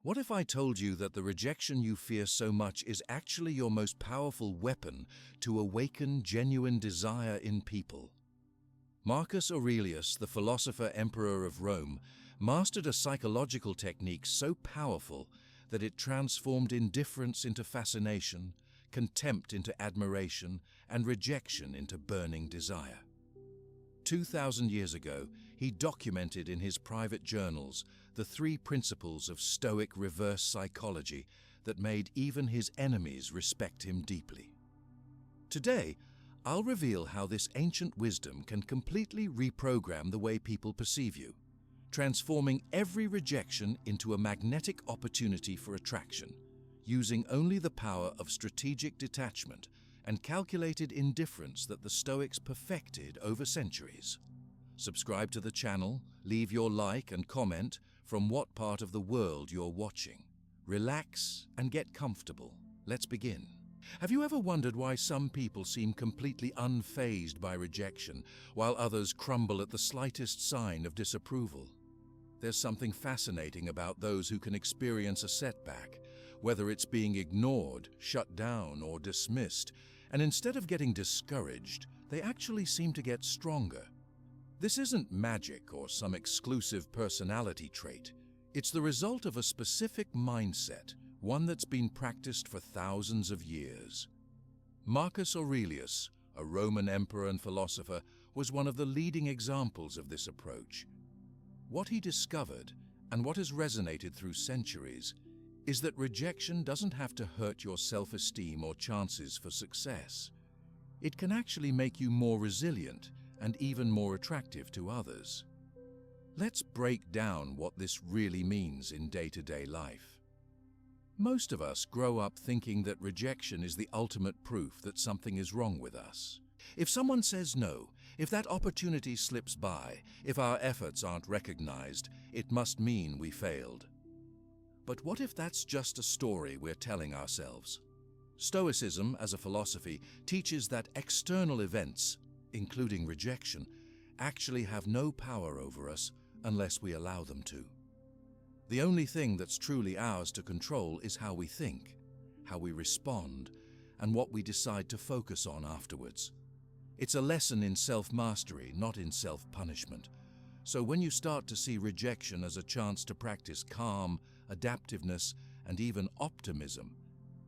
What if I told you that the rejection you fear so much is actually your most powerful weapon to awaken genuine desire in people? Marcus Aurelius, the philosopher emperor of Rome, mastered a psychological technique so powerful that it transformed indifference into fascination, contempt into admiration, and rejection into burning desire. 2,000 years ago, he documented in his private journals the 3 principles of Stoic reverse psychology that made even his enemies respect him deeply. Today, I'll reveal how this ancient wisdom can completely reprogram the way people perceive you, transforming every rejection into a magnetic opportunity for attraction, using only the power of strategic detachment and calculated indifference that the Stoics perfected over centuries. Subscribe to the channel, leave your like and comment from what part of the world you're watching. Relax and get comfortable. Let's begin. Have you ever wondered why some people seem completely unfazed by rejection, while others crumble at the slightest sign of disapproval? There's something fascinating about those who can experience a setback, whether it's being ignored, shut down, or dismissed, and instead of getting discouraged, they actually seem to get stronger. This isn't magic or some exclusive personality trait. It's the result of a specific mindset, one that's been practiced for thousands of years. Marcus Aurelius, a Roman emperor and philosopher, was one of the leading examples of this approach. What he discovered, and what has resonated through centuries, is that rejection doesn't have to hurt your self-esteem or chances for success. It can actually make you more resilient and even more attractive to others. Let's break down what this really means in day-to-day life. Most of us grow up thinking that rejection is the ultimate proof that something is wrong with us. If someone says no, if that opportunity slips by, if our efforts aren't recognized, it must mean we failed. But what if that's just a story we're telling ourselves? Stoicism, as a philosophy, teaches that external events, including rejection, actually have no power over us unless we allow them to. The only thing that's truly ours to control is how we think, how we respond, and what we decide to focus on afterwards. It's a lesson in self-mastery, not in self-punishment. So when you start to see rejection as a chance to practice calm, adaptiveness, and even optimism,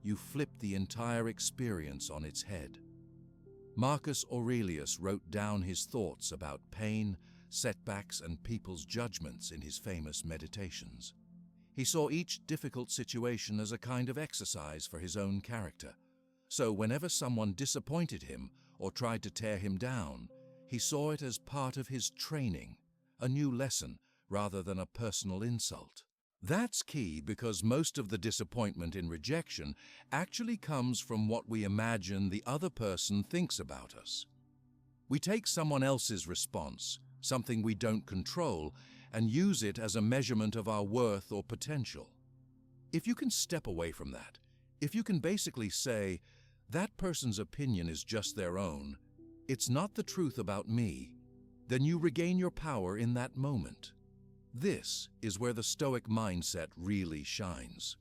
you flip the entire experience on its head. Marcus Aurelius wrote down his thoughts about pain, setbacks, and people's judgments in his famous Meditations. He saw each difficult situation as a kind of exercise for his own character. So whenever someone disappointed him or tried to tear him down, he saw it as part of his training, a new lesson rather than a personal insult. That's key because most of the disappointment in rejection actually comes from what we imagine the other person thinks about us. We take someone else's response, something we don't control, and use it as a measurement of our worth or potential. If you can step away from that, if you can basically say, that person's opinion is just their own, it's not the truth about me, then you regain your power in that moment. This is where the Stoic mindset really shines.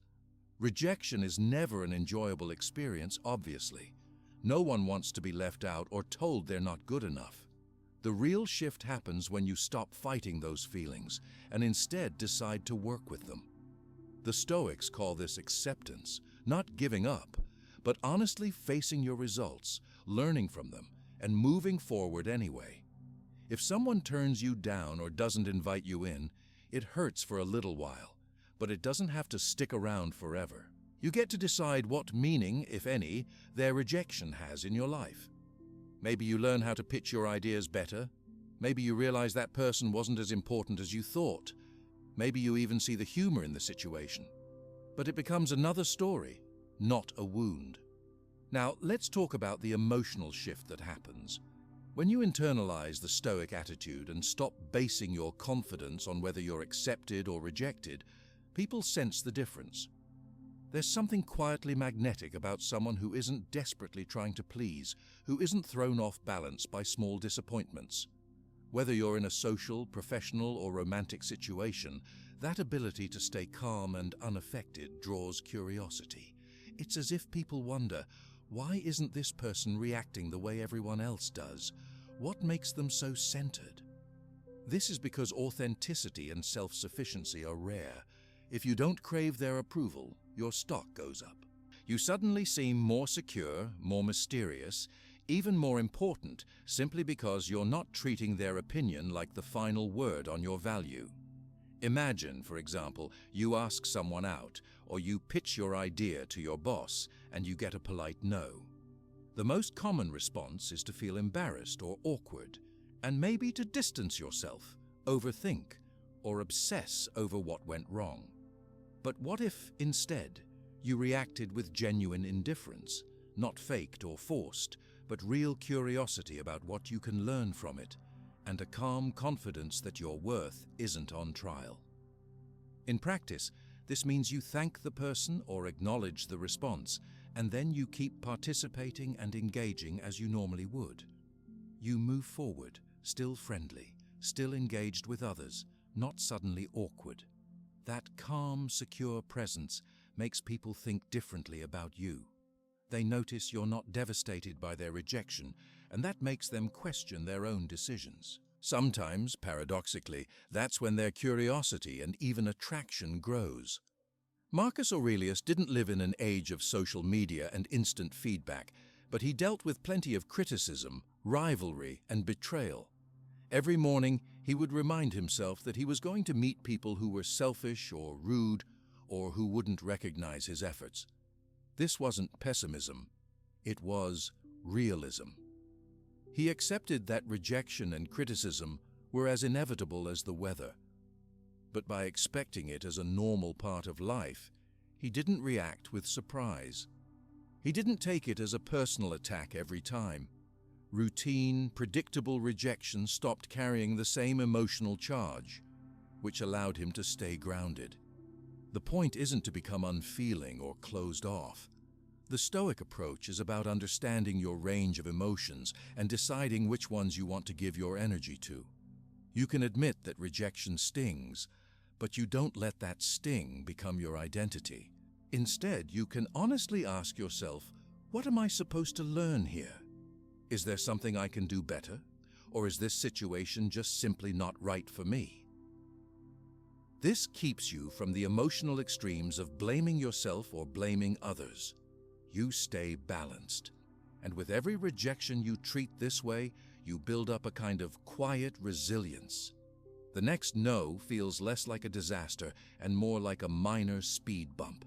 Rejection is never an enjoyable experience, obviously. No one wants to be left out or told they're not good enough. The real shift happens when you stop fighting those feelings and instead decide to work with them. The Stoics call this acceptance, not giving up, but honestly facing your results, learning from them, and moving forward anyway. If someone turns you down or doesn't invite you in, it hurts for a little while, but it doesn't have to stick around forever. You get to decide what meaning, if any, their rejection has in your life. Maybe you learn how to pitch your ideas better. Maybe you realize that person wasn't as important as you thought. Maybe you even see the humor in the situation. But it becomes another story, not a wound. Now, let's talk about the emotional shift that happens. When you internalize the Stoic attitude and stop basing your confidence on whether you're accepted or rejected, people sense the difference. There's something quietly magnetic about someone who isn't desperately trying to please, who isn't thrown off balance by small disappointments. Whether you're in a social, professional, or romantic situation, That ability to stay calm and unaffected draws curiosity. It's as if people wonder, why isn't this person reacting the way everyone else does? What makes them so centered? This is because authenticity and self-sufficiency are rare. If you don't crave their approval, your stock goes up. You suddenly seem more secure, more mysterious, even more important, simply because you're not treating their opinion like the final word on your value. Imagine, for example, you ask someone out, or you pitch your idea to your boss, and you get a polite no. The most common response is to feel embarrassed or awkward, and maybe to distance yourself, overthink, or obsess over what went wrong. But what if, instead, you reacted with genuine indifference, not faked or forced, but real curiosity about what you can learn from it, and a calm confidence that your worth isn't on trial? In practice, this means you thank the person or acknowledge the response, and then you keep participating and engaging as you normally would. You move forward, still friendly, still engaged with others, not suddenly awkward. That calm, secure presence makes people think differently about you. They notice you're not devastated by their rejection, and that makes them question their own decisions. Sometimes, paradoxically, that's when their curiosity and even attraction grows. Marcus Aurelius didn't live in an age of social media and instant feedback, but he dealt with plenty of criticism, rivalry, and betrayal. Every morning, he would remind himself that he was going to meet people who were selfish or rude, or who wouldn't recognize his efforts. This wasn't pessimism, it was realism. He accepted that rejection and criticism were as inevitable as the weather. But by expecting it as a normal part of life, he didn't react with surprise. He didn't take it as a personal attack every time. Routine, predictable rejection stopped carrying the same emotional charge, which allowed him to stay grounded. The point isn't to become unfeeling or closed off. The Stoic approach is about understanding your range of emotions and deciding which ones you want to give your energy to. You can admit that rejection stings, but you don't let that sting become your identity. Instead, you can honestly ask yourself, what am I supposed to learn here? Is there something I can do better? Or is this situation just simply not right for me? This keeps you from the emotional extremes of blaming yourself or blaming others. You stay balanced. And with every rejection you treat this way, you build up a kind of quiet resilience. The next no feels less like a disaster and more like a minor speed bump.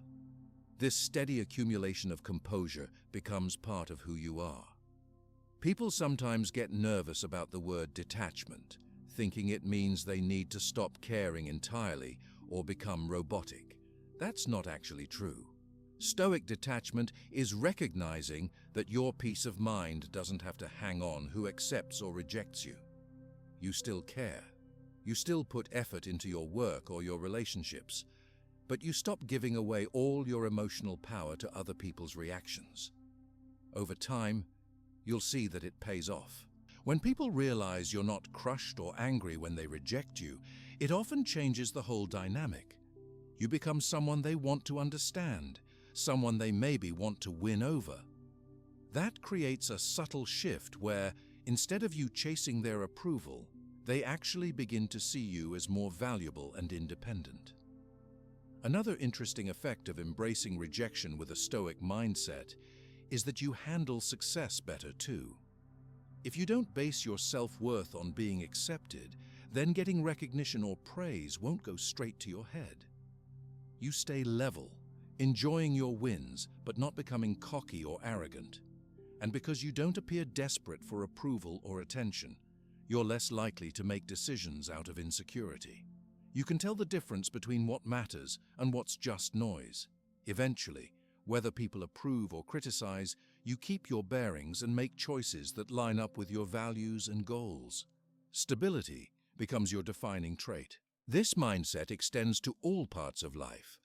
This steady accumulation of composure becomes part of who you are. People sometimes get nervous about the word detachment, thinking it means they need to stop caring entirely or become robotic. That's not actually true. Stoic detachment is recognizing that your peace of mind doesn't have to hang on who accepts or rejects you. You still care. You still put effort into your work or your relationships, but you stop giving away all your emotional power to other people's reactions. Over time, you'll see that it pays off. When people realize you're not crushed or angry when they reject you, it often changes the whole dynamic. You become someone they want to understand, someone they maybe want to win over. That creates a subtle shift where, instead of you chasing their approval, they actually begin to see you as more valuable and independent. Another interesting effect of embracing rejection with a Stoic mindset is that you handle success better too. If you don't base your self-worth on being accepted, then getting recognition or praise won't go straight to your head. You stay level, enjoying your wins, but not becoming cocky or arrogant. And because you don't appear desperate for approval or attention, you're less likely to make decisions out of insecurity. You can tell the difference between what matters and what's just noise. Eventually, whether people approve or criticize, you keep your bearings and make choices that line up with your values and goals. Stability becomes your defining trait. This mindset extends to all parts of life.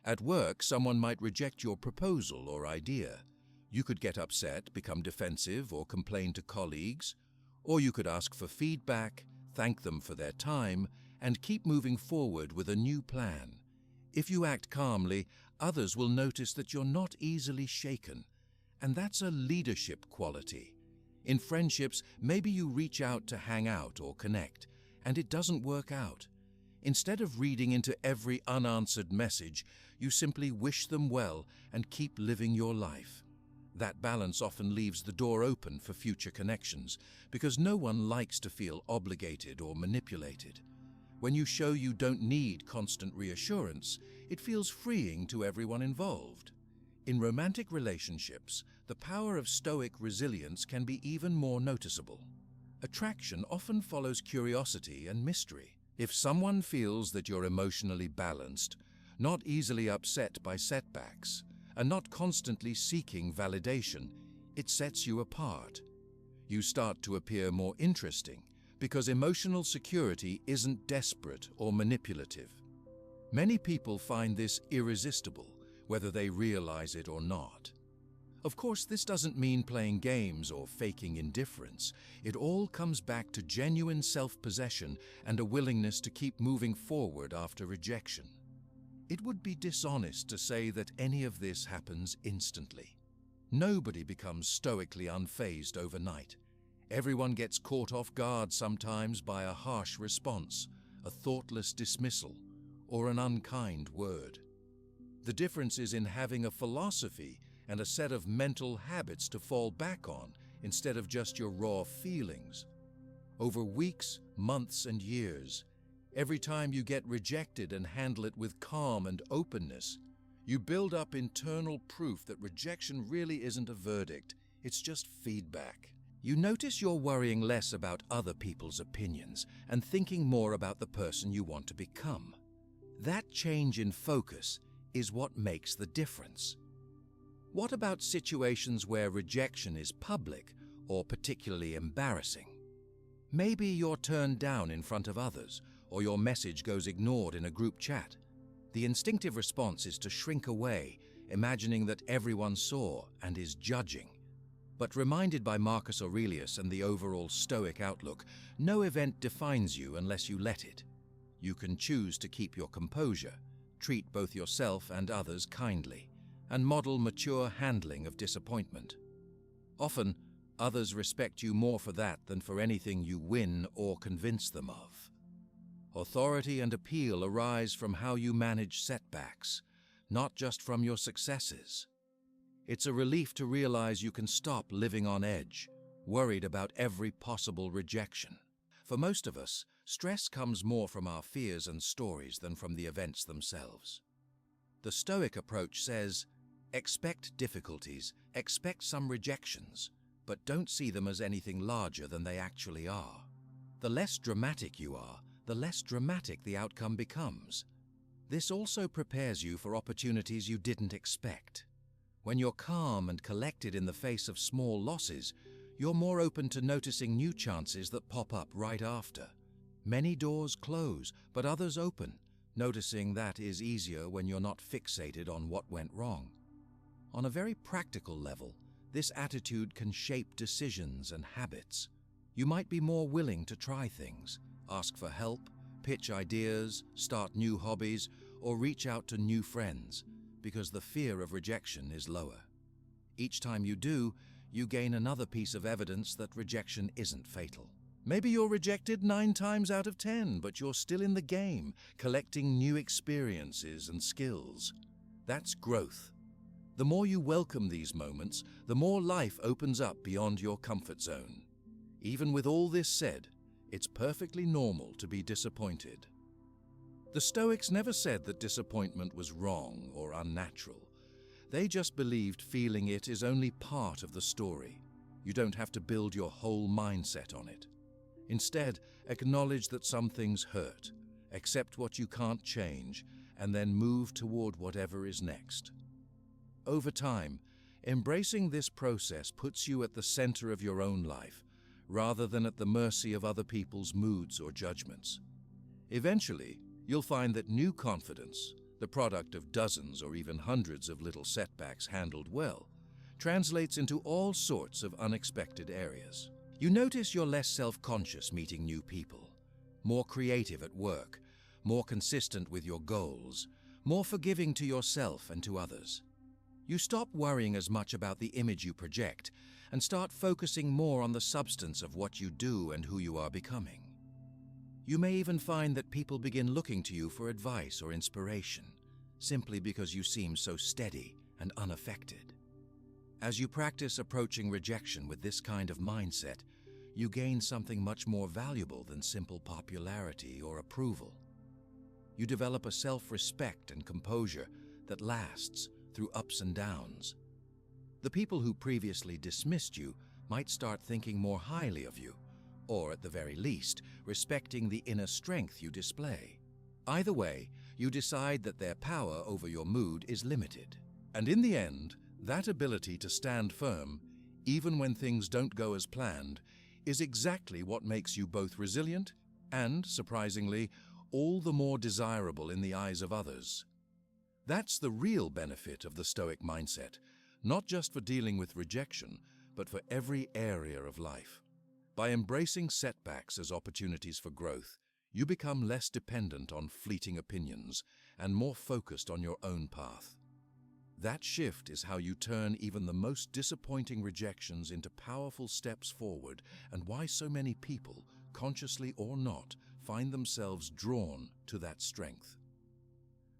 At work, someone might reject your proposal or idea. You could get upset, become defensive, or complain to colleagues. Or you could ask for feedback, thank them for their time, and keep moving forward with a new plan. If you act calmly, others will notice that you're not easily shaken, and that's a leadership quality. In friendships, maybe you reach out to hang out or connect, and it doesn't work out. Instead of reading into every unanswered message, you simply wish them well and keep living your life. That balance often leaves the door open for future connections, because no one likes to feel obligated or manipulated. When you show you don't need constant reassurance, it feels freeing to everyone involved. In romantic relationships, the power of stoic resilience can be even more noticeable. Attraction often follows curiosity and mystery. If someone feels that you're emotionally balanced, not easily upset by setbacks, and not constantly seeking validation, it sets you apart. You start to appear more interesting because emotional security isn't desperate or manipulative. Many people find this irresistible, whether they realize it or not. Of course, this doesn't mean playing games or faking indifference. It all comes back to genuine self-possession and a willingness to keep moving forward after rejection. It would be dishonest to say that any of this happens instantly. Nobody becomes stoically unfazed overnight. Everyone gets caught off guard sometimes by a harsh response, a thoughtless dismissal, or an unkind word. The difference is in having a philosophy and a set of mental habits to fall back on instead of just your raw feelings. Over weeks, months, and years, every time you get rejected and handle it with calm and openness, you build up internal proof that rejection really isn't a verdict, it's just feedback. You notice you're worrying less about other people's opinions and thinking more about the person you want to become. That change in focus is what makes the difference. What about situations where rejection is public or particularly embarrassing? Maybe you're turned down in front of others, or your message goes ignored in a group chat. The instinctive response is to shrink away, imagining that everyone saw and is judging. But reminded by Marcus Aurelius and the overall Stoic outlook, no event defines you unless you let it. You can choose to keep your composure, treat both yourself and others kindly, and model mature handling of disappointment. Often, others respect you more for that than for anything you win or convince them of. Authority and appeal arise from how you manage setbacks, not just from your successes. It's a relief to realize you can stop living on edge, worried about every possible rejection. For most of us, stress comes more from our fears and stories than from the events themselves. The Stoic approach says, expect difficulties, expect some rejections, but don't see them as anything larger than they actually are. The less dramatic you are, the less dramatic the outcome becomes. This also prepares you for opportunities you didn't expect. When you're calm and collected in the face of small losses, you're more open to noticing new chances that pop up right after. Many doors close, but others open. Noticing that is easier when you're not fixated on what went wrong. On a very practical level, this attitude can shape decisions and habits. You might be more willing to try things, ask for help, pitch ideas, start new hobbies, or reach out to new friends, because the fear of rejection is lower. Each time you do, you gain another piece of evidence that rejection isn't fatal. Maybe you're rejected 9 times out of 10, but you're still in the game, collecting new experiences and skills. That's growth. The more you welcome these moments, the more life opens up beyond your comfort zone. Even with all this said, it's perfectly normal to be disappointed. The Stoics never said that disappointment was wrong or unnatural. They just believed feeling it is only part of the story. You don't have to build your whole mindset on it. Instead, acknowledge that some things hurt, accept what you can't change, and then move toward whatever is next. Over time, embracing this process puts you at the center of your own life, rather than at the mercy of other people's moods or judgments. Eventually, you'll find that new confidence, the product of dozens or even hundreds of little setbacks handled well, translates into all sorts of unexpected areas. You notice you're less self-conscious meeting new people. more creative at work, more consistent with your goals, more forgiving to yourself and to others. You stop worrying as much about the image you project and start focusing more on the substance of what you do and who you are becoming. You may even find that people begin looking to you for advice or inspiration, simply because you seem so steady and unaffected. As you practice approaching rejection with this kind of mindset, you gain something much more valuable than simple popularity or approval. You develop a self-respect and composure that lasts through ups and downs. The people who previously dismissed you might start thinking more highly of you, or at the very least, respecting the inner strength you display. Either way, you decide that their power over your mood is limited. And in the end, that ability to stand firm, even when things don't go as planned, is exactly what makes you both resilient and, surprisingly, all the more desirable in the eyes of others. That's the real benefit of the Stoic mindset, not just for dealing with rejection, but for every area of life. By embracing setbacks as opportunities for growth, you become less dependent on fleeting opinions and more focused on your own path. That shift is how you turn even the most disappointing rejections into powerful steps forward, and why so many people, consciously or not, find themselves drawn to that strength.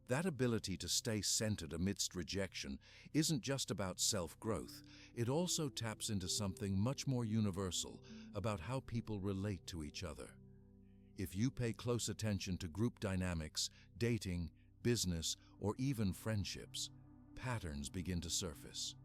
That ability to stay centered amidst rejection isn't just about self-growth. It also taps into something much more universal about how people relate to each other. If you pay close attention to group dynamics, dating, business, or even friendships, patterns begin to surface.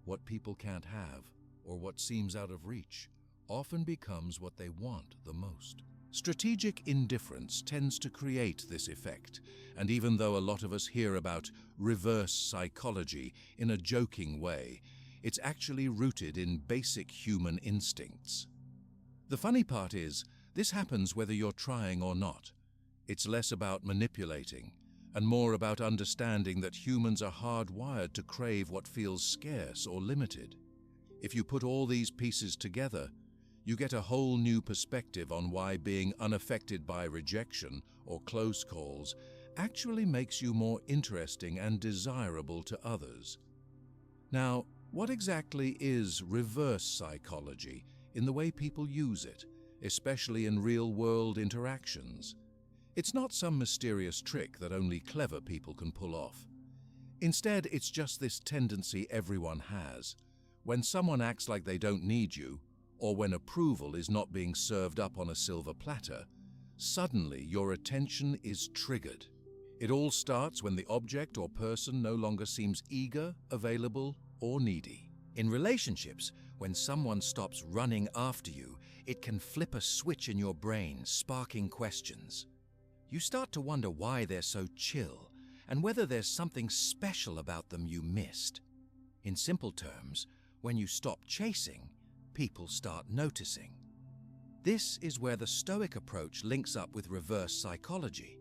What people can't have, or what seems out of reach, often becomes what they want the most. Strategic indifference tends to create this effect, and even though a lot of us hear about reverse psychology in a joking way, it's actually rooted in basic human instincts. The funny part is, this happens whether you're trying or not. It's less about manipulating, and more about understanding that humans are hardwired to crave what feels scarce or limited. If you put all these pieces together, you get a whole new perspective on why being unaffected by rejection or close calls actually makes you more interesting and desirable to others. Now, what exactly is reverse psychology in the way people use it, especially in real-world interactions? It's not some mysterious trick that only clever people can pull off. Instead, it's just this tendency everyone has. When someone acts like they don't need you, or when approval is not being served up on a silver platter, suddenly your attention is triggered. It all starts when the object or person no longer seems eager, available, or needy. In relationships, when someone stops running after you, it can flip a switch in your brain, sparking questions. You start to wonder why they're so chill, and whether there's something special about them you missed. In simple terms, when you stop chasing, people start noticing. This is where the Stoic approach links up with reverse psychology.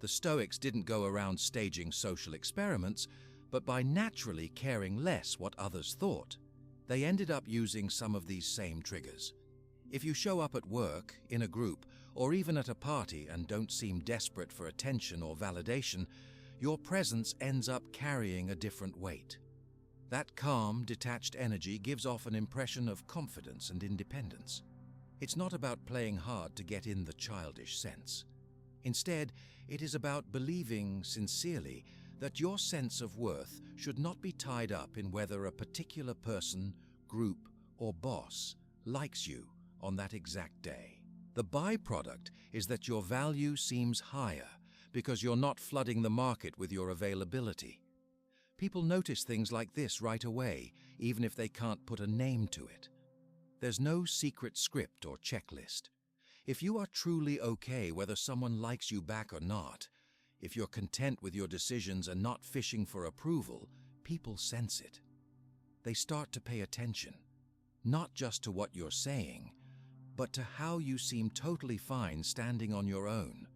The Stoics didn't go around staging social experiments, but by naturally caring less what others thought, they ended up using some of these same triggers. If you show up at work, in a group, or even at a party and don't seem desperate for attention or validation, your presence ends up carrying a different weight. That calm, detached energy gives off an impression of confidence and independence. It's not about playing hard to get in the childish sense. Instead, it is about believing sincerely that your sense of worth should not be tied up in whether a particular person, group, or boss likes you on that exact day. The byproduct is that your value seems higher because you're not flooding the market with your availability. People notice things like this right away, even if they can't put a name to it. There's no secret script or checklist. If you are truly okay whether someone likes you back or not, if you're content with your decisions and not fishing for approval, people sense it. They start to pay attention, not just to what you're saying, but to how you seem totally fine standing on your own.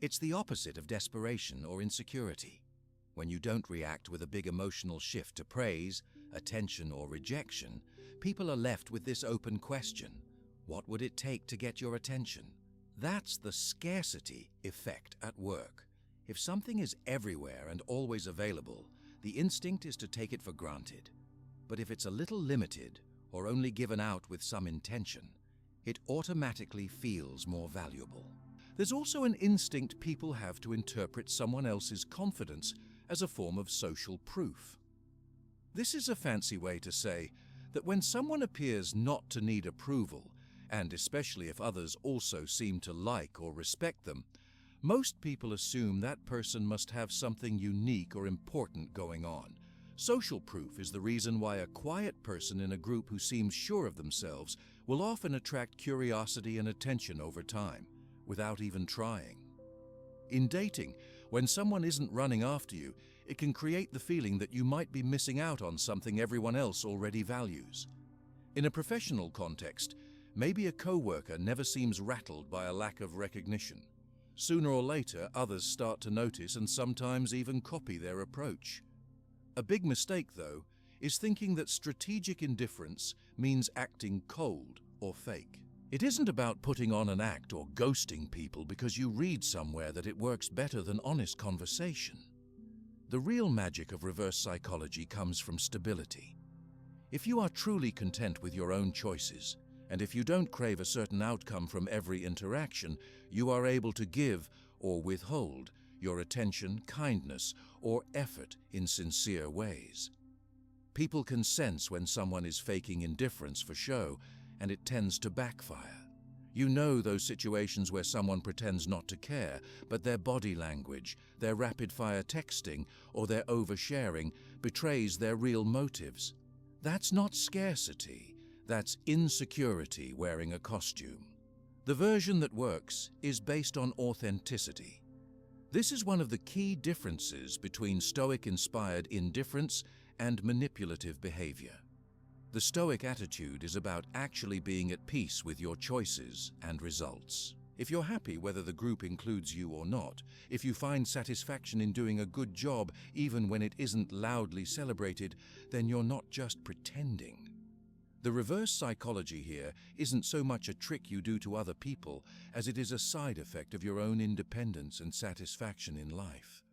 It's the opposite of desperation or insecurity. When you don't react with a big emotional shift to praise, attention, or rejection, people are left with this open question: what would it take to get your attention? That's the scarcity effect at work. If something is everywhere and always available, the instinct is to take it for granted. But if it's a little limited or only given out with some intention, it automatically feels more valuable. There's also an instinct people have to interpret someone else's confidence as a form of social proof. This is a fancy way to say that when someone appears not to need approval, and especially if others also seem to like or respect them, most people assume that person must have something unique or important going on. Social proof is the reason why a quiet person in a group who seems sure of themselves will often attract curiosity and attention over time, without even trying. In dating, when someone isn't running after you, it can create the feeling that you might be missing out on something everyone else already values. In a professional context, maybe a coworker never seems rattled by a lack of recognition. Sooner or later, others start to notice and sometimes even copy their approach. A big mistake, though, is thinking that strategic indifference means acting cold or fake. It isn't about putting on an act or ghosting people because you read somewhere that it works better than honest conversation. The real magic of reverse psychology comes from stability. If you are truly content with your own choices, and if you don't crave a certain outcome from every interaction, you are able to give or withhold your attention, kindness, or effort in sincere ways. People can sense when someone is faking indifference for show, and it tends to backfire. You know those situations where someone pretends not to care, but their body language, their rapid-fire texting, or their oversharing betrays their real motives. That's not scarcity. That's insecurity wearing a costume. The version that works is based on authenticity. This is one of the key differences between Stoic-inspired indifference and manipulative behavior. The Stoic attitude is about actually being at peace with your choices and results. If you're happy whether the group includes you or not, if you find satisfaction in doing a good job even when it isn't loudly celebrated, then you're not just pretending. The reverse psychology here isn't so much a trick you do to other people as it is a side effect of your own independence and satisfaction in life.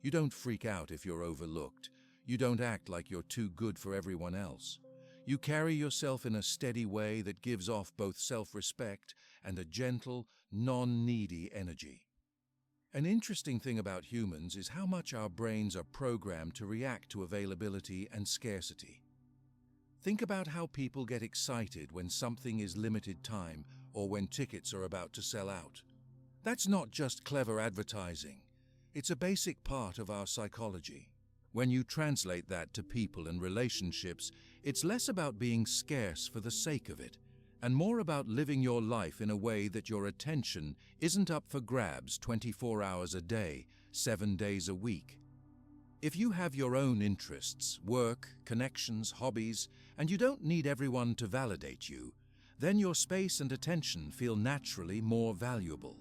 You don't freak out if you're overlooked. You don't act like you're too good for everyone else. You carry yourself in a steady way that gives off both self-respect and a gentle, non-needy energy. An interesting thing about humans is how much our brains are programmed to react to availability and scarcity. Think about how people get excited when something is limited time or when tickets are about to sell out. That's not just clever advertising. It's a basic part of our psychology. When you translate that to people and relationships, it's less about being scarce for the sake of it, and more about living your life in a way that your attention isn't up for grabs 24 hours a day, 7 days a week. If you have your own interests, work, connections, hobbies, and you don't need everyone to validate you, then your space and attention feel naturally more valuable.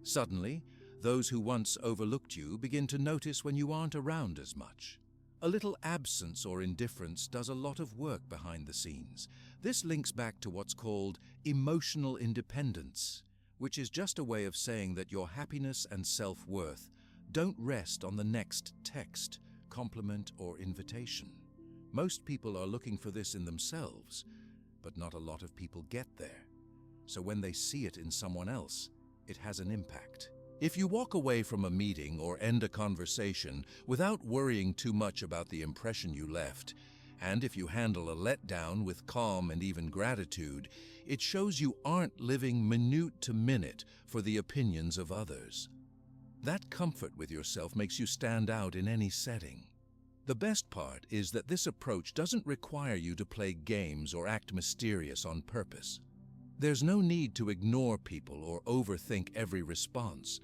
Suddenly, those who once overlooked you begin to notice when you aren't around as much. A little absence or indifference does a lot of work behind the scenes. This links back to what's called emotional independence, which is just a way of saying that your happiness and self-worth don't rest on the next text, compliment, or invitation. Most people are looking for this in themselves, but not a lot of people get there. So when they see it in someone else, it has an impact. If you walk away from a meeting or end a conversation without worrying too much about the impression you left, and if you handle a letdown with calm and even gratitude, it shows you aren't living minute to minute for the opinions of others. That comfort with yourself makes you stand out in any setting. The best part is that this approach doesn't require you to play games or act mysterious on purpose. There's no need to ignore people or overthink every response.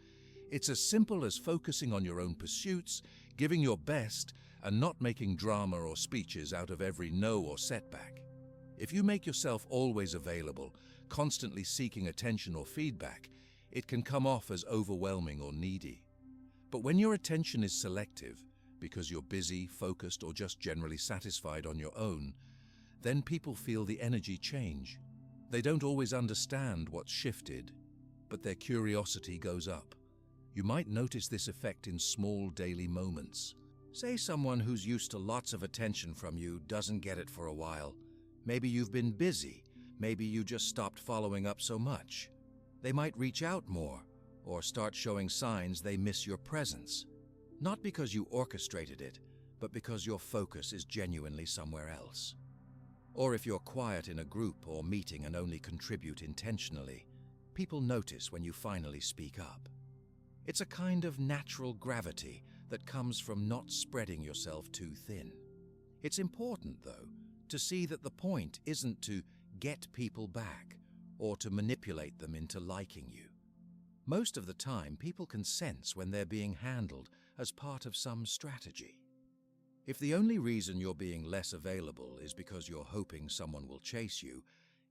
It's as simple as focusing on your own pursuits, giving your best, and not making drama or speeches out of every no or setback. If you make yourself always available, constantly seeking attention or feedback, it can come off as overwhelming or needy. But when your attention is selective, because you're busy, focused, or just generally satisfied on your own, then people feel the energy change. They don't always understand what's shifted, but their curiosity goes up. You might notice this effect in small daily moments. Say someone who's used to lots of attention from you doesn't get it for a while. Maybe you've been busy. Maybe you just stopped following up so much. They might reach out more or start showing signs they miss your presence. Not because you orchestrated it, but because your focus is genuinely somewhere else. Or if you're quiet in a group or meeting and only contribute intentionally, people notice when you finally speak up. It's a kind of natural gravity that comes from not spreading yourself too thin. It's important, though, to see that the point isn't to get people back or to manipulate them into liking you. Most of the time, people can sense when they're being handled as part of some strategy. If the only reason you're being less available is because you're hoping someone will chase you,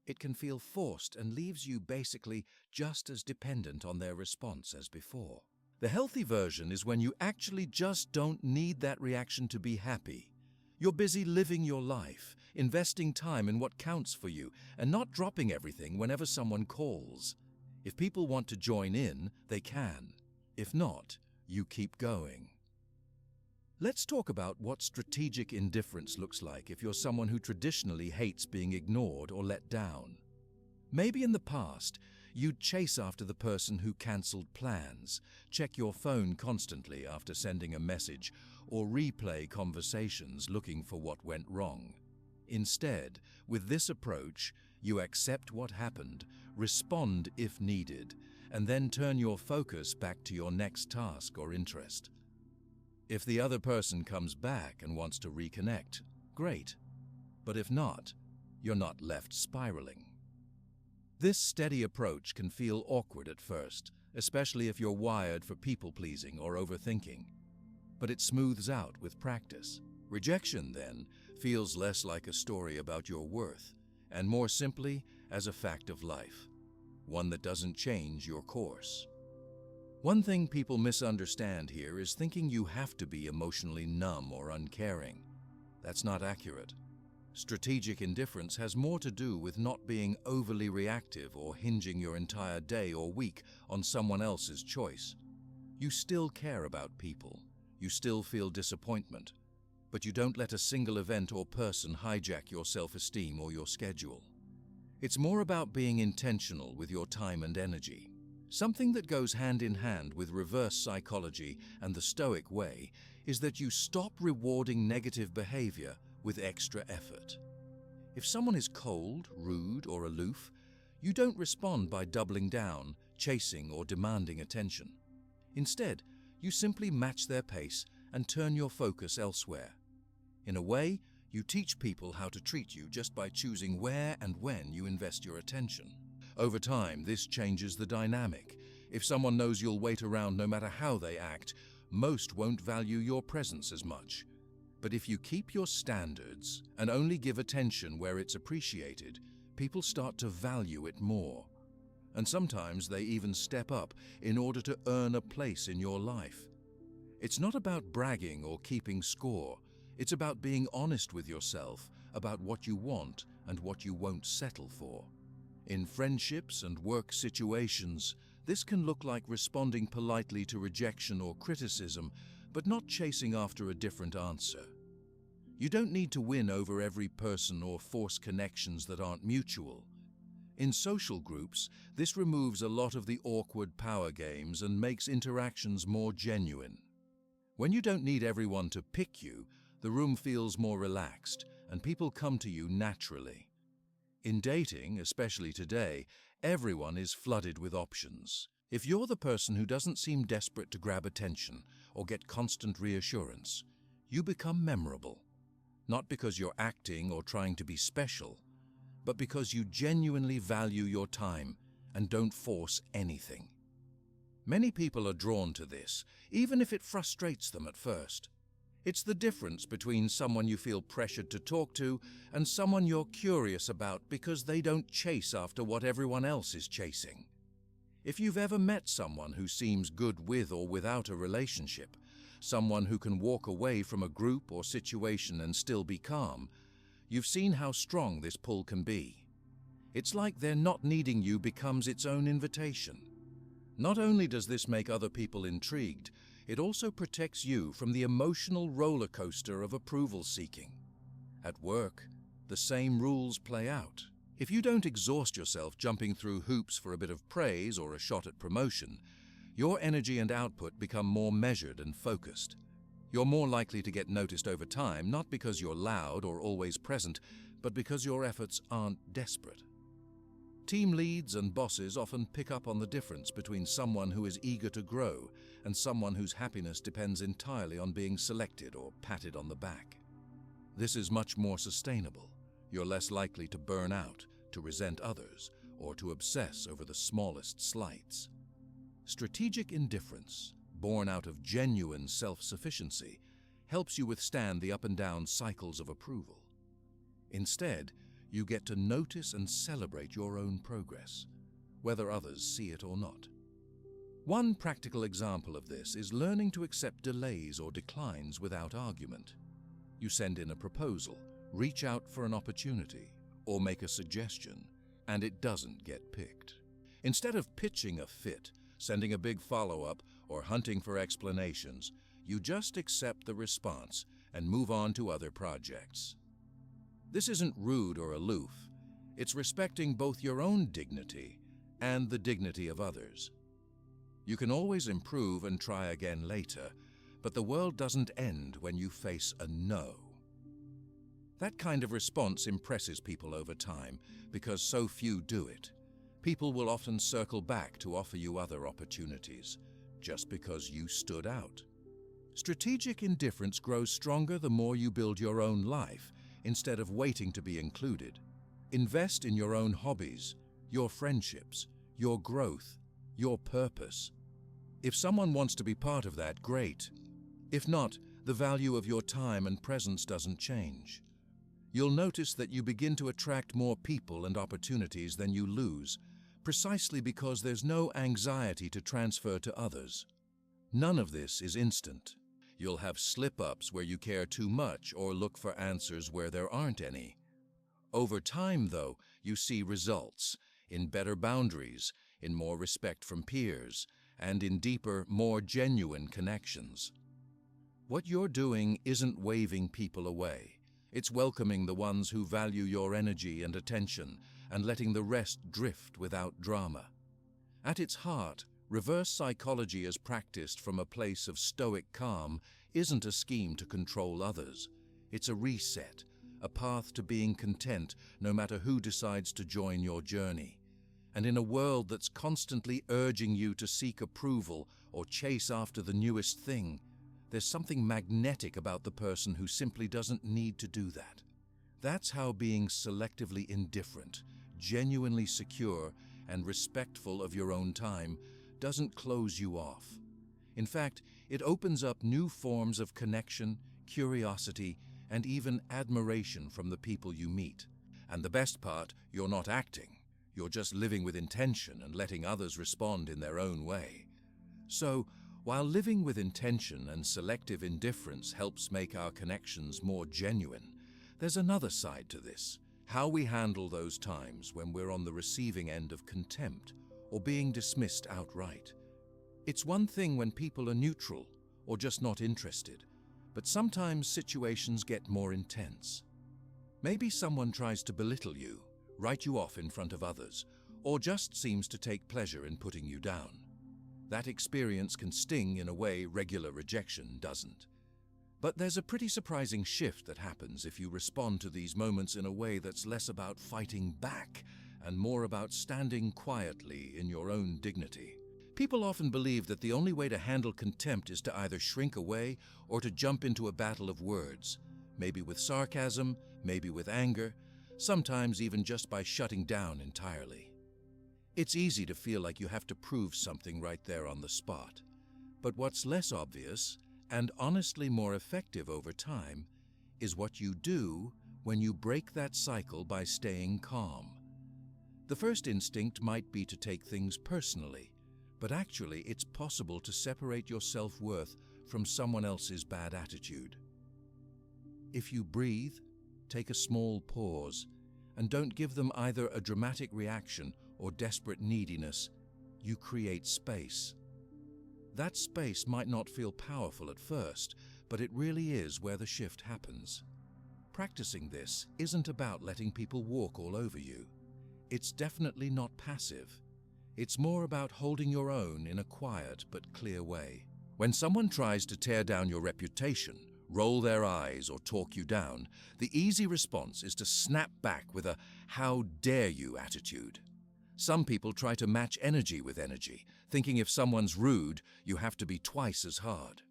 it can feel forced and leaves you basically just as dependent on their response as before. The healthy version is when you actually just don't need that reaction to be happy. You're busy living your life, investing time in what counts for you, and not dropping everything whenever someone calls. If people want to join in, they can. If not, you keep going. Let's talk about what strategic indifference looks like if you're someone who traditionally hates being ignored or let down. Maybe in the past, you'd chase after the person who cancelled plans, check your phone constantly after sending a message, or replay conversations looking for what went wrong. Instead, with this approach, you accept what happened, respond if needed, and then turn your focus back to your next task or interest. If the other person comes back and wants to reconnect, great. But if not, you're not left spiraling. This steady approach can feel awkward at first, especially if you're wired for people-pleasing or overthinking. But it smooths out with practice. Rejection, then, feels less like a story about your worth, and more simply as a fact of life, one that doesn't change your course. One thing people misunderstand here is thinking you have to be emotionally numb or uncaring. That's not accurate. Strategic indifference has more to do with not being overly reactive or hinging your entire day or week on someone else's choice. You still care about people. You still feel disappointment, but you don't let a single event or person hijack your self-esteem or your schedule. It's more about being intentional with your time and energy. Something that goes hand in hand with reverse psychology and the Stoic way is that you stop rewarding negative behavior with extra effort. If someone is cold, rude, or aloof, you don't respond by doubling down, chasing, or demanding attention. Instead, you simply match their pace and turn your focus elsewhere. In a way, you teach people how to treat you just by choosing where and when you invest your attention. Over time, this changes the dynamic. If someone knows you'll wait around no matter how they act, most won't value your presence as much. But if you keep your standards and only give attention where it's appreciated, people start to value it more. And sometimes they even step up in order to earn a place in your life. It's not about bragging or keeping score. It's about being honest with yourself about what you want and what you won't settle for. In friendships and work situations, this can look like responding politely to rejection or criticism, but not chasing after a different answer. You don't need to win over every person or force connections that aren't mutual. In social groups, this removes a lot of the awkward power games and makes interactions more genuine. When you don't need everyone to pick you, the room feels more relaxed and people come to you naturally. In dating, especially today, everyone is flooded with options. If you're the person who doesn't seem desperate to grab attention or get constant reassurance, you become memorable. Not because you're acting or trying to be special, but because you genuinely value your time and don't force anything. Many people are drawn to this, even if it frustrates them at first. It's the difference between someone you feel pressured to talk to and someone you're curious about because they don't chase after what everyone else is chasing. If you've ever met someone who seems good with or without a relationship, someone who can walk away from a group or situation and still be calm, you've seen how strong this pull can be. It's like their not needing you becomes its own invitation. Not only does this make other people intrigued, it also protects you from the emotional roller coaster of approval seeking. At work, the same rules play out. If you don't exhaust yourself jumping through hoops for a bit of praise or a shot at promotion, your energy and output become more measured and focused. You're more likely to get noticed over time, not because you're loud or always present, but because your efforts aren't desperate. Team leads and bosses often pick up on the difference between someone who is eager to grow and someone whose happiness depends entirely on being selected or patted on the back. This is much more sustainable. You're less likely to burn out, to resent others, or to obsess over the smallest slights. Strategic indifference, born out of genuine self-sufficiency, helps you withstand the up and down cycles of approval. Instead, you get to notice and celebrate your own progress, whether others see it or not. One practical example of this is learning to accept delays or declines without argument. You send in a proposal, reach out for an opportunity, or make a suggestion, and it doesn't get picked. Instead of pitching a fit, sending a big follow-up, or hunting for explanations, you just accept the response and move on to other projects. This isn't rude or aloof. It's respecting both your own dignity and the dignity of others. You can always improve and try again later, but the world doesn't end when you face a no. That kind of response impresses people over time because so few do it. People will often circle back to offer you other opportunities, just because you stood out. Strategic indifference grows stronger the more you build your own life, instead of waiting to be included. Invest in your own hobbies, your friendships, your growth, your purpose. If someone wants to be part of that, great. If not, the value of your time and presence doesn't change. You'll notice that you begin to attract more people and opportunities than you lose, precisely because there's no anxiety to transfer to others. None of this is instant. You'll have slip-ups where you care too much or look for answers where there aren't any. Over time, though, you see results in better boundaries, in more respect from peers, and in deeper, more genuine connections. What you're doing isn't waving people away. It's welcoming the ones who value your energy and attention and letting the rest drift without drama. At its heart, reverse psychology as practiced from a place of stoic calm isn't a scheme to control others. It's a reset, a path to being content no matter who decides to join your journey. And in a world that's constantly urging you to seek approval or chase after the newest thing, there's something magnetic about the person who simply doesn't need to do that. That's how being selectively indifferent, genuinely secure, and respectful of your own time doesn't close you off. In fact, it opens up new forms of connection, curiosity, and even admiration from the people you meet. And the best part, you're not acting. You're just living with intention and letting others respond in their own way. So, while living with intention and selective indifference helps make our connections more genuine, there's another side to this: how we handle those times when we're on the receiving end of contempt or being dismissed outright. It's one thing when people are neutral or just not interested, but sometimes situations get more intense. Maybe someone tries to belittle you, write you off in front of others, or just seems to take pleasure in putting you down. That experience can sting in a way regular rejection doesn't. But there's a pretty surprising shift that happens if you respond to these moments in a way that's less about fighting back and more about standing quietly in your own dignity. People often believe that the only way to handle contempt is to either shrink away or to jump into a battle of words, maybe with sarcasm, maybe with anger, sometimes even just by shutting down entirely. It's easy to feel like you have to prove something right there on the spot. But what's less obvious, and honestly more effective over time, is what you do when you break that cycle by staying calm. The first instinct might be to take things personally, but actually it's possible to separate your self-worth from someone else's bad attitude. If you breathe, take a small pause, and don't give them either a dramatic reaction or desperate neediness, you create space. That space might not feel powerful at first, but it really is where the shift happens. Practicing this isn't about letting people walk all over you. It's definitely not passive. It's more about holding your own in a quiet but clear way. When someone tries to tear down your reputation, roll their eyes, or talk you down, the easy response is to snap back with a "how dare you" attitude. Some people try to match energy with energy, thinking if someone's rude, you have to be twice as hard.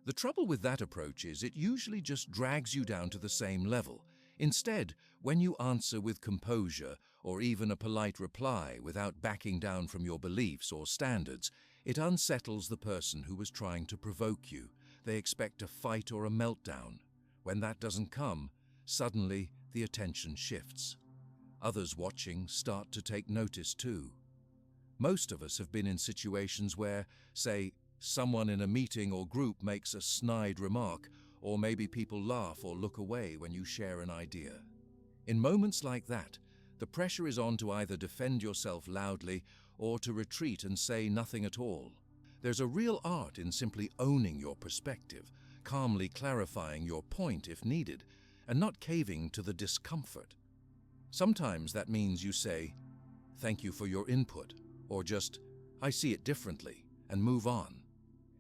The trouble with that approach is it usually just drags you down to the same level. Instead, when you answer with composure or even a polite reply without backing down from your beliefs or standards, it unsettles the person who was trying to provoke you. They expect a fight or a meltdown. When that doesn't come, suddenly the attention shifts. Others watching start to take notice too. Most of us have been in situations where, say, someone in a meeting or group makes a snide remark, or maybe people laugh or look away when you share an idea. In moments like that, the pressure is on to either defend yourself loudly or to retreat and say nothing at all. There's a real art in simply owning your perspective, calmly clarifying your point if needed, and not caving to the discomfort. Sometimes that means you say, "Thank you for your input," or just, "I see it differently," and move on.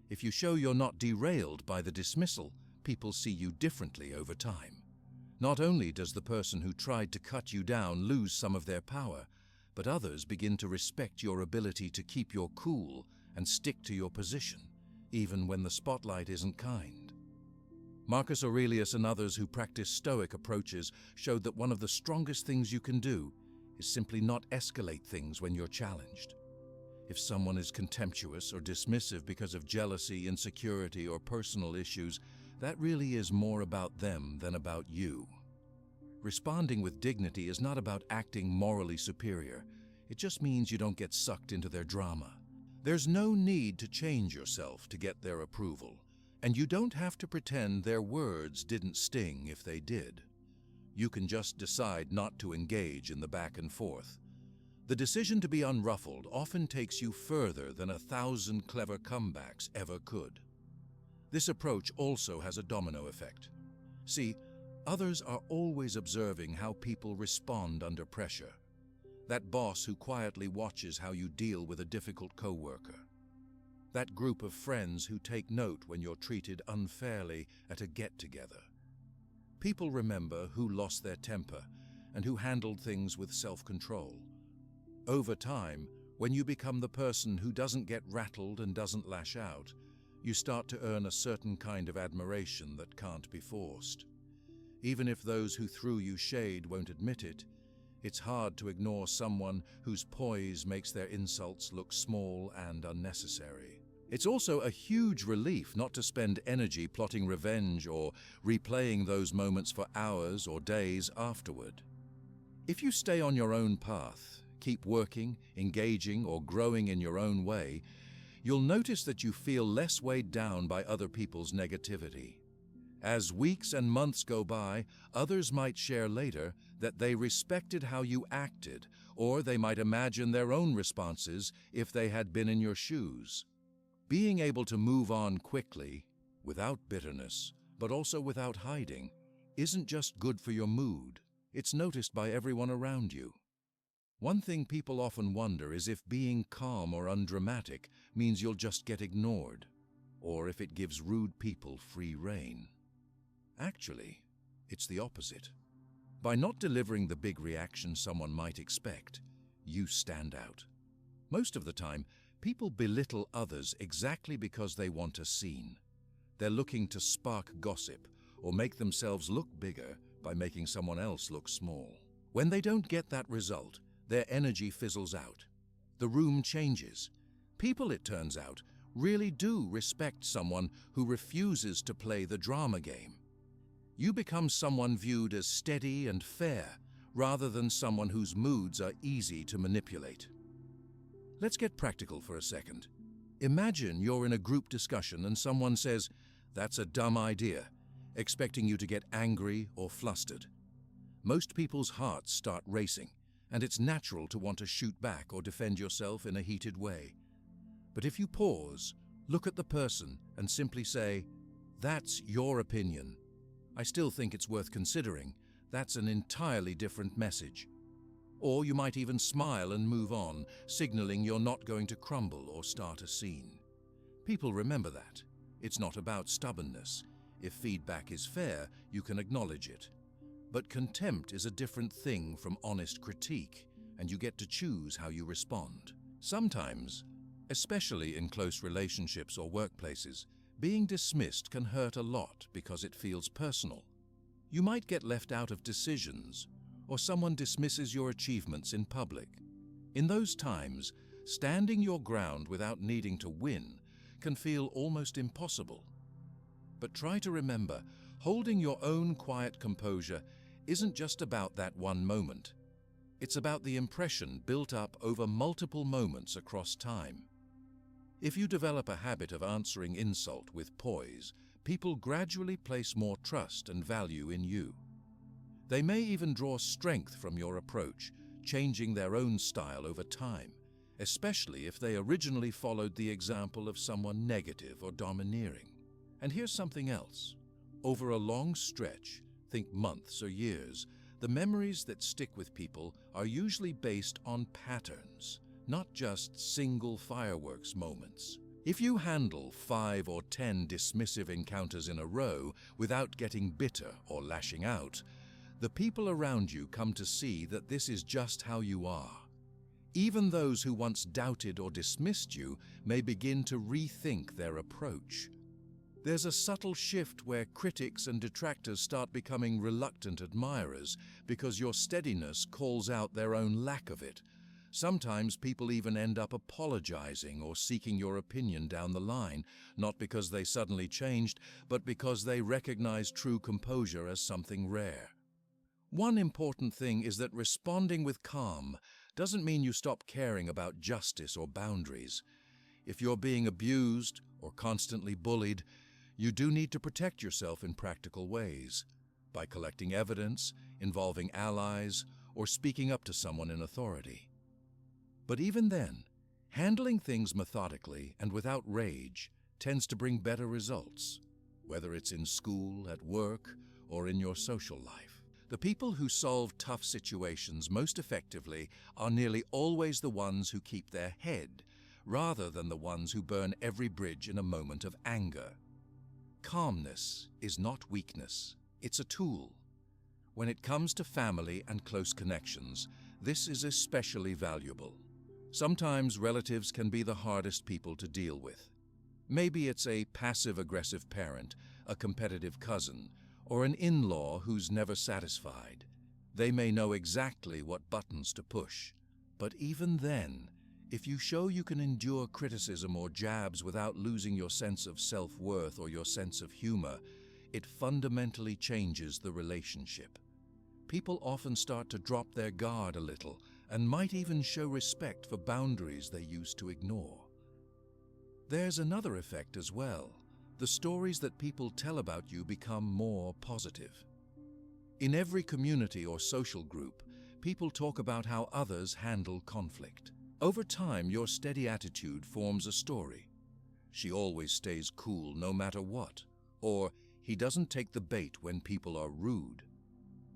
If you show you're not derailed by the dismissal, people see you differently over time. Not only does the person who tried to cut you down lose some of their power, but others begin to respect your ability to keep your cool and stick to your position, even when the spotlight isn't kind. Marcus Aurelius and others who practice Stoic approaches showed that one of the strongest things you can do is simply not escalate things when you're challenged. If someone is contemptuous or dismissive because of jealousy, insecurity, or personal issues, that really is more about them than about you. Responding with dignity is not about acting morally superior. It just means you don't get sucked into their drama. There's no need to change yourself to get their approval, and you don't have to pretend their words didn't sting if they did. You can just decide not to engage in the back and forth. The decision to be unruffled often takes you further than 1,000 clever comebacks ever could. This approach also has a domino effect. See, others are always observing how people respond under pressure. That boss who quietly watches how you deal with a difficult coworker. That group of friends who take note when you're treated unfairly at a get-together. People remember who lost their temper and who handled things with self-control. Over time, when you become the person who doesn't get rattled and doesn't lash out, you start to earn a certain kind of admiration that can't be forced. Even if those who threw you shade won't admit it, it's hard to ignore someone whose poise makes their insults look small and unnecessary. It's also a huge relief not to spend energy plotting revenge or replaying those moments for hours or days afterward. If you stay on your own path, keep working, engaging, or growing in your own way, you'll notice that you feel less weighed down by other people's negativity. As weeks and months go by, others might share later that they respected how you acted, or they might imagine their own responses if they had been in your shoes. Being able to move on quickly, without bitterness, but also without hiding, isn't just good for your mood. It's noticed by everyone around you. One thing people often wonder is if being calm or undramatic means you'll just get ignored, or if it gives rude people free rein. Actually, it's the opposite. By not delivering the big reaction someone might expect, you stand out. Most of the time, people belittle others exactly because they want a scene. They're looking to spark gossip or make themselves look bigger by making someone else look small. When they don't get that result, their energy fizzles out. The room changes. People, it turns out, really do respect someone who refuses to play the drama game. You become someone viewed as steady and fair, rather than someone whose moods are easy to manipulate. Let's get practical for a second. Imagine you're in a group discussion and someone says, "That's a dumb idea," expecting you to get angry or flustered. Most people's hearts start racing, and it's natural to want to shoot back or defend yourself in a heated way. But if you pause, look at the person, and simply say, "That's your opinion. I still think it's worth considering," that's an entirely different message. Or you might even smile and move on, signaling you're not going to crumble or start a scene. People remember that. It's not about stubbornness. If feedback is fair, you can acknowledge it. But contempt is a different thing from honest critique, and you get to choose how you respond. Sometimes, especially in close relationships or workplaces, being dismissed can hurt a lot because it feels personal. You might get left out of decisions, or someone dismisses your achievements in public. In those times, standing your ground without needing to win can feel almost impossible. But try to remember, holding your own quiet composure isn't just about that one moment. It's about the impression built up over multiple moments across time. If you develop a habit of answering insult with poise, people gradually place more trust and value in you. They may even draw strength from your approach, changing their own style over time, especially if they originally followed the example of someone negative or domineering. And here's something else. Over a long stretch, think months or years, the memories that stick with people are usually based on patterns, not just single fireworks moments. If you handle 5 or 10 dismissive encounters in a row without getting bitter or lashing out, the people around you come to see that this is just how you are. Even those who once doubted or dismissed you may begin to rethink their approach. There's a subtle shift where critics and detractors start becoming reluctant admirers because your steadiness calls out their own lack of it. Sometimes people even end up apologizing or seeking your opinion down the line, not because they suddenly changed, but because they recognize true composure as something rare. One important thing is that responding with calm doesn't mean you stop caring about justice or boundaries. If you're being abused or constantly bullied, you do need to protect yourself in practical ways, by collecting evidence, involving allies, or speaking up to someone in authority. But even then, handling things methodically and without rage tends to bring better results, whether it's in school, at work, or in your social life. The people who solve tough situations most effectively are nearly always the ones who keep their head, rather than the ones who burn every bridge in a moment of anger. Calmness is not weakness, it's a tool. When it comes to family and close connections, this is especially valuable. Sometimes relatives can be the hardest people to deal with. Maybe it's a passive-aggressive parent, a competitive cousin, or an in-law who's never satisfied. They may know exactly what buttons to push. But even then, if you show you can endure criticism or jabs without losing your sense of self-worth or your sense of humor, it fundamentally changes the relationship. People often start to drop their guard a little and might even show respect for boundaries they used to ignore. There's another effect as well. The stories that people tell about you become more positive. In every community or social group, people talk about how others handle conflict. Over time, your steady attitude forms a story. She always stays cool no matter what, or he doesn't take the bait when people are rude.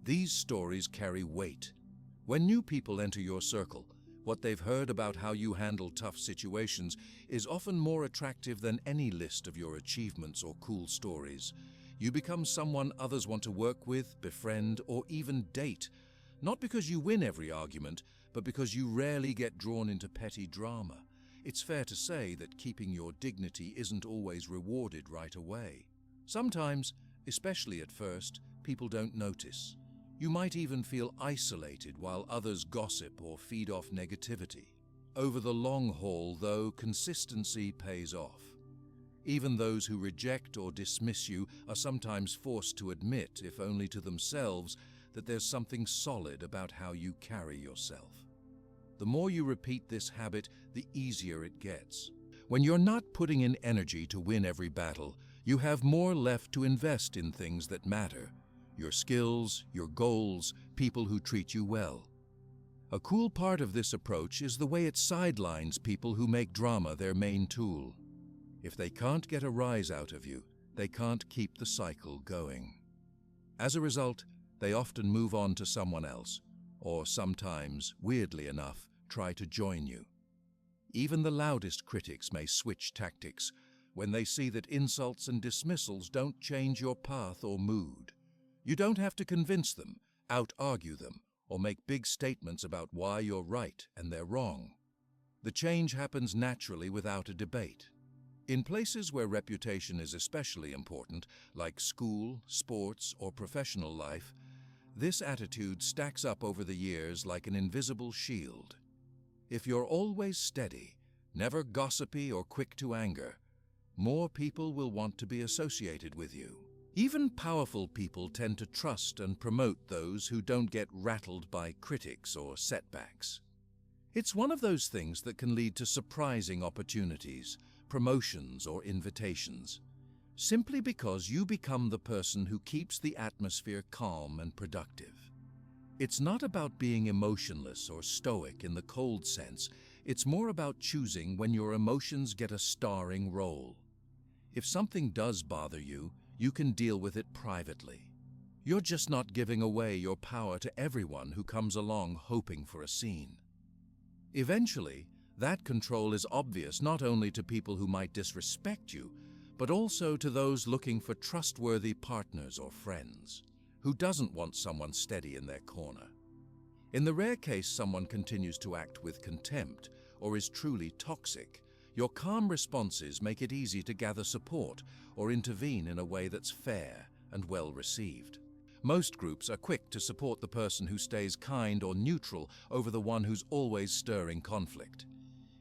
These stories carry weight. When new people enter your circle, what they've heard about how you handle tough situations is often more attractive than any list of your achievements or cool stories. You become someone others want to work with, befriend, or even date, not because you win every argument, but because you rarely get drawn into petty drama. It's fair to say that keeping your dignity isn't always rewarded right away. Sometimes, especially at first, people don't notice. You might even feel isolated while others gossip or feed off negativity. Over the long haul, though, consistency pays off. Even those who reject or dismiss you are sometimes forced to admit, if only to themselves, that there's something solid about how you carry yourself. The more you repeat this habit, the easier it gets. When you're not putting in energy to win every battle, you have more left to invest in things that matter. Your skills, your goals, people who treat you well. A cool part of this approach is the way it sidelines people who make drama their main tool. If they can't get a rise out of you, they can't keep the cycle going. As a result, they often move on to someone else, or sometimes, weirdly enough, try to join you. Even the loudest critics may switch tactics when they see that insults and dismissals don't change your path or mood. You don't have to convince them, out-argue them, or make big statements about why you're right and they're wrong. The change happens naturally without a debate. In places where reputation is especially important, like school, sports, or professional life, this attitude stacks up over the years like an invisible shield. If you're always steady, never gossipy or quick to anger, more people will want to be associated with you. Even powerful people tend to trust and promote those who don't get rattled by critics or setbacks. It's one of those things that can lead to surprising opportunities, promotions, or invitations, simply because you become the person who keeps the atmosphere calm and productive. It's not about being emotionless or stoic in the cold sense. It's more about choosing when your emotions get a starring role. If something does bother you, you can deal with it privately. You're just not giving away your power to everyone who comes along hoping for a scene. Eventually, that control is obvious not only to people who might disrespect you, but also to those looking for trustworthy partners or friends. Who doesn't want someone steady in their corner? In the rare case someone continues to act with contempt or is truly toxic, your calm responses make it easy to gather support or intervene in a way that's fair and well received. Most groups are quick to support the person who stays kind or neutral over the one who's always stirring conflict.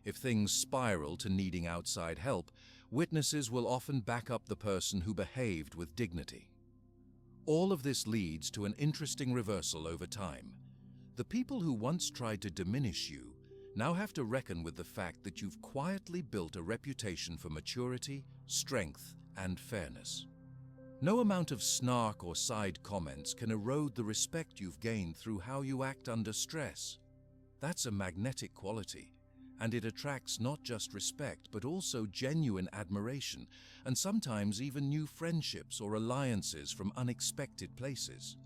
If things spiral to needing outside help, witnesses will often back up the person who behaved with dignity. All of this leads to an interesting reversal over time. The people who once tried to diminish you now have to reckon with the fact that you've quietly built a reputation for maturity, strength, and fairness. No amount of snark or side comments can erode the respect you've gained through how you act under stress. That's a magnetic quality, and it attracts not just respect but also genuine admiration, and sometimes even new friendships or alliances from unexpected places.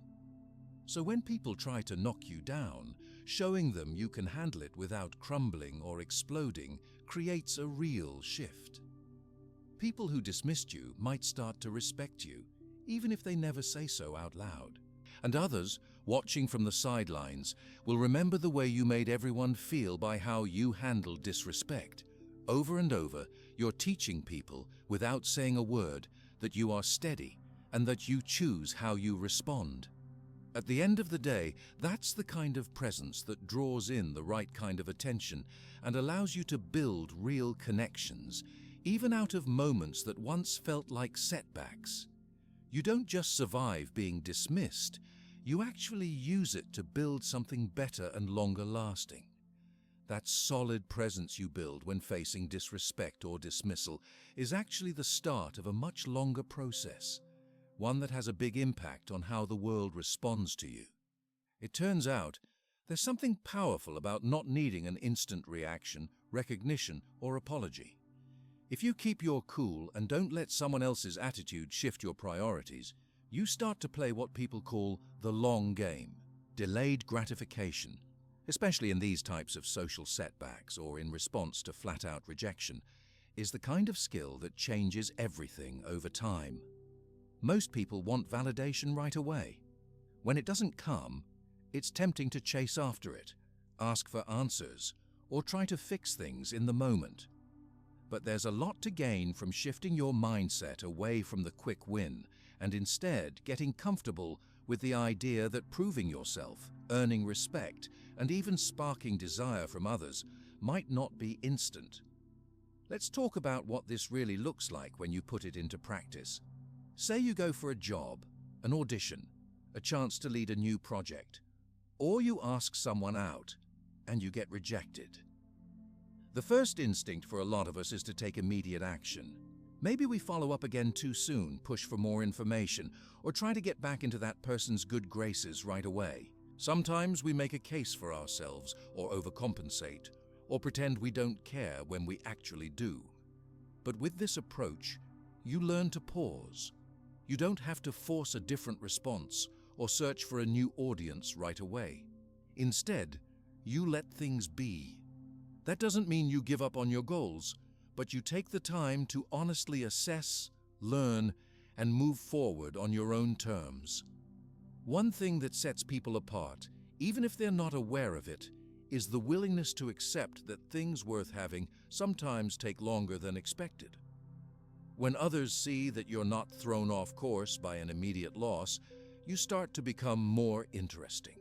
So when people try to knock you down, showing them you can handle it without crumbling or exploding creates a real shift. People who dismissed you might start to respect you, even if they never say so out loud. And others, watching from the sidelines, will remember the way you made everyone feel by how you handled disrespect. Over and over, you're teaching people, without saying a word, that you are steady and that you choose how you respond. At the end of the day, that's the kind of presence that draws in the right kind of attention and allows you to build real connections, even out of moments that once felt like setbacks. You don't just survive being dismissed, you actually use it to build something better and longer lasting. That solid presence you build when facing disrespect or dismissal is actually the start of a much longer process, one that has a big impact on how the world responds to you. It turns out, there's something powerful about not needing an instant reaction, recognition, or apology. If you keep your cool and don't let someone else's attitude shift your priorities, you start to play what people call the long game, delayed gratification. Especially in these types of social setbacks or in response to flat-out rejection, is the kind of skill that changes everything over time. Most people want validation right away. When it doesn't come, it's tempting to chase after it, ask for answers, or try to fix things in the moment. But there's a lot to gain from shifting your mindset away from the quick win and instead getting comfortable with the idea that proving yourself, earning respect, and even sparking desire from others might not be instant. Let's talk about what this really looks like when you put it into practice. Say you go for a job, an audition, a chance to lead a new project, or you ask someone out and you get rejected. The first instinct for a lot of us is to take immediate action. Maybe we follow up again too soon, push for more information, or try to get back into that person's good graces right away. Sometimes we make a case for ourselves or overcompensate, or pretend we don't care when we actually do. But with this approach, you learn to pause. You don't have to force a different response or search for a new audience right away. Instead, you let things be. That doesn't mean you give up on your goals, but you take the time to honestly assess, learn, and move forward on your own terms. One thing that sets people apart, even if they're not aware of it, is the willingness to accept that things worth having sometimes take longer than expected. When others see that you're not thrown off course by an immediate loss, you start to become more interesting.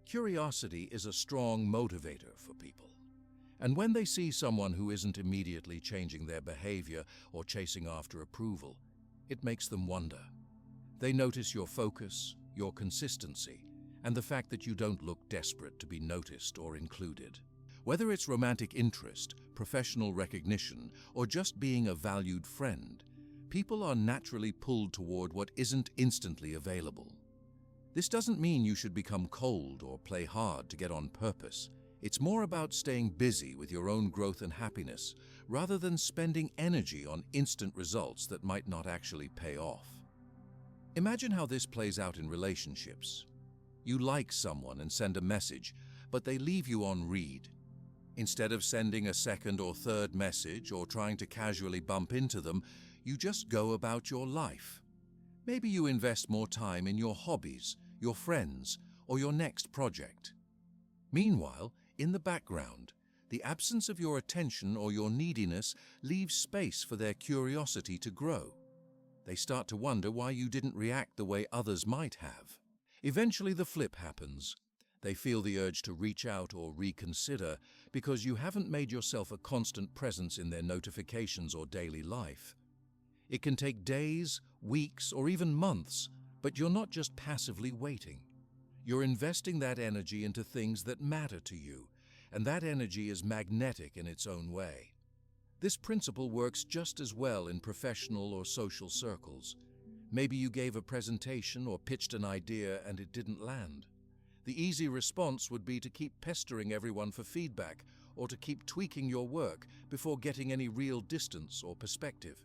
Curiosity is a strong motivator for people. And when they see someone who isn't immediately changing their behavior or chasing after approval, it makes them wonder. They notice your focus, your consistency, and the fact that you don't look desperate to be noticed or included. Whether it's romantic interest, professional recognition, or just being a valued friend, people are naturally pulled toward what isn't instantly available. This doesn't mean you should become cold or play hard to get on purpose. It's more about staying busy with your own growth and happiness, rather than spending energy on instant results that might not actually pay off. Imagine how this plays out in relationships. You like someone and send a message, but they leave you on read. Instead of sending a second or third message or trying to casually bump into them, you just go about your life. Maybe you invest more time in your hobbies, your friends, or your next project. Meanwhile, in the background, the absence of your attention or your neediness leaves space for their curiosity to grow. They start to wonder why you didn't react the way others might have. Eventually the flip happens. They feel the urge to reach out or reconsider because you haven't made yourself a constant presence in their notifications or daily life. It can take days, weeks, or even months, but you're not just passively waiting. You're investing that energy into things that matter to you, and that energy is magnetic in its own way. This principle works just as well in professional or social circles. Maybe you gave a presentation or pitched an idea and it didn't land. The easy response would be to keep pestering everyone for feedback or to keep tweaking your work before getting any real distance or perspective.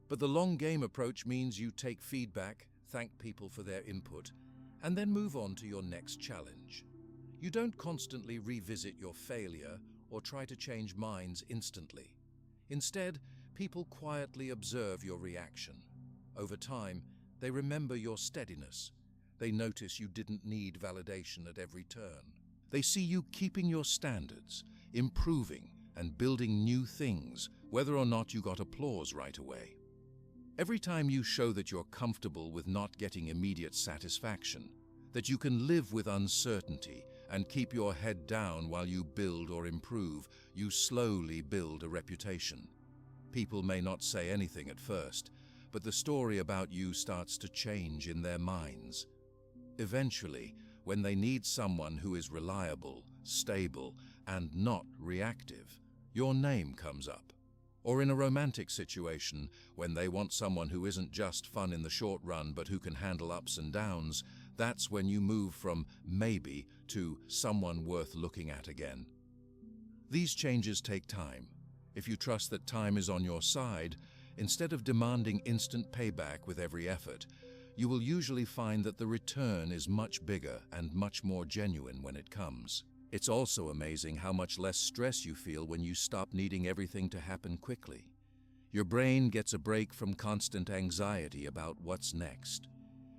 But the long game approach means you take feedback, thank people for their input, and then move on to your next challenge. You don't constantly revisit your failure or try to change minds instantly. Instead, people quietly observe your reaction. Over time, they remember your steadiness. They notice you didn't need validation at every turn. They see you keeping your standards, improving, and building new things, whether or not you got applause right away. Every time you show that you're comfortable with not getting immediate satisfaction, that you can live with uncertainty and keep your head down while you build or improve, you slowly build a reputation. People may not say anything at first, but the story about you starts to change in their minds. Eventually, when they need someone who is reliable, stable, and not reactive, your name comes up. Or in a romantic situation, when they want someone who isn't just fun in the short run but who can handle ups and downs, that's when you move from maybe to someone worth looking at again. These changes take time. If you trust that time is on your side, instead of demanding instant payback with every effort, you will usually find that the return is much bigger and much more genuine when it comes. It's also amazing how much less stress you feel when you stop needing everything to happen quickly. Your brain gets a break from constant anxiety about what's next.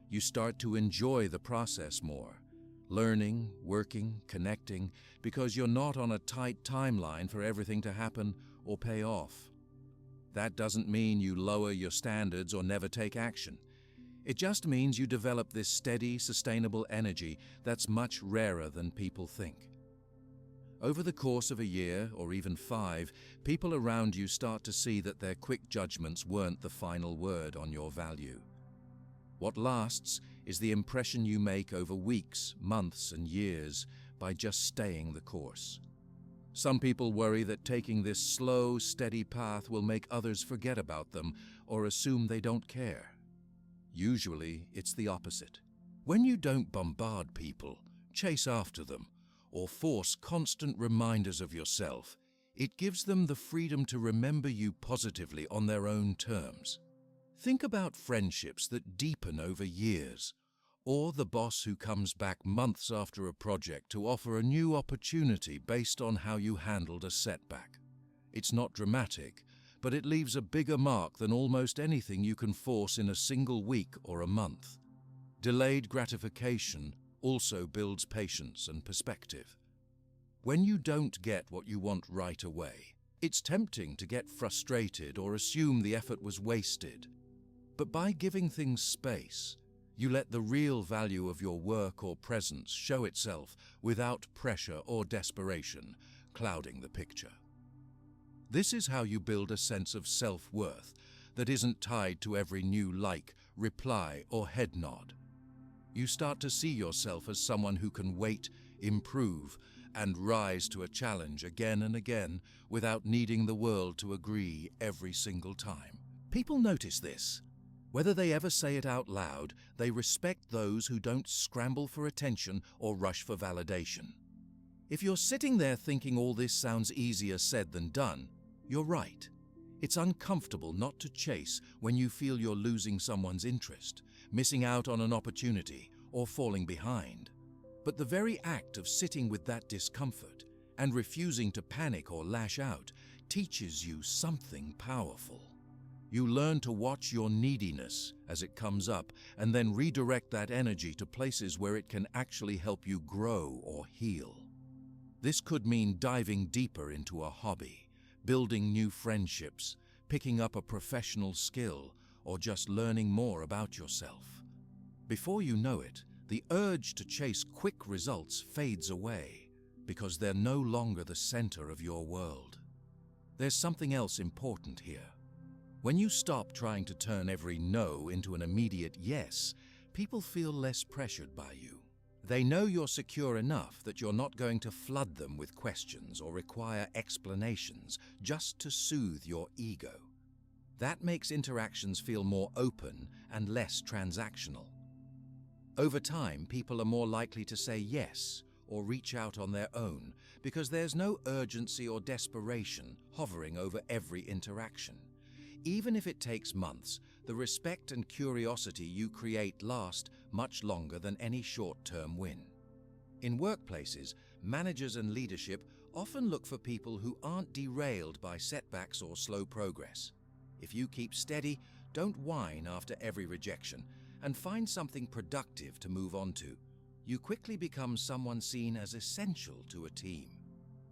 You start to enjoy the process more, learning, working, connecting, because you're not on a tight timeline for everything to happen or pay off. That doesn't mean you lower your standards or never take action. It just means you develop this steady, sustainable energy that's much rarer than people think. Over the course of a year, or even 5, people around you start to see that their quick judgments weren't the final word on your value. What lasts is the impression you make over weeks, months, and years by just staying the course. Some people worry that taking this slow, steady path will make others forget about them or assume they don't care. Usually, it's the opposite. When you don't bombard people, chase after them, or force constant reminders of yourself, it gives them the freedom to remember you positively on their own terms. Think about friendships that deepen over years, or the boss who comes back months after a project to offer a new opportunity based on how you handled a setback. It's not dramatic, but it leaves a bigger mark than almost anything you can force in a single week or a month. Delayed gratification also builds patience and perspective. When you don't get what you want right away, it's tempting to get frustrated or assume the effort was wasted. But by giving things space, you let the real value of your work or presence show itself without pressure or desperation clouding the picture. This is how you build a sense of self-worth that isn't tied to every new like, reply, or head nod. You start to see yourself as someone who can wait, improve, and rise to a challenge again and again without needing the world to agree every single time. People notice this. Whether they ever say it out loud, they respect those who don't scramble for attention or rush for validation. If you're sitting there thinking all this sounds easier said than done, you're right. It's uncomfortable not to chase when you feel you're losing someone's interest, missing out on an opportunity, or falling behind. But the very act of sitting with that discomfort and refusing to panic or lash out teaches you something powerful. You learn to watch your neediness as it comes up and then redirect that energy to places where it can actually help you grow or heal. This could mean diving deeper into a hobby, building new friendships, picking up a professional skill, or just learning more about yourself. Before you know it, the urge to chase quick results fades away because they're no longer the center of your world. There's something else important here. When you stop trying to turn every no into an immediate yes, people feel less pressured by you. They know you're secure enough that you're not going to flood them with questions or require explanations just to soothe your ego. That makes interactions feel more open and less transactional. Over time, people are more likely to say yes or reach out on their own because there's no urgency or desperation hovering over every interaction. Even if it takes months, the respect and curiosity you create last much longer than any short-term win. In workplaces, managers and leadership often look for people who aren't derailed by setbacks or slow progress. If you keep steady, don't whine after every rejection, and find something productive to move on to, you quickly become someone seen as essential to a team.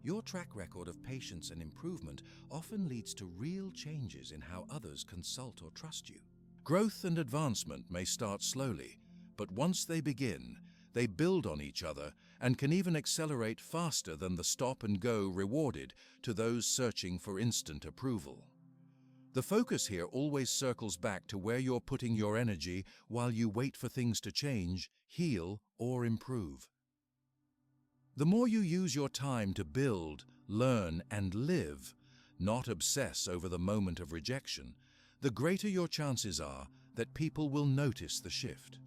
Your track record of patience and improvement often leads to real changes in how others consult or trust you. Growth and advancement may start slowly, but once they begin, they build on each other and can even accelerate faster than the stop-and-go rewarded to those searching for instant approval. The focus here always circles back to where you're putting your energy while you wait for things to change, heal, or improve. The more you use your time to build, learn, and live, not obsess over the moment of rejection, the greater your chances are that people will notice the shift.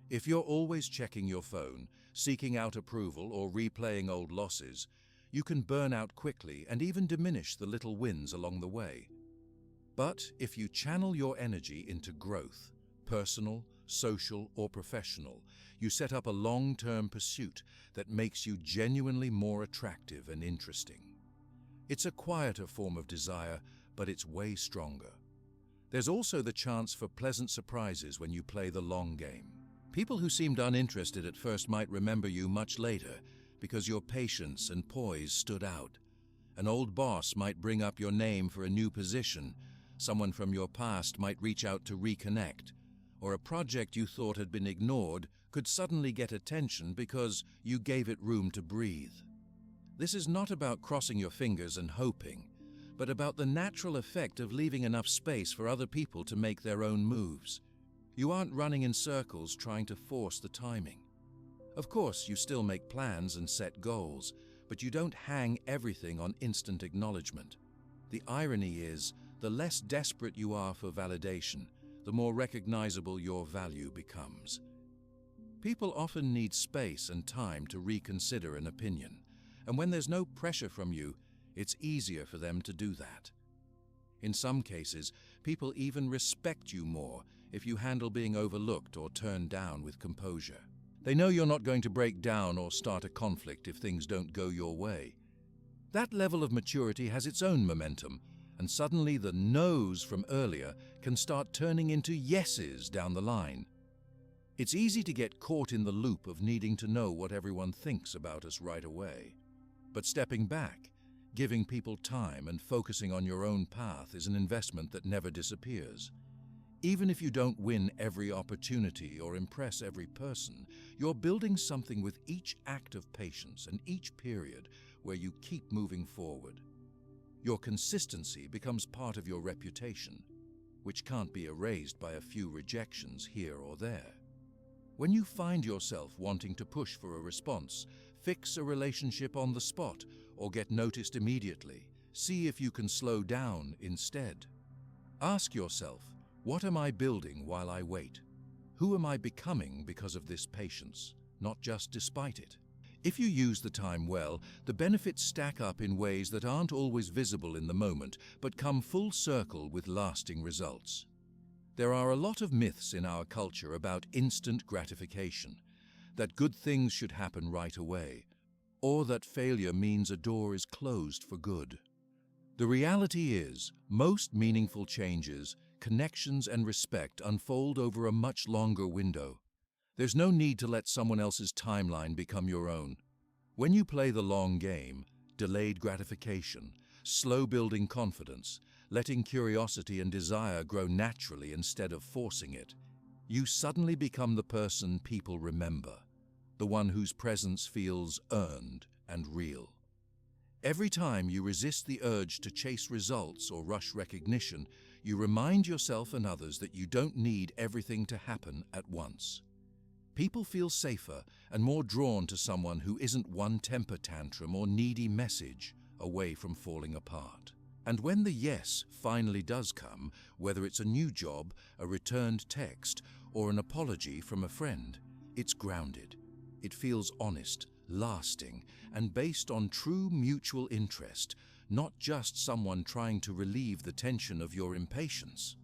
If you're always checking your phone, seeking out approval, or replaying old losses, you can burn out quickly and even diminish the little wins along the way. But if you channel your energy into growth, personal, social, or professional, you set up a long-term pursuit that makes you genuinely more attractive and interesting. It's a quieter form of desire, but it's way stronger. There's also the chance for pleasant surprises when you play the long game. People who seemed uninterested at first might remember you much later because your patience and poise stood out. An old boss might bring up your name for a new position, someone from your past might reach out to reconnect, or a project you thought had been ignored could suddenly get attention because you gave it room to breathe. This is not about crossing your fingers and hoping, but about the natural effect of leaving enough space for other people to make their own moves. You aren't running in circles trying to force the timing. Of course, you still make plans and set goals, but you don't hang everything on instant acknowledgement. The irony is, the less desperate you are for validation, the more recognizable your value becomes. People often need space and time to reconsider an opinion, and when there's no pressure from you, it's easier for them to do that. In some cases, people even respect you more if you handle being overlooked or turned down with composure. They know you're not going to break down or start a conflict if things don't go your way. That level of maturity has its own momentum, and suddenly the no's from earlier can start turning into yeses down the line. It's easy to get caught in the loop of needing to know what everyone thinks about us right away. But stepping back, giving people time and focusing on your own path is an investment that never disappears. Even if you don't win every opportunity or impress every person, you're building something with each act of patience and each period where you keep moving forward. Your consistency becomes part of your reputation, which can't be erased by a few rejections here or there. When you find yourself wanting to push for a response, fix a relationship on the spot, or get noticed immediately, see if you can slow down instead. Ask yourself, what am I building while I wait? Who am I becoming because of this patience, not just despite it? If you use the time well, the benefits stack up in ways that aren't always visible in the moment, but come full circle with lasting results. There are a lot of myths in our culture about instant gratification, that good things should happen right away, or that failure means a door is closed for good. The reality is, most meaningful changes, connections, and respect unfold over a much longer window. There's no need to let someone else's timeline become your own. When you play the long game, delayed gratification, slow building confidence, letting curiosity and desire grow naturally instead of forcing it, you suddenly become the person people remember, the one whose presence feels earned and real. Every time you resist the urge to chase results or rush recognition, you remind yourself and others that you don't need everything to happen at once. People feel safer and more drawn to someone who isn't one temper tantrum or needy message away from falling apart. And when the yes finally does come, whether it's a new job, a returned text, or an apology from a friend, it's grounded. It feels honest, lasting, and based on true mutual interest, not just someone trying to relieve the tension of your impatience.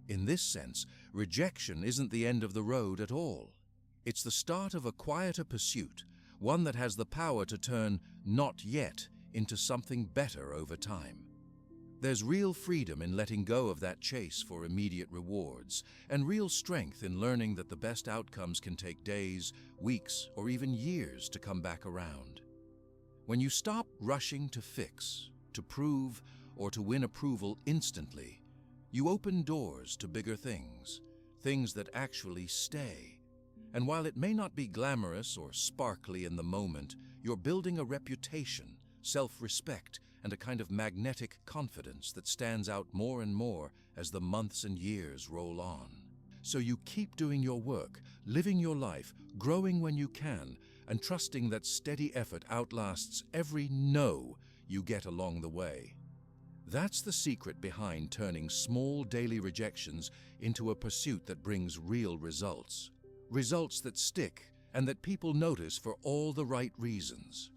In this sense, rejection isn't the end of the road at all. It's the start of a quieter pursuit, one that has the power to turn "not yet" into something better over time. There's real freedom in letting go of that chase for immediate rewards, and real strength in learning that the best outcomes can take days, weeks, or even years to come back around. When you stop rushing to fix, to prove, or to win approval instantly, you open doors to bigger things, things that actually stay. And while it may not be glamorous or sparkly in the moment, you're building a reputation, self-respect, and a kind of magnetic confidence that stands out more and more as the months and years roll on. So you keep doing your work, living your life, growing when you can, and trusting that steady effort outlasts every no you get along the way. That's the secret behind turning small daily rejections into a pursuit that brings real results. Results that stick and that people notice for all the right reasons.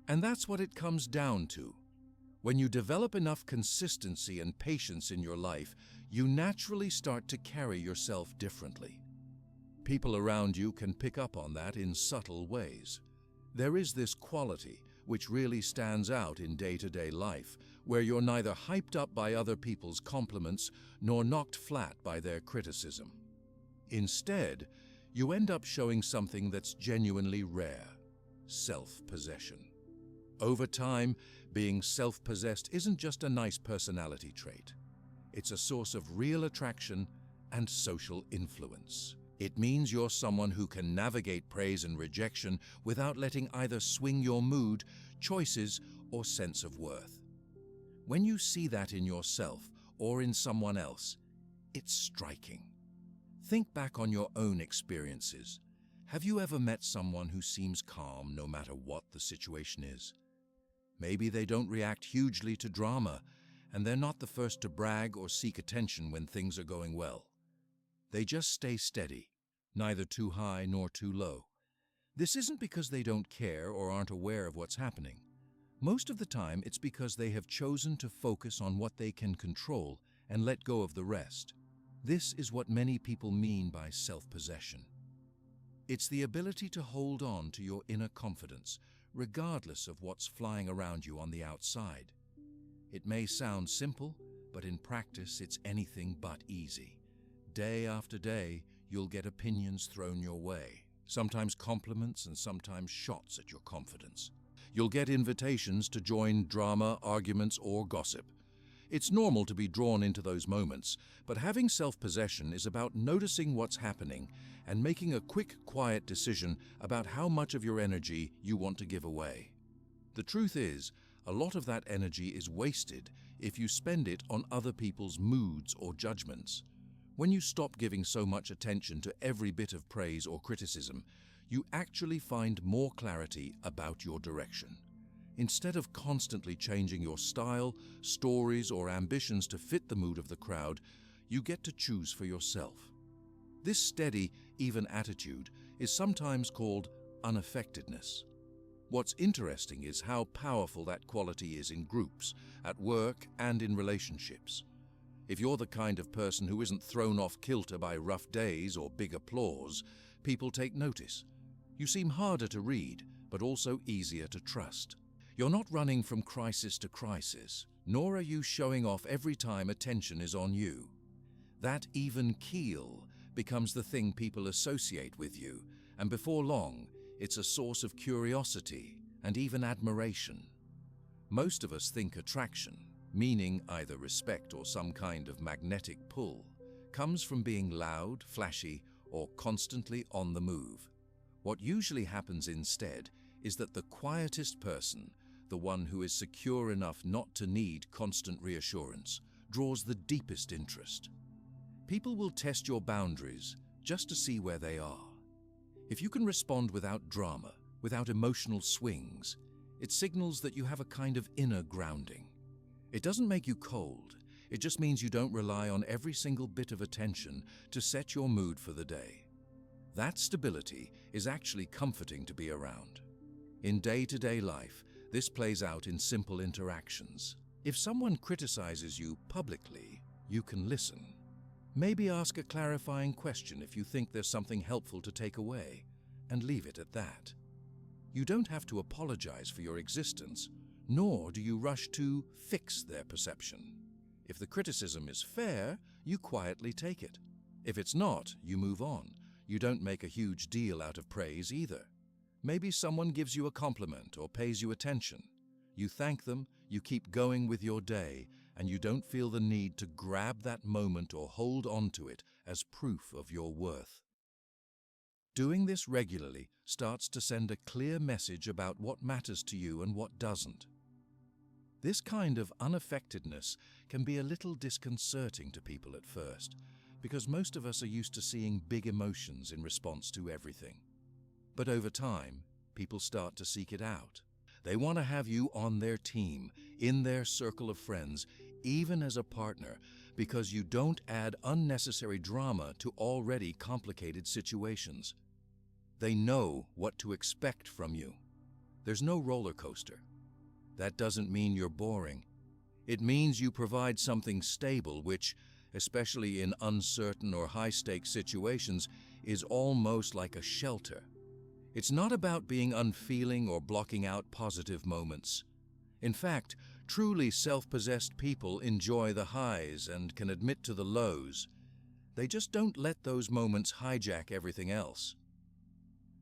And that's what it comes down to. When you develop enough consistency and patience in your life, you naturally start to carry yourself differently. People around you can pick up on that in subtle ways. There is this quality which really stands out in day-to-day life, where you're neither hyped up by other people's compliments nor knocked flat by their criticism. Instead, you end up showing something that's genuinely rare: self-possession. Over time, being self-possessed isn't just a nice personality trait. It's a source of real attraction and social influence. It means you're someone who can navigate praise and rejection without letting either swing your mood, choices, or sense of worth. When you see that in yourself or in someone else, it's striking. Think back on your own experiences. Have you ever met someone who seems calm no matter what the situation is? Maybe they don't react hugely to drama, and they're not the first to brag or seek attention when things are going well. They just stay steady, neither too high nor too low. This isn't because they don't care or aren't aware of what's happening. Most of the time, it's because they have chosen to focus on what they can control and let go of the rest. This is what many people mean by self-possession. It's the ability to hold on to your inner confidence, regardless of what's flying around you on the outside. It may sound simple, but in practice, it's anything but easy. Day after day, you'll get opinions thrown your way, sometimes compliments and sometimes shots at your confidence. You'll get invitations to join drama, arguments, or gossip. It's normal to be drawn into those moments, but having self-possession is about noticing what's happening and making a quick, quiet decision about how much of your energy you want to give away. The truth is, a lot of that energy is wasted if you spend it on other people's moods or judgments. When you stop giving so much attention to every bit of praise or criticism, you actually find more clarity about your direction. Instead of constantly changing your style, stories, or ambitions to fit the mood of the crowd, you get to choose for yourself. This steady, even attitude is sometimes called unaffectedness. What's interesting is how powerful that quality is in groups, at work, and in relationships. If you're the kind of person who isn't thrown off kilter by rough days or big applause, people take notice. You seem harder to read, but also easier to trust. You're not running from crisis to crisis, nor are you showing off every time attention is on you. That even keel becomes the thing people associate with you, and before long, it's a source of curiosity and even admiration. Most of us think attraction, meaning either respect or some kind of magnetic pull, comes from being loud, flashy, or constantly on the move. What usually happens instead is that the quietest person, the one who is secure enough not to need constant reassurance, draws the deepest interest. People will test your boundaries just to see where they are. If you can respond without drama, without emotional swings, it signals that you have a kind of inner grounding. It doesn't make you cold, it just means you don't rely on every single bit of attention to set your mood for the day. That stability is actually comforting to be around. In day-to-day life, this plays out in simple interactions. If someone criticizes you publicly, you can listen. Maybe ask a clarifying question if you think there's something helpful to take away, and leave it at that. You don't have to apologize for your existence, nor do you rush to fix their perception. If the criticism is fair, you quietly take it. If it's not, you move on. You don't make a huge deal out of praise either. Maybe someone gives you a compliment or pays you attention. You thank them, you keep going with your day, and you don't feel the need to grab that moment or hold on to it as proof of your worth. Doing this regularly starts to send a clear message about what matters to you and what doesn't. This kind of unaffectedness can be a little disconcerting to people at first, because most of us are used to seeing big emotions in response to everything. But over time, people start to seek it out. They want to have you on their team, in their circle of friends, even as a partner, because you don't add unnecessary drama to already complicated situations. They know what to expect from you. There's no roller coaster. That doesn't mean you're boring. It means you provide something stable, which, especially in uncertain or high-stakes situations, is almost like a shelter. It's not about being unfeeling or blocking out positive moments. In fact, truly self-possessed people enjoy the highs and can admit to the lows. They just don't let those moments hijack everything else.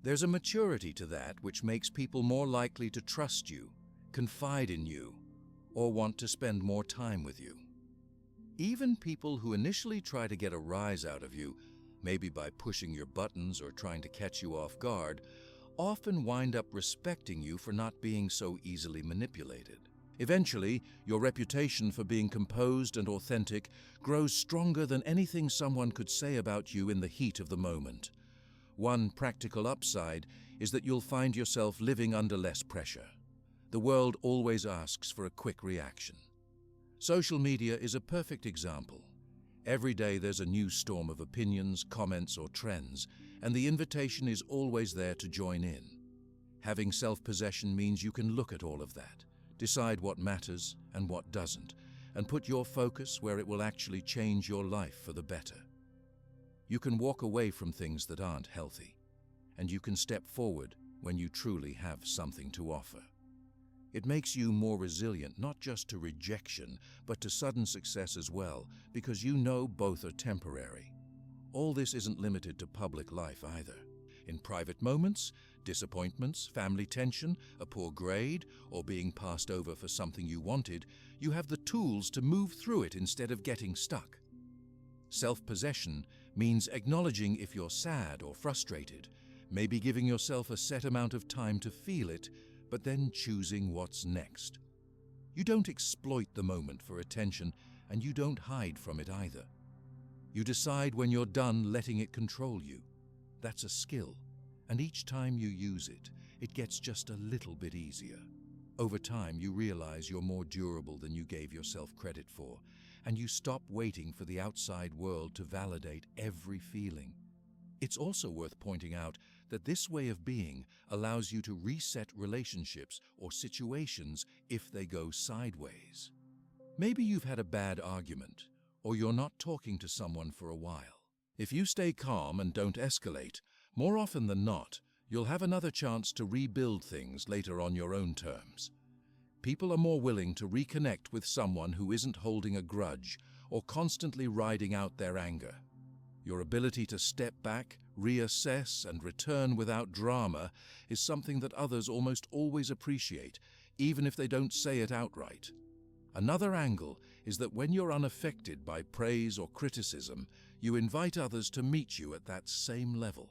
There's a maturity to that which makes people more likely to trust you, confide in you, or want to spend more time with you. Even people who initially try to get a rise out of you, maybe by pushing your buttons or trying to catch you off guard, often wind up respecting you for not being so easily manipulated. Eventually, your reputation for being composed and authentic grows stronger than anything someone could say about you in the heat of the moment. One practical upside is that you'll find yourself living under less pressure. The world always asks for a quick reaction. Social media is a perfect example. Every day there's a new storm of opinions, comments, or trends, and the invitation is always there to join in. Having self-possession means you can look at all of that, decide what matters and what doesn't, and put your focus where it will actually change your life for the better. You can walk away from things that aren't healthy, and you can step forward when you truly have something to offer. It makes you more resilient, not just to rejection, but to sudden success as well, because you know both are temporary. All this isn't limited to public life either. In private moments, disappointments, family tension, a poor grade, or being passed over for something you wanted, you have the tools to move through it instead of getting stuck. Self-possession means acknowledging if you're sad or frustrated, maybe giving yourself a set amount of time to feel it, but then choosing what's next. You don't exploit the moment for attention, and you don't hide from it either. You decide when you're done letting it control you. That's a skill, and each time you use it, it gets just a little bit easier. Over time, you realize you're more durable than you gave yourself credit for, and you stop waiting for the outside world to validate every feeling. It's also worth pointing out that this way of being allows you to reset relationships or situations if they go sideways. Maybe you've had a bad argument, or you're not talking to someone for a while. If you stay calm and don't escalate, more often than not, you'll have another chance to rebuild things later on your own terms. People are more willing to reconnect with someone who isn't holding a grudge or constantly riding out their anger. Your ability to step back, reassess, and return without drama is something that others almost always appreciate, even if they don't say it outright. Another angle is that when you're unaffected by praise or criticism, you invite others to meet you at that same level.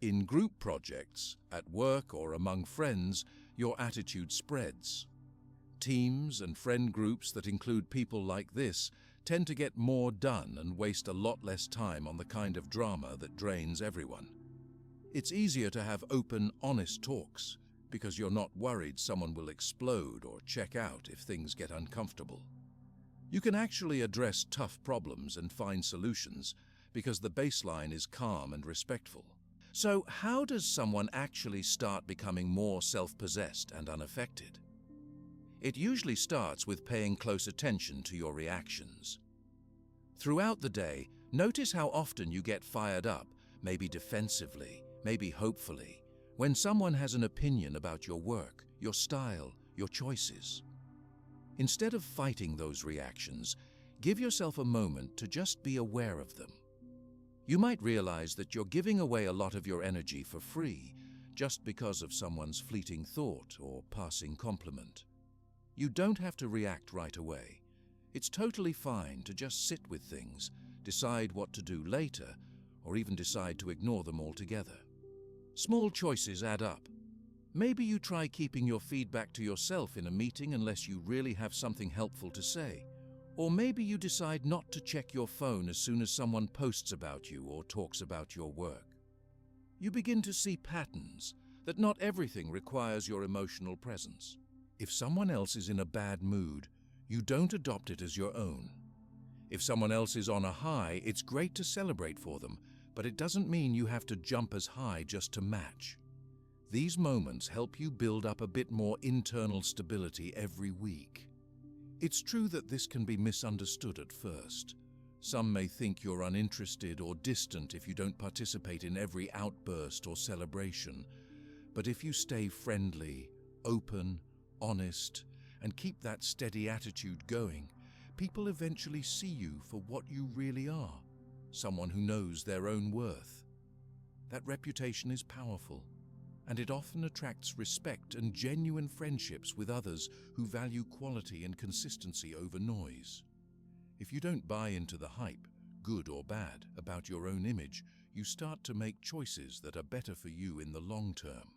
In group projects, at work or among friends, your attitude spreads. Teams and friend groups that include people like this tend to get more done and waste a lot less time on the kind of drama that drains everyone. It's easier to have open, honest talks because you're not worried someone will explode or check out if things get uncomfortable. You can actually address tough problems and find solutions because the baseline is calm and respectful. So how does someone actually start becoming more self-possessed and unaffected? It usually starts with paying close attention to your reactions. Throughout the day, notice how often you get fired up, maybe defensively, maybe hopefully, when someone has an opinion about your work, your style, your choices. Instead of fighting those reactions, give yourself a moment to just be aware of them. You might realize that you're giving away a lot of your energy for free just because of someone's fleeting thought or passing compliment. You don't have to react right away. It's totally fine to just sit with things, decide what to do later, or even decide to ignore them altogether. Small choices add up. Maybe you try keeping your feedback to yourself in a meeting unless you really have something helpful to say. Or maybe you decide not to check your phone as soon as someone posts about you or talks about your work. You begin to see patterns that not everything requires your emotional presence. If someone else is in a bad mood, you don't adopt it as your own. If someone else is on a high, it's great to celebrate for them, but it doesn't mean you have to jump as high just to match. These moments help you build up a bit more internal stability every week. It's true that this can be misunderstood at first. Some may think you're uninterested or distant if you don't participate in every outburst or celebration. But if you stay friendly, open, honest, and keep that steady attitude going, people eventually see you for what you really are, someone who knows their own worth. That reputation is powerful, and it often attracts respect and genuine friendships with others who value quality and consistency over noise. If you don't buy into the hype, good or bad, about your own image, you start to make choices that are better for you in the long term.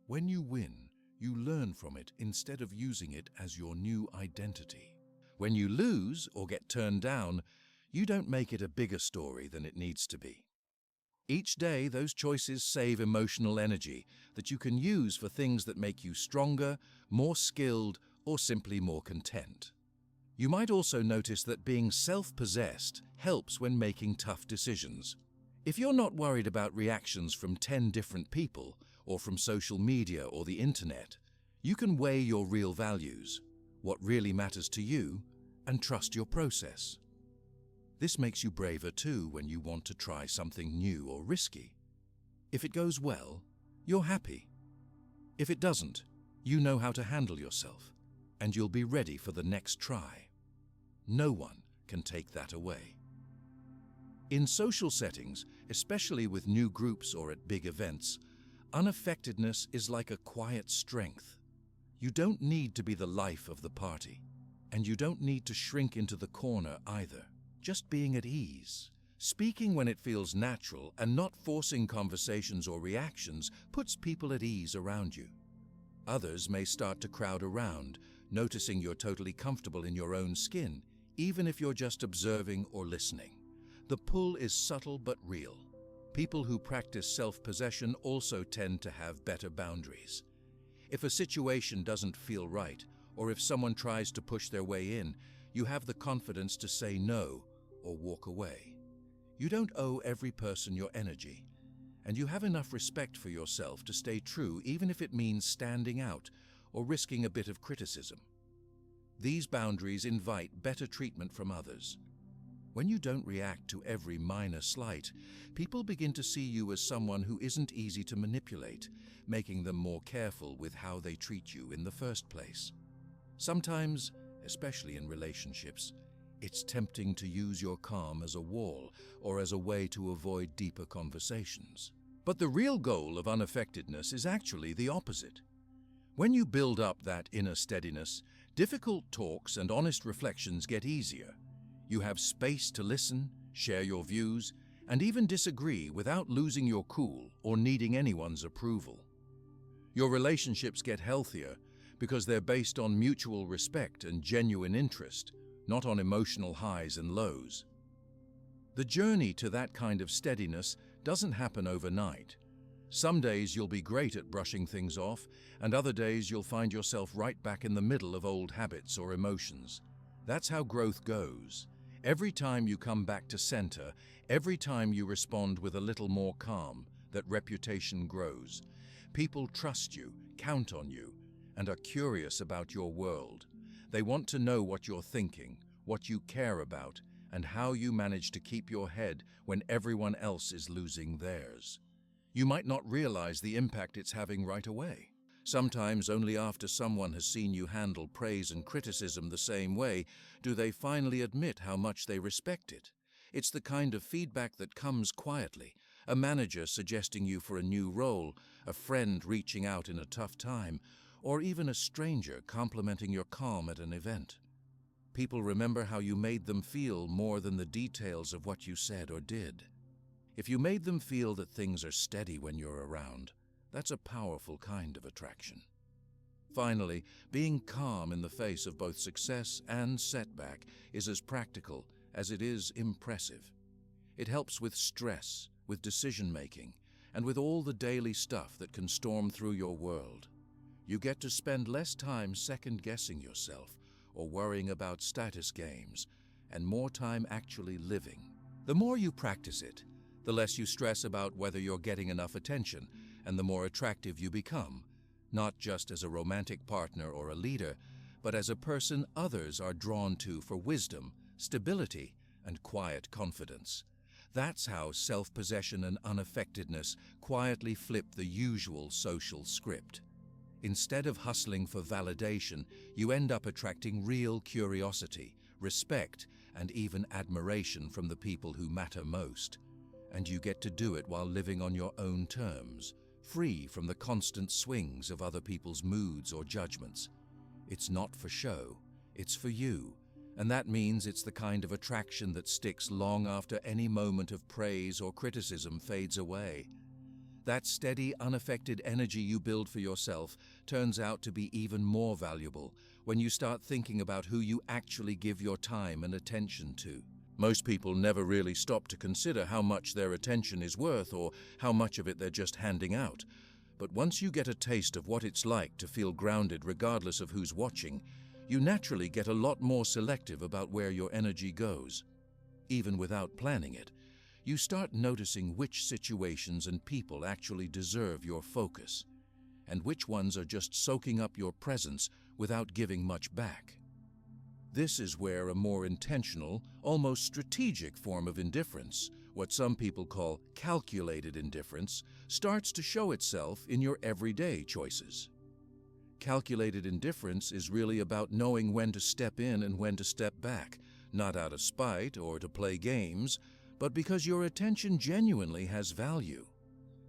When you win, you learn from it instead of using it as your new identity. When you lose or get turned down, you don't make it a bigger story than it needs to be. Each day, those choices save emotional energy that you can use for things that make you stronger, more skilled, or simply more content. You might also notice that being self-possessed helps when making tough decisions. If you're not worried about reactions from 10 different people, or from social media or the internet, you can weigh your real values, what really matters to you, and trust your process. This makes you braver too when you want to try something new or risky. If it goes well, you're happy. If it doesn't, you know how to handle yourself, and you'll be ready for the next try. No one can take that away. In social settings, especially with new groups or at big events, unaffectedness is like a quiet strength. You don't need to be the life of the party, and you don't need to shrink into the corner either. Just being at ease, speaking when it feels natural, and not forcing conversations or reactions puts people at ease around you. Others may start to crowd around, noticing you're totally comfortable in your own skin, even if you're just observing or listening. The pull is subtle but real. People who practice self-possession also tend to have better boundaries. If a situation doesn't feel right, or if someone tries to push their way in, you have the confidence to say no or walk away. You don't owe every person your energy, and you have enough respect for yourself to stay true even if it means standing out or risking a bit of criticism. These boundaries invite better treatment from others. When you don't react to every minor slight, people begin to see you as someone who isn't easy to manipulate, making them more careful with how they treat you in the first place. Sometimes, especially in relationships, it's tempting to use your calm as a wall or as a way to avoid deeper conversations. But the real goal of unaffectedness is actually the opposite. When you build up that inner steadiness, difficult talks and honest reflections get easier. You have space to listen, share your views, and even disagree without losing your cool or needing anyone's approval. Your relationships get healthier because they're based on mutual respect and genuine interest, not on emotional highs and lows. The journey to that kind of steadiness doesn't happen overnight. Some days you'll be great at brushing things off, and other days you'll find yourself right back in the middle of old habits or emotions. That's how growth goes. Every time you come back to center, every time you respond with a little more calm, that reputation grows. People trust you, count on you, and are curious about your world. They want to know what you're thinking, what you care about, and how you manage to keep your head when everyone else is losing theirs. You might not realize the impact it's having right away. Sometimes only after someone has seen you handle praise and criticism the same way do they finally admit how much they respect it. It's the kind of feedback that comes quietly, a manager suggesting you for a new role, a friend reaching out in a tough time, or even a stranger complimenting your calm at an event. People remember how you made them feel more than the details of what you said or did. If you made them feel that things are steady when you're around, that's a powerful kind of attraction. Finally, being calm in the face of both success and setback is as practical as it is impressive. It helps with stress, with decision-making, and with all the daily stuff that can storm through your world. You get to spend less time second-guessing yourself or worrying about status games, and more time actually living. The more you practice it, the less you stress about whether you're getting enough attention, and the more attractive you become, not just as a romantic partner or a leader, but as a person others are drawn to for wisdom, stability, and quiet confidence. That's how self-possession and unaffectedness quietly flip the usual social script. Instead of hustling for validation, you end up attracting real curiosity, respect, and even admiration from the people who matter most. And you get to do it while living on your own terms, free from the constant swings of other people's moods or judgments. It's not for show, it's for you, and that means it's the kind of attraction that sticks long after any moment of praise or criticism fades away. That steady, unaffected energy you build for yourself turns out to be even more valuable when you start thinking about who you actually give your time and attention to. Most people never really stop to consider how much their attention is worth or how much of it they're just handing out. But once you get a taste of what it's like to feel grounded regardless of who's watching, you naturally get a lot more selective about where your energy goes. Even without planning it, You start noticing which situations and people actually deserve your focus, and which ones are just soaking up your presence without giving much back. This is where a more intentional, almost strategic form of indifference, what some people call calculated indifference, starts to show itself in your everyday choices. Calculated indifference is really about knowing when to step in and when to step back, not out of spite or to play games, but because your attention genuinely has value.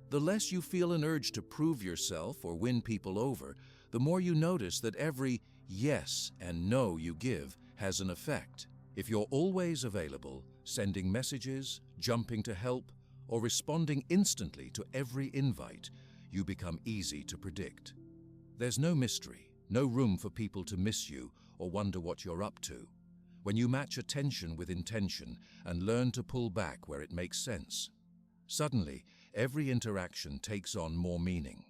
The less you feel an urge to prove yourself or win people over, the more you notice that every yes and no you give has an effect. If you're always available, sending messages, jumping to help, or responding instantly to every invite, you become easy to predict. There's no mystery, no room for people to miss you or wonder what you're up to. When you match attention with intention and learn to pull back where it makes sense, suddenly every interaction takes on more meaning.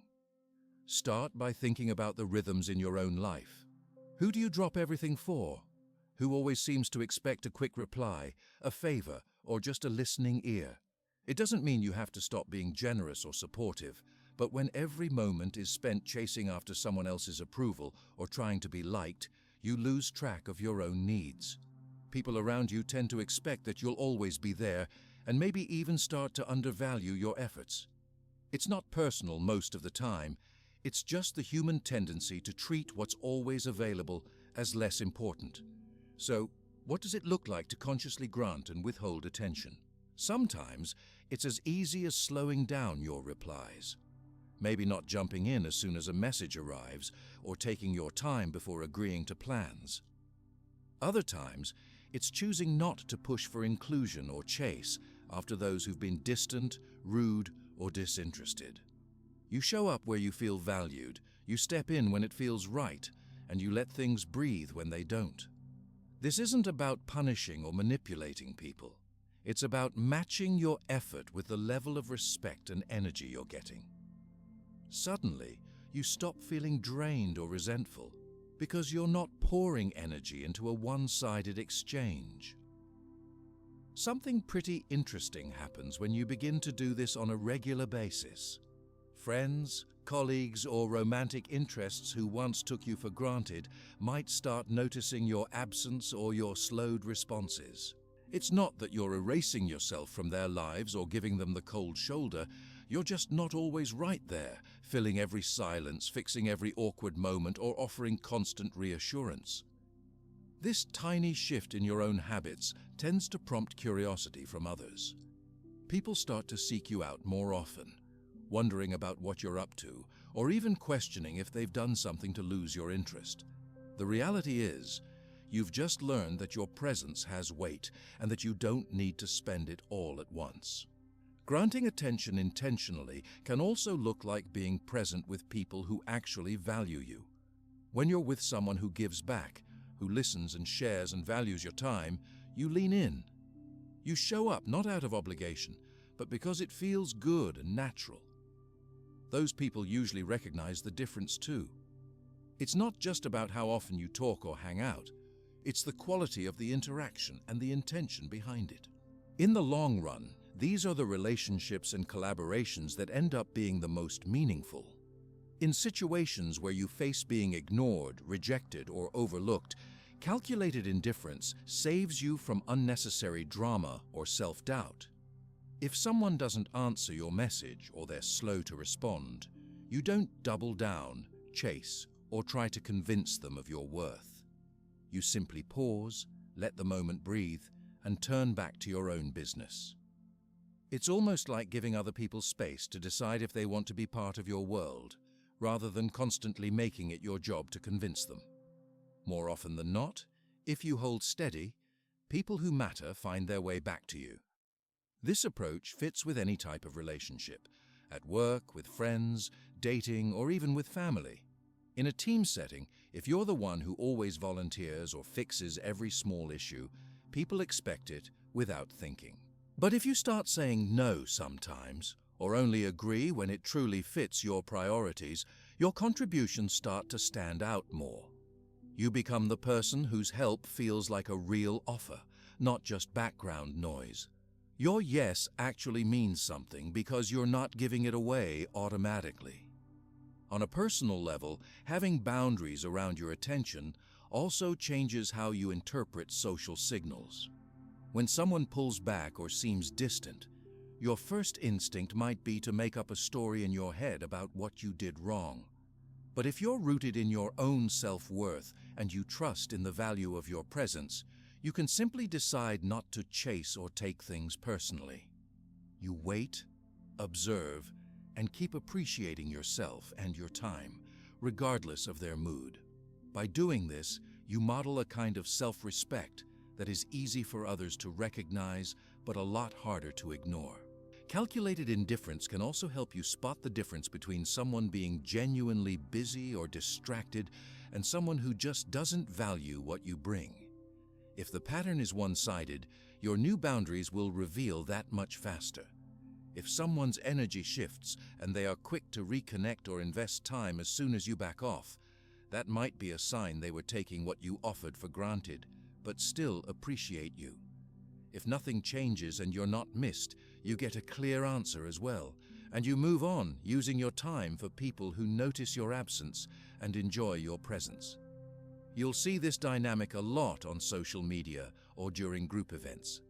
Start by thinking about the rhythms in your own life. Who do you drop everything for? Who always seems to expect a quick reply, a favor, or just a listening ear? It doesn't mean you have to stop being generous or supportive, but when every moment is spent chasing after someone else's approval or trying to be liked, you lose track of your own needs. People around you tend to expect that you'll always be there and maybe even start to undervalue your efforts. It's not personal most of the time. It's just the human tendency to treat what's always available as less important. So, what does it look like to consciously grant and withhold attention? Sometimes it's as easy as slowing down your replies. Maybe not jumping in as soon as a message arrives or taking your time before agreeing to plans. Other times, it's choosing not to push for inclusion or chase after those who've been distant, rude, or disinterested. You show up where you feel valued, you step in when it feels right, and you let things breathe when they don't. This isn't about punishing or manipulating people. It's about matching your effort with the level of respect and energy you're getting. Suddenly, you stop feeling drained or resentful because you're not pouring energy into a one-sided exchange. Something pretty interesting happens when you begin to do this on a regular basis. Friends, colleagues, or romantic interests who once took you for granted might start noticing your absence or your slowed responses. It's not that you're erasing yourself from their lives or giving them the cold shoulder. You're just not always right there, filling every silence, fixing every awkward moment, or offering constant reassurance. This tiny shift in your own habits tends to prompt curiosity from others. People start to seek you out more often, wondering about what you're up to, or even questioning if they've done something to lose your interest. The reality is, you've just learned that your presence has weight and that you don't need to spend it all at once. Granting attention intentionally can also look like being present with people who actually value you. When you're with someone who gives back, who listens and shares and values your time, you lean in. You show up not out of obligation, but because it feels good and natural. Those people usually recognize the difference too. It's not just about how often you talk or hang out. It's the quality of the interaction and the intention behind it. In the long run, these are the relationships and collaborations that end up being the most meaningful. In situations where you face being ignored, rejected, or overlooked, calculated indifference saves you from unnecessary drama or self-doubt. If someone doesn't answer your message or they're slow to respond, you don't double down, chase, or try to convince them of your worth. You simply pause, let the moment breathe, and turn back to your own business. It's almost like giving other people space to decide if they want to be part of your world, rather than constantly making it your job to convince them. More often than not, if you hold steady, people who matter find their way back to you. This approach fits with any type of relationship, at work, with friends, dating, or even with family. In a team setting, if you're the one who always volunteers or fixes every small issue, people expect it without thinking. But if you start saying no sometimes, or only agree when it truly fits your priorities, your contributions start to stand out more. You become the person whose help feels like a real offer, not just background noise. Your yes actually means something because you're not giving it away automatically. On a personal level, having boundaries around your attention also changes how you interpret social signals. When someone pulls back or seems distant, your first instinct might be to make up a story in your head about what you did wrong. But if you're rooted in your own self-worth and you trust in the value of your presence, you can simply decide not to chase or take things personally. You wait, observe, and keep appreciating yourself and your time, regardless of their mood. By doing this, you model a kind of self-respect that is easy for others to recognize, but a lot harder to ignore. Calculated indifference can also help you spot the difference between someone being genuinely busy or distracted and someone who just doesn't value what you bring. If the pattern is one-sided, your new boundaries will reveal that much faster. If someone's energy shifts and they are quick to reconnect or invest time as soon as you back off, that might be a sign they were taking what you offered for granted, but still appreciate you. If nothing changes and you're not missed, you get a clear answer as well, and you move on using your time for people who notice your absence and enjoy your presence. You'll see this dynamic a lot on social media or during group events.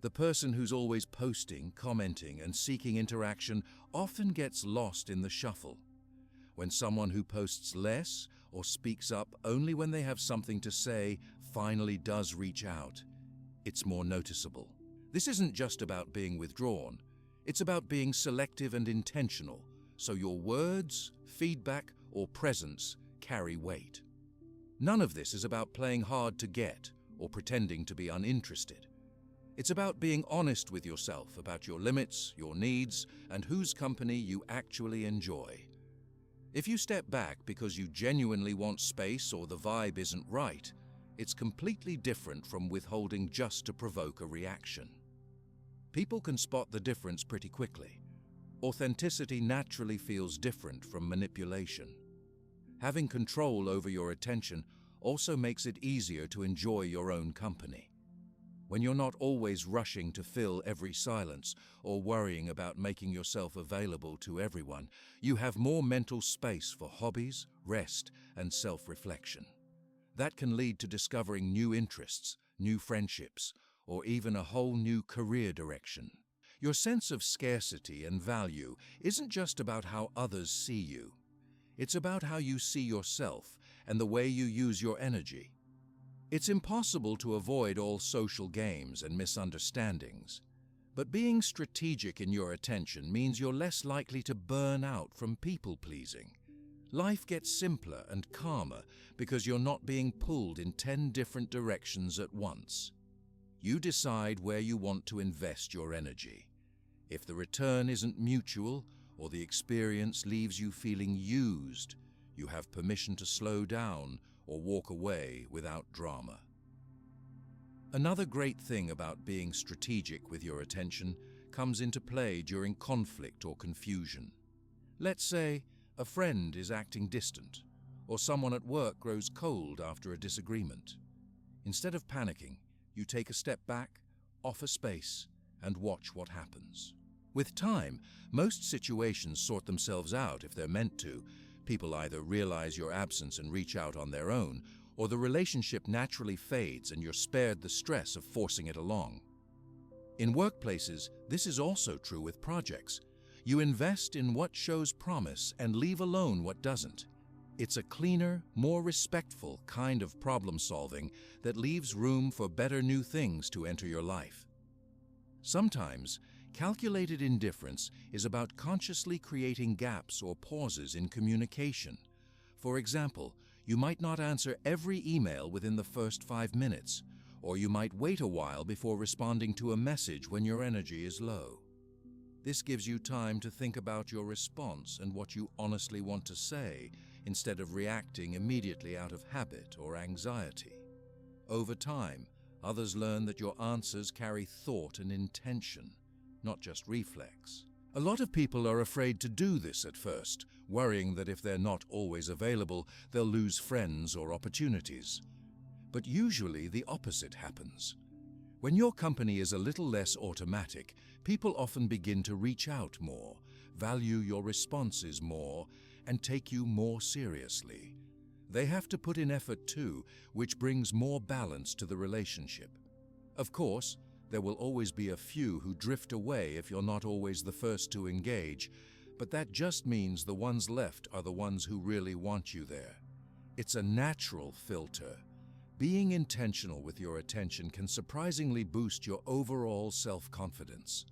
The person who's always posting, commenting, and seeking interaction often gets lost in the shuffle. When someone who posts less or speaks up only when they have something to say finally does reach out, it's more noticeable. This isn't just about being withdrawn. It's about being selective and intentional, so your words, feedback, or presence carry weight. None of this is about playing hard to get or pretending to be uninterested. It's about being honest with yourself about your limits, your needs, and whose company you actually enjoy. If you step back because you genuinely want space or the vibe isn't right, it's completely different from withholding just to provoke a reaction. People can spot the difference pretty quickly. Authenticity naturally feels different from manipulation. Having control over your attention also makes it easier to enjoy your own company. When you're not always rushing to fill every silence or worrying about making yourself available to everyone, you have more mental space for hobbies, rest, and self-reflection. That can lead to discovering new interests, new friendships, or even a whole new career direction. Your sense of scarcity and value isn't just about how others see you. It's about how you see yourself and the way you use your energy. It's impossible to avoid all social games and misunderstandings, but being strategic in your attention means you're less likely to burn out from people-pleasing. Life gets simpler and calmer because you're not being pulled in 10 different directions at once. You decide where you want to invest your energy. If the return isn't mutual or the experience leaves you feeling used, you have permission to slow down or walk away without drama. Another great thing about being strategic with your attention comes into play during conflict or confusion. Let's say a friend is acting distant, or someone at work grows cold after a disagreement. Instead of panicking, you take a step back, offer space, and watch what happens. With time, most situations sort themselves out if they're meant to. People either realize your absence and reach out on their own, or the relationship naturally fades and you're spared the stress of forcing it along. In workplaces, this is also true with projects. You invest in what shows promise and leave alone what doesn't. It's a cleaner, more respectful kind of problem solving that leaves room for better new things to enter your life. Sometimes, calculated indifference is about consciously creating gaps or pauses in communication. For example, you might not answer every email within the first 5 minutes, or you might wait a while before responding to a message when your energy is low. This gives you time to think about your response and what you honestly want to say, instead of reacting immediately out of habit or anxiety. Over time, others learn that your answers carry thought and intention, not just reflex. A lot of people are afraid to do this at first, worrying that if they're not always available, they'll lose friends or opportunities. But usually the opposite happens. When your company is a little less automatic, people often begin to reach out more, value your responses more, and take you more seriously. They have to put in effort too, which brings more balance to the relationship. Of course, there will always be a few who drift away if you're not always the first to engage, but that just means the ones left are the ones who really want you there. It's a natural filter. Being intentional with your attention can surprisingly boost your overall self-confidence.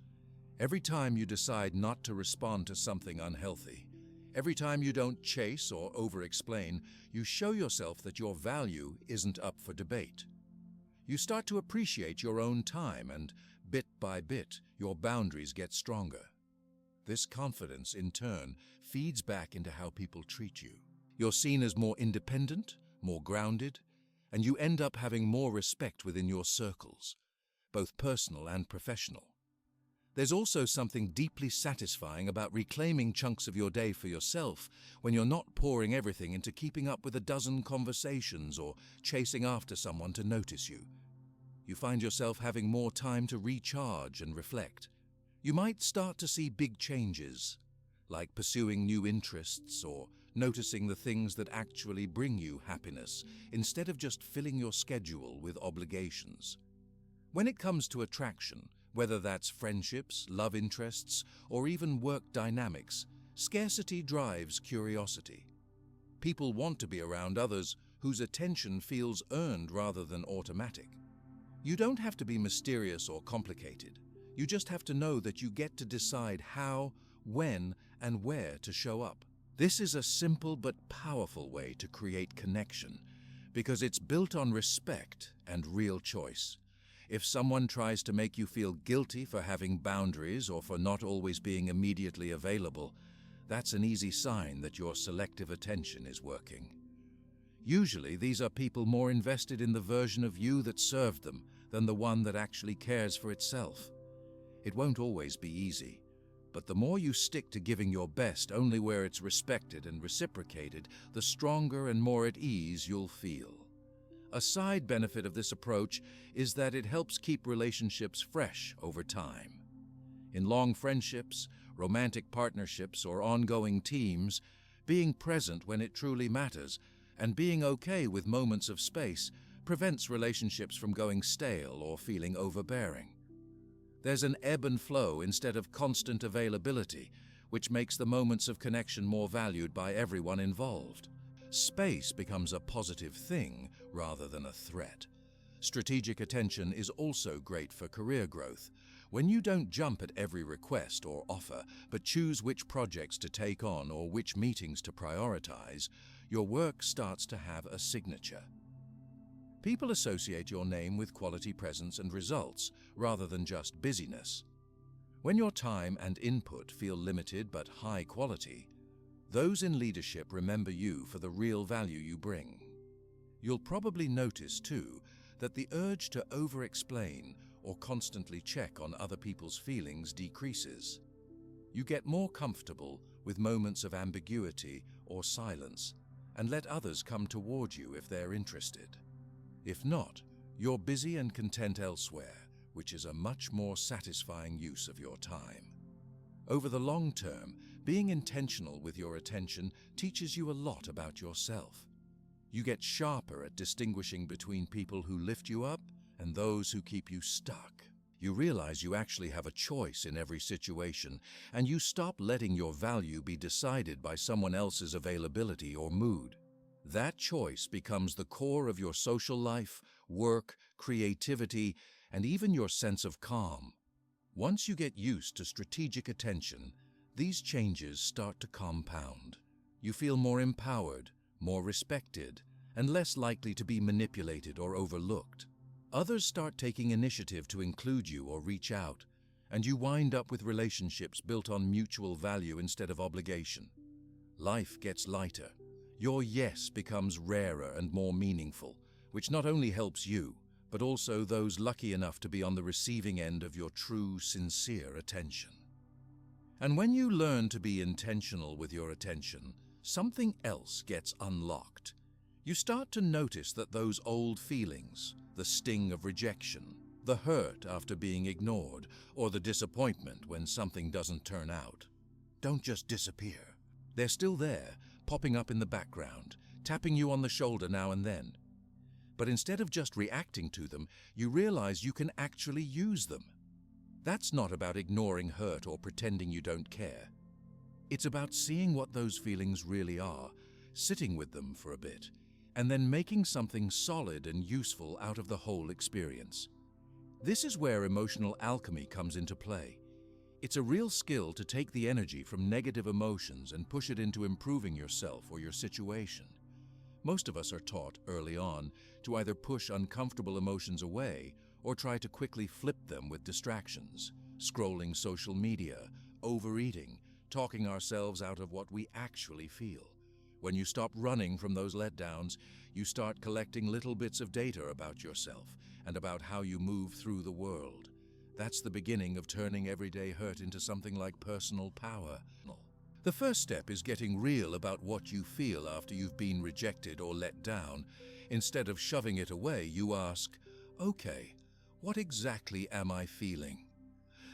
Every time you decide not to respond to something unhealthy, every time you don't chase or over-explain, you show yourself that your value isn't up for debate. You start to appreciate your own time, and bit by bit, your boundaries get stronger. This confidence, in turn, feeds back into how people treat you. You're seen as more independent, more grounded, and you end up having more respect within your circles, both personal and professional. There's also something deeply satisfying about reclaiming chunks of your day for yourself when you're not pouring everything into keeping up with a dozen conversations or chasing after someone to notice you. You find yourself having more time to recharge and reflect. You might start to see big changes, like pursuing new interests or noticing the things that actually bring you happiness, instead of just filling your schedule with obligations. When it comes to attraction, whether that's friendships, love interests, or even work dynamics, scarcity drives curiosity. People want to be around others whose attention feels earned rather than automatic. You don't have to be mysterious or complicated. You just have to know that you get to decide how, when, and where to show up. This is a simple but powerful way to create connection, because it's built on respect and real choice. If someone tries to make you feel guilty for having boundaries or for not always being immediately available, that's an easy sign that your selective attention is working. Usually, these are people more invested in the version of you that served them than the one that actually cares for itself. It won't always be easy, but the more you stick to giving your best only where it's respected and reciprocated, the stronger and more at ease you'll feel. A side benefit of this approach is that it helps keep relationships fresh over time. In long friendships, romantic partnerships, or ongoing teams, being present when it truly matters and being okay with moments of space prevents relationships from going stale or feeling overbearing. There's an ebb and flow instead of constant availability, which makes the moments of connection more valued by everyone involved. Space becomes a positive thing rather than a threat. Strategic attention is also great for career growth. When you don't jump at every request or offer, but choose which projects to take on or which meetings to prioritize, your work starts to have a signature. People associate your name with quality presence and results, rather than just busyness. When your time and input feel limited but high quality, those in leadership remember you for the real value you bring. You'll probably notice, too, that the urge to over-explain or constantly check on other people's feelings decreases. You get more comfortable with moments of ambiguity or silence and let others come toward you if they're interested. If not, you're busy and content elsewhere, which is a much more satisfying use of your time. Over the long term, being intentional with your attention teaches you a lot about yourself. You get sharper at distinguishing between people who lift you up and those who keep you stuck. You realize you actually have a choice in every situation, and you stop letting your value be decided by someone else's availability or mood. That choice becomes the core of your social life, work, creativity, and even your sense of calm. Once you get used to strategic attention, these changes start to compound. You feel more empowered, more respected, and less likely to be manipulated or overlooked. Others start taking initiative to include you or reach out, and you wind up with relationships built on mutual value instead of obligation. Life gets lighter. Your yes becomes rarer and more meaningful, which not only helps you, but also those lucky enough to be on the receiving end of your true, sincere attention. And when you learn to be intentional with your attention, something else gets unlocked. You start to notice that those old feelings, the sting of rejection, The hurt after being ignored, or the disappointment when something doesn't turn out, don't just disappear. They're still there, popping up in the background, tapping you on the shoulder now and then. But instead of just reacting to them, you realize you can actually use them. That's not about ignoring hurt or pretending you don't care. It's about seeing what those feelings really are, sitting with them for a bit, and then making something solid and useful out of the whole experience. This is where emotional alchemy comes into play. It's a real skill to take the energy from negative emotions and push it into improving yourself or your situation. Most of us are taught early on to either push uncomfortable emotions away or try to quickly flip them with distractions, scrolling social media, overeating, talking ourselves out of what we actually feel. When you stop running from those letdowns, you start collecting little bits of data about yourself and about how you move through the world. That's the beginning of turning everyday hurt into something like personal power. The first step is getting real about what you feel after you've been rejected or let down. Instead of shoving it away, you ask, okay, what exactly am I feeling?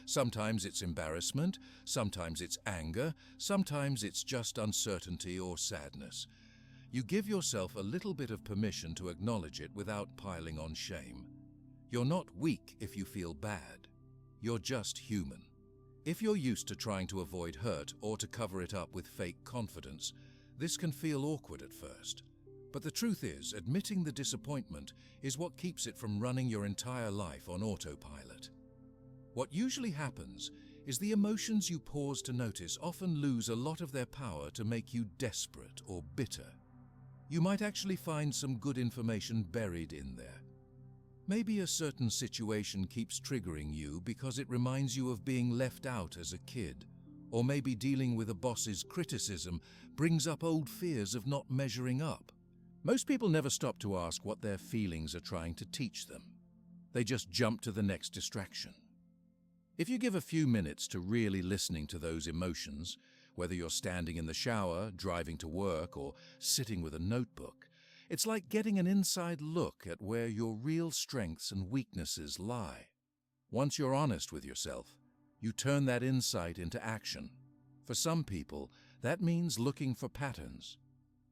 Sometimes it's embarrassment, sometimes it's anger, sometimes it's just uncertainty or sadness. You give yourself a little bit of permission to acknowledge it without piling on shame. You're not weak if you feel bad. You're just human. If you're used to trying to avoid hurt or to cover it up with fake confidence, this can feel awkward at first. But the truth is, admitting the disappointment is what keeps it from running your entire life on autopilot. What usually happens is the emotions you pause to notice often lose a lot of their power to make you desperate or bitter. You might actually find some good information buried in there. Maybe a certain situation keeps triggering you because it reminds you of being left out as a kid. Or maybe dealing with a boss's criticism brings up old fears of not measuring up. Most people never stop to ask what their feelings are trying to teach them. They just jump to the next distraction. If you give a few minutes to really listening to those emotions, whether you're standing in the shower, driving to work, or sitting with a notebook, it's like getting an inside look at where your real strengths and weaknesses lie. Once you're honest with yourself, you turn that insight into action. For some people, that means looking for patterns.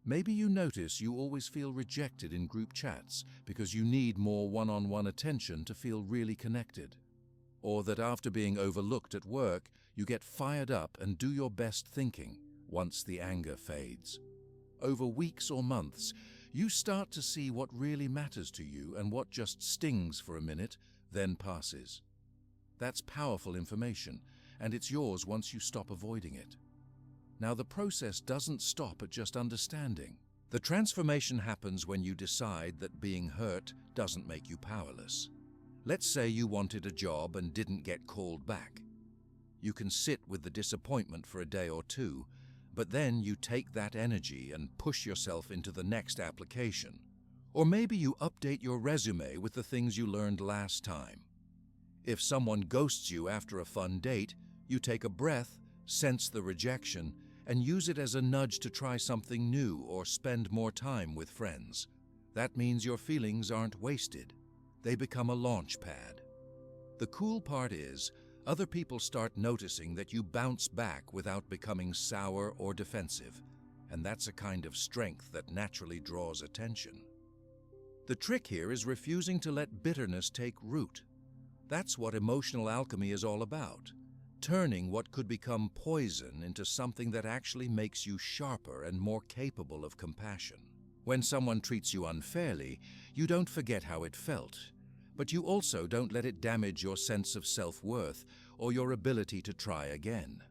Maybe you notice you always feel rejected in group chats because you need more one-on-one attention to feel really connected. Or that after being overlooked at work, you get fired up and do your best thinking once the anger fades. Over weeks or months, you start to see what really matters to you and what just stings for a minute, then passes. That's powerful information, and it's yours once you stop avoiding it. Now, the process doesn't stop at just understanding. The transformation happens when you decide that being hurt doesn't make you powerless. Let's say you wanted a job and didn't get called back. You can sit with the disappointment for a day or two, but then you take that energy and push yourself into the next application. Or maybe you update your resume with the things you learned last time. If someone ghosts you after a fun date, you take a breath, sense the rejection, and use it as a nudge to try something new or spend more time with friends. That means your feelings aren't wasted. They become a launch pad. The cool part is, other people start noticing that you bounce back without becoming sour or defensive, and that's a kind of strength that naturally draws attention. The trick here is refusing to let bitterness take root. That's what emotional alchemy is all about, turning what could become poison into something that actually makes you sharper and more capable of compassion. When someone treats you unfairly, you don't forget how it felt, but you also don't let it damage your sense of self-worth or your ability to try again.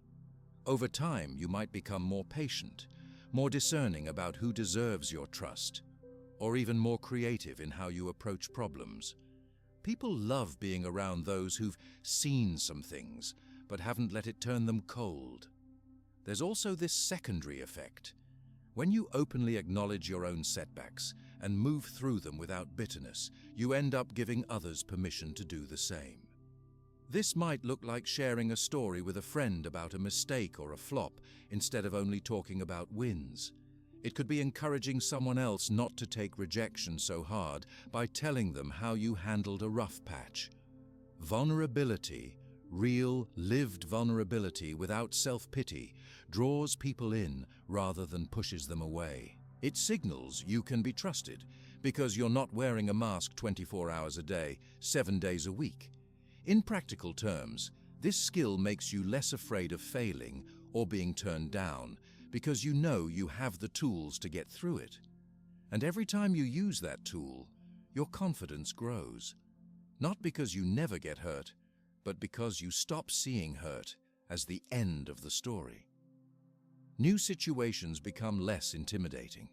Over time, you might become more patient, more discerning about who deserves your trust, or even more creative in how you approach problems. People love being around those who've seen some things, but haven't let it turn them cold. There's also this secondary effect. When you openly acknowledge your own setbacks and move through them without bitterness, you end up giving others permission to do the same. This might look like sharing a story with a friend about a mistake or a flop instead of only talking about wins. It could be encouraging someone else not to take rejection so hard by telling them how you handled a rough patch, Vulnerability, real, lived vulnerability without self-pity, draws people in rather than pushes them away. It signals you can be trusted because you're not wearing a mask 24 hours a day, 7 days a week. In practical terms, this skill makes you less afraid of failing or being turned down because you know you have the tools to get through it. And every time you use that tool, your confidence grows. Not because you never get hurt, but because you stop seeing hurt as the end of the story. New situations become less intimidating.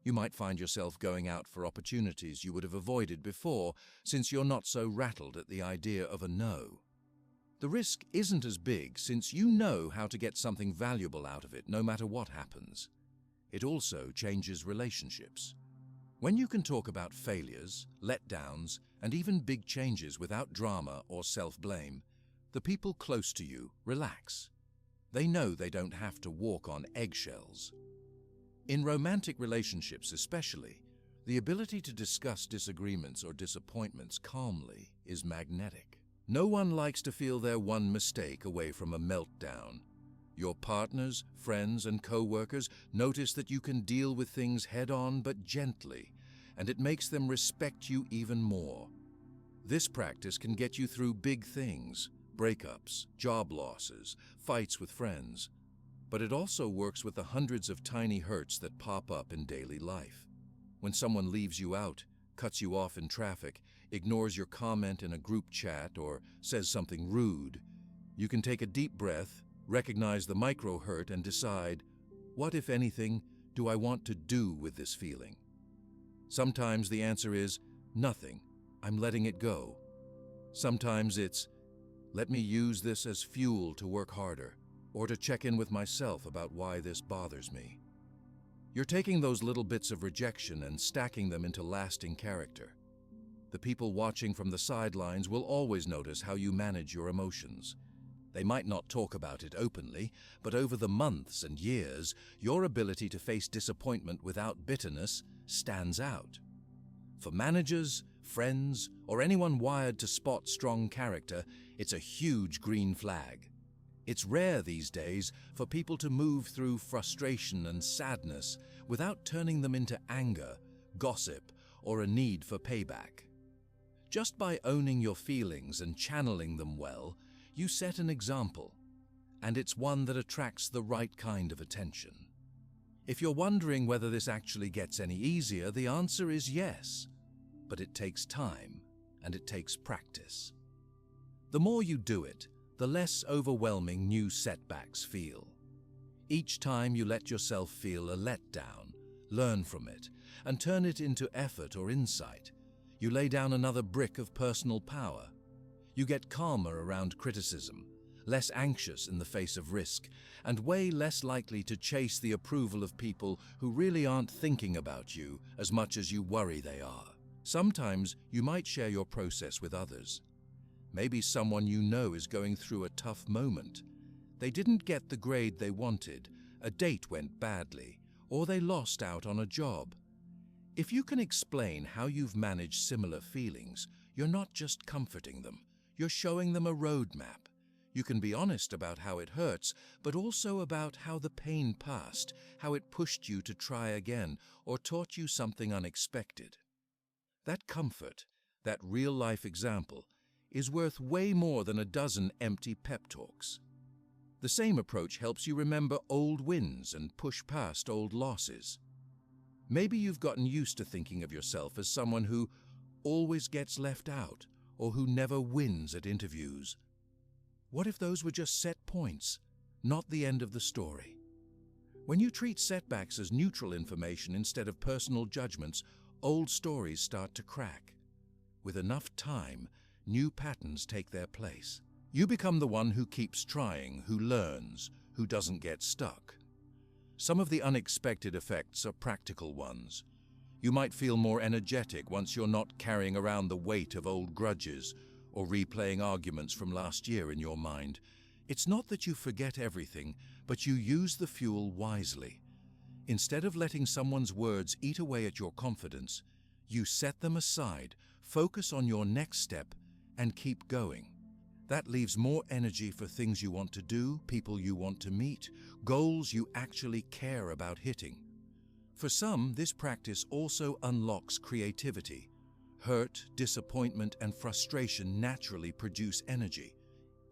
You might find yourself going out for opportunities you would have avoided before, since you're not so rattled at the idea of a no. The risk isn't as big since you know how to get something valuable out of it no matter what happens. It also changes relationships. When you can talk about failures, letdowns, and even big changes without drama or self-blame, the people close to you relax. They know they don't have to walk on eggshells. In romantic relationships especially, the ability to discuss disagreements or disappointments calmly is magnetic. No one likes to feel their one mistake away from a meltdown. Your partners, friends, and co-workers notice that you can deal with things head-on but gently, and it makes them respect you even more. This practice can get you through big things, breakups, job losses, fights with friends. But it also works with the hundreds of tiny hurts that pop up in daily life. When someone leaves you out, cuts you off in traffic, ignores your comment in a group chat, or says something rude, you can take a deep breath, recognize the micro hurt, and decide, what, if anything, do I want to do with this feeling? Sometimes the answer is, nothing, I'm letting it go. Sometimes it's, let me use this as fuel to work harder, or to check in with myself about why this bothers me. You're taking those little bits of rejection and stacking them into lasting character. The people watching from the sidelines will always notice how you manage your emotions. They might not talk about it openly, but over the months and years, your ability to face disappointment without bitterness stands out. For managers, friends, or anyone wired to spot strong character, it's a huge green flag. It's rare these days for people to move through frustration and sadness without turning them into anger, gossip, or a need for payback. Just by owning your feelings and channeling them well, you set an example, and it's one that attracts the right kind of attention. If you're wondering whether this actually gets any easier, the answer is yes, but it takes time and it takes practice. The more you do it, the less overwhelming new setbacks feel. Each time you let yourself feel a letdown, learn from it, and turn it into effort or insight, you lay down another brick of personal power. You get calmer around criticism, less anxious in the face of risk, and way less likely to chase the approval of people who really aren't thinking about you as much as you worry they are. Sometimes you might share your process with others. Maybe someone you know is going through a tough moment. They didn't get the grade they wanted, a date went badly, or they lost out on a job. If you can explain how you've managed similar feelings, you're not just comforting them, you're showing them a roadmap. You can be honest about how it hurts, but also about how the pain passed, how it pushed you to try again, or taught you something unexpected. That comfort, that real-life example, is worth way more than a dozen empty pep talks. The same approach helps you remember old wins and push past old losses. Maybe you've gotten used to thinking of yourself as someone who always gets left out or who never wins at interviews. What if those were just set points, not the end of the story? When you treat setbacks as neutral information instead of personal judgments, old stories start to crack. With enough time, new patterns take their place. You become the one who keeps trying, who learns, who doesn't get stuck. Some of the unexpected effects are practical ones. You might feel more energetic once you're not carrying around the weight of old grudges or replaying arguments from last year in your mind. It's not that you forget everything, but you use the fuel wisely. Instead of letting someone's words eat away at your confidence, you set them aside, focus on your next step, and keep going. That leaves more energy for things you want to do, people you want to meet, goals you actually care about hitting. For some, this practice also unlocks creativity. Hurt, disappointment, and frustration naturally produce energy.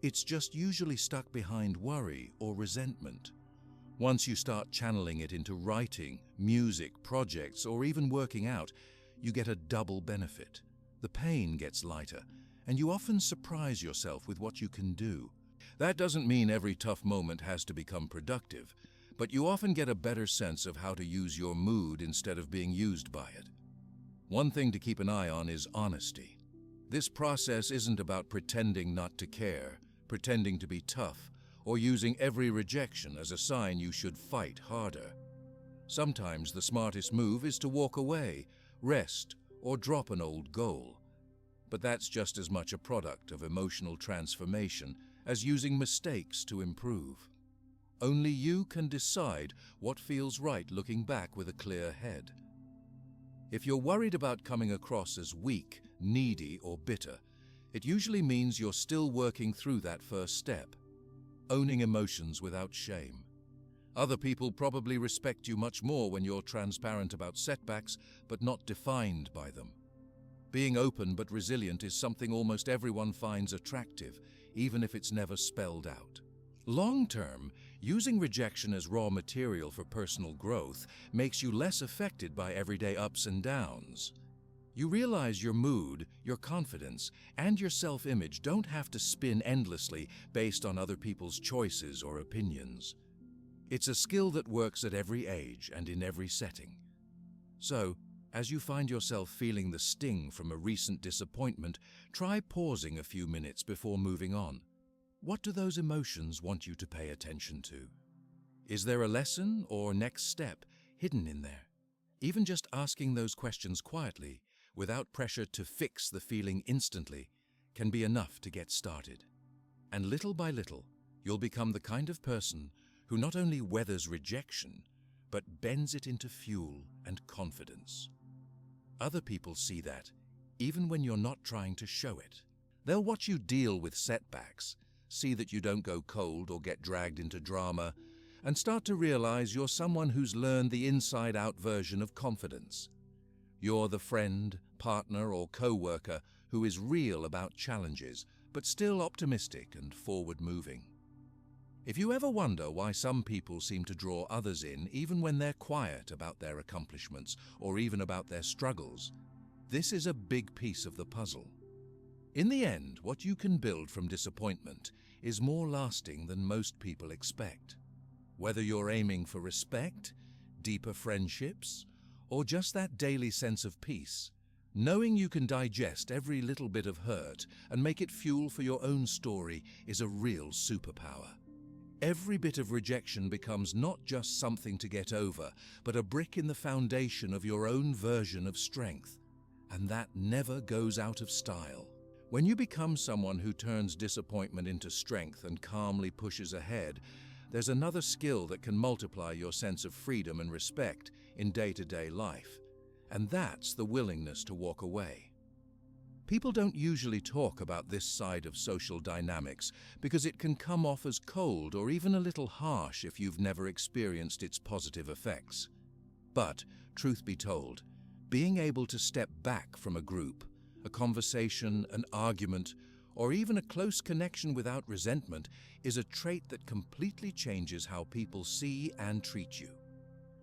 It's just usually stuck behind worry or resentment. Once you start channeling it into writing, music, projects, or even working out, you get a double benefit. The pain gets lighter, and you often surprise yourself with what you can do. That doesn't mean every tough moment has to become productive, but you often get a better sense of how to use your mood instead of being used by it. One thing to keep an eye on is honesty. This process isn't about pretending not to care, pretending to be tough, or using every rejection as a sign you should fight harder. Sometimes the smartest move is to walk away, rest, or drop an old goal. But that's just as much a product of emotional transformation as using mistakes to improve. Only you can decide what feels right looking back with a clear head. If you're worried about coming across as weak, needy, or bitter, it usually means you're still working through that first step. Owning emotions without shame. Other people probably respect you much more when you're transparent about setbacks, but not defined by them. Being open but resilient is something almost everyone finds attractive, even if it's never spelled out. Long-term, using rejection as raw material for personal growth makes you less affected by everyday ups and downs. You realize your mood, your confidence, and your self-image don't have to spin endlessly based on other people's choices or opinions. It's a skill that works at every age and in every setting. So, as you find yourself feeling the sting from a recent disappointment, try pausing a few minutes before moving on. What do those emotions want you to pay attention to? Is there a lesson or next step hidden in there? Even just asking those questions quietly, without pressure to fix the feeling instantly, can be enough to get started. And little by little, you'll become the kind of person who not only weathers rejection, but bends it into fuel and confidence. Other people see that, even when you're not trying to show it. They'll watch you deal with setbacks, see that you don't go cold or get dragged into drama, and start to realize you're someone who's learned the inside-out version of confidence. You're the friend, partner, or co-worker who is real about challenges, but still optimistic and forward-moving. If you ever wonder why some people seem to draw others in even when they're quiet about their accomplishments or even about their struggles, this is a big piece of the puzzle. In the end, what you can build from disappointment is more lasting than most people expect. Whether you're aiming for respect, deeper friendships, or just that daily sense of peace, knowing you can digest every little bit of hurt and make it fuel for your own story is a real superpower. Every bit of rejection becomes not just something to get over, but a brick in the foundation of your own version of strength. And that never goes out of style. When you become someone who turns disappointment into strength and calmly pushes ahead, there's another skill that can multiply your sense of freedom and respect in day-to-day life, and that's the willingness to walk away. People don't usually talk about this side of social dynamics because it can come off as cold or even a little harsh if you've never experienced its positive effects. But, truth be told, being able to step back from a group, a conversation, an argument, or even a close connection without resentment is a trait that completely changes how people see and treat you.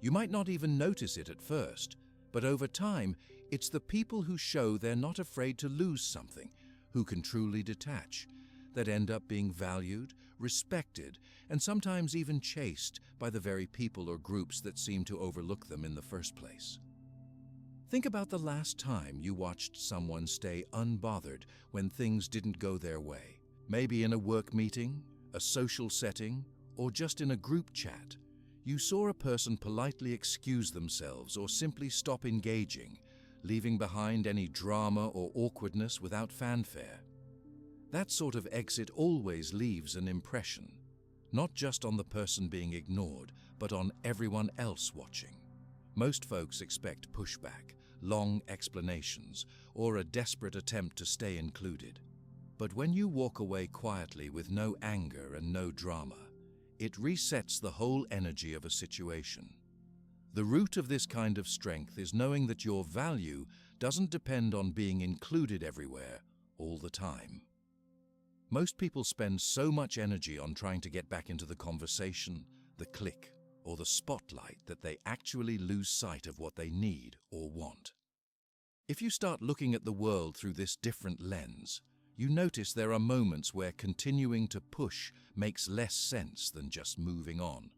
You might not even notice it at first, but over time, it's the people who show they're not afraid to lose something, who can truly detach, that end up being valued, respected, and sometimes even chased by the very people or groups that seem to overlook them in the first place. Think about the last time you watched someone stay unbothered when things didn't go their way. Maybe in a work meeting, a social setting, or just in a group chat. You saw a person politely excuse themselves or simply stop engaging, leaving behind any drama or awkwardness without fanfare. That sort of exit always leaves an impression, not just on the person being ignored, but on everyone else watching. Most folks expect pushback, long explanations, or a desperate attempt to stay included. But when you walk away quietly with no anger and no drama, it resets the whole energy of a situation. The root of this kind of strength is knowing that your value doesn't depend on being included everywhere all the time. Most people spend so much energy on trying to get back into the conversation, the clique, or the spotlight that they actually lose sight of what they need or want. If you start looking at the world through this different lens, you notice there are moments where continuing to push makes less sense than just moving on,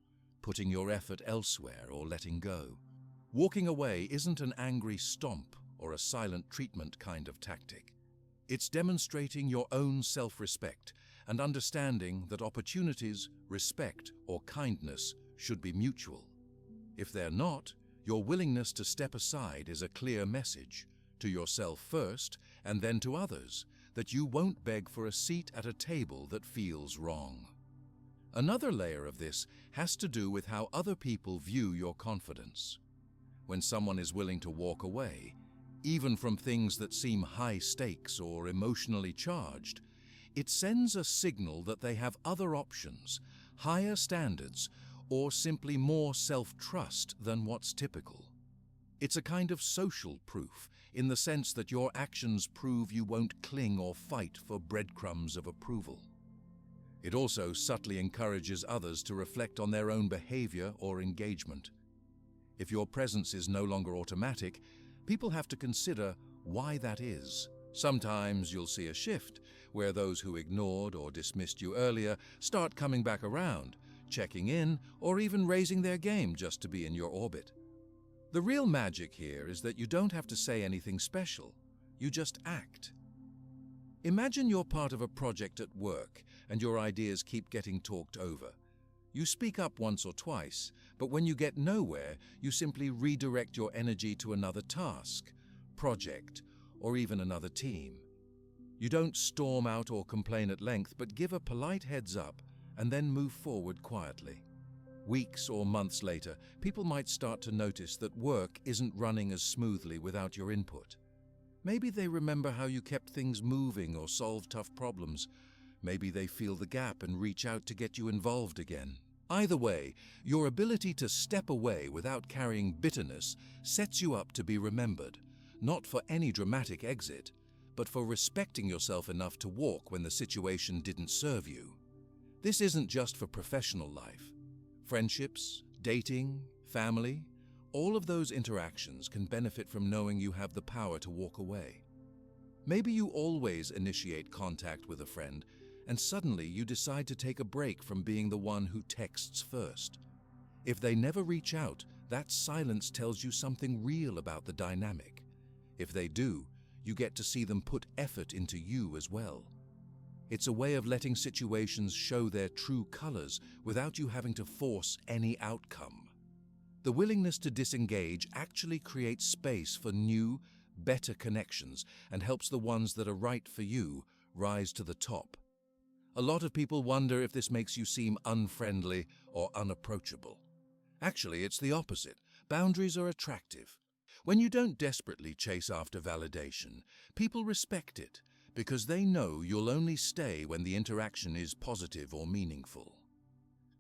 putting your effort elsewhere or letting go. Walking away isn't an angry stomp or a silent treatment kind of tactic. It's demonstrating your own self-respect and understanding that opportunities, respect, or kindness should be mutual. If they're not, your willingness to step aside is a clear message, to yourself first and then to others, that you won't beg for a seat at a table that feels wrong. Another layer of this has to do with how other people view your confidence. When someone is willing to walk away, even from things that seem high stakes or emotionally charged, it sends a signal that they have other options, higher standards, or simply more self-trust than what's typical. It's a kind of social proof, in the sense that your actions prove you won't cling or fight for breadcrumbs of approval. It also subtly encourages others to reflect on their own behavior or engagement. If your presence is no longer automatic, people have to consider why that is. Sometimes you'll see a shift, where those who ignored or dismissed you earlier start coming back around, checking in, or even raising their game just to be in your orbit. The real magic here is that you don't have to say anything special, you just act. Imagine you're part of a project at work and your ideas keep getting talked over. You speak up once or twice, but when you get nowhere, you simply redirect your energy to another task, project, or even another team. You don't storm out or complain at length, but give a polite heads up and then move forward quietly. Weeks or months later, people might start to notice that work isn't running as smoothly without your input. Maybe they remember how you kept things moving or solved tough problems. Maybe they feel the gap and reach out to get you involved again. Either way, your ability to step away without carrying bitterness sets you up to be remembered, not for any dramatic exit, but for respecting yourself enough to walk when the situation didn't serve you. This isn't just for professional life. Friendships, dating, family, all of those interactions can benefit from knowing you have the power to walk away. Maybe you always initiate contact with a friend, and suddenly you decide to take a break from being the one who texts first. If they never reach out, that silence tells you something real about the dynamic. If they do, you get to see them put effort into you as well. It's a way of letting situations show their true colors without you having to force any outcome. The willingness to disengage actually creates space for new, better connections and helps the ones that are right for you rise to the top. A lot of people wonder if this makes you seem unfriendly or unapproachable. Actually, it's the opposite. Boundaries are attractive. When you don't desperately chase after validation, people respect it because they know you'll only stay when the interaction is positive or meaningful.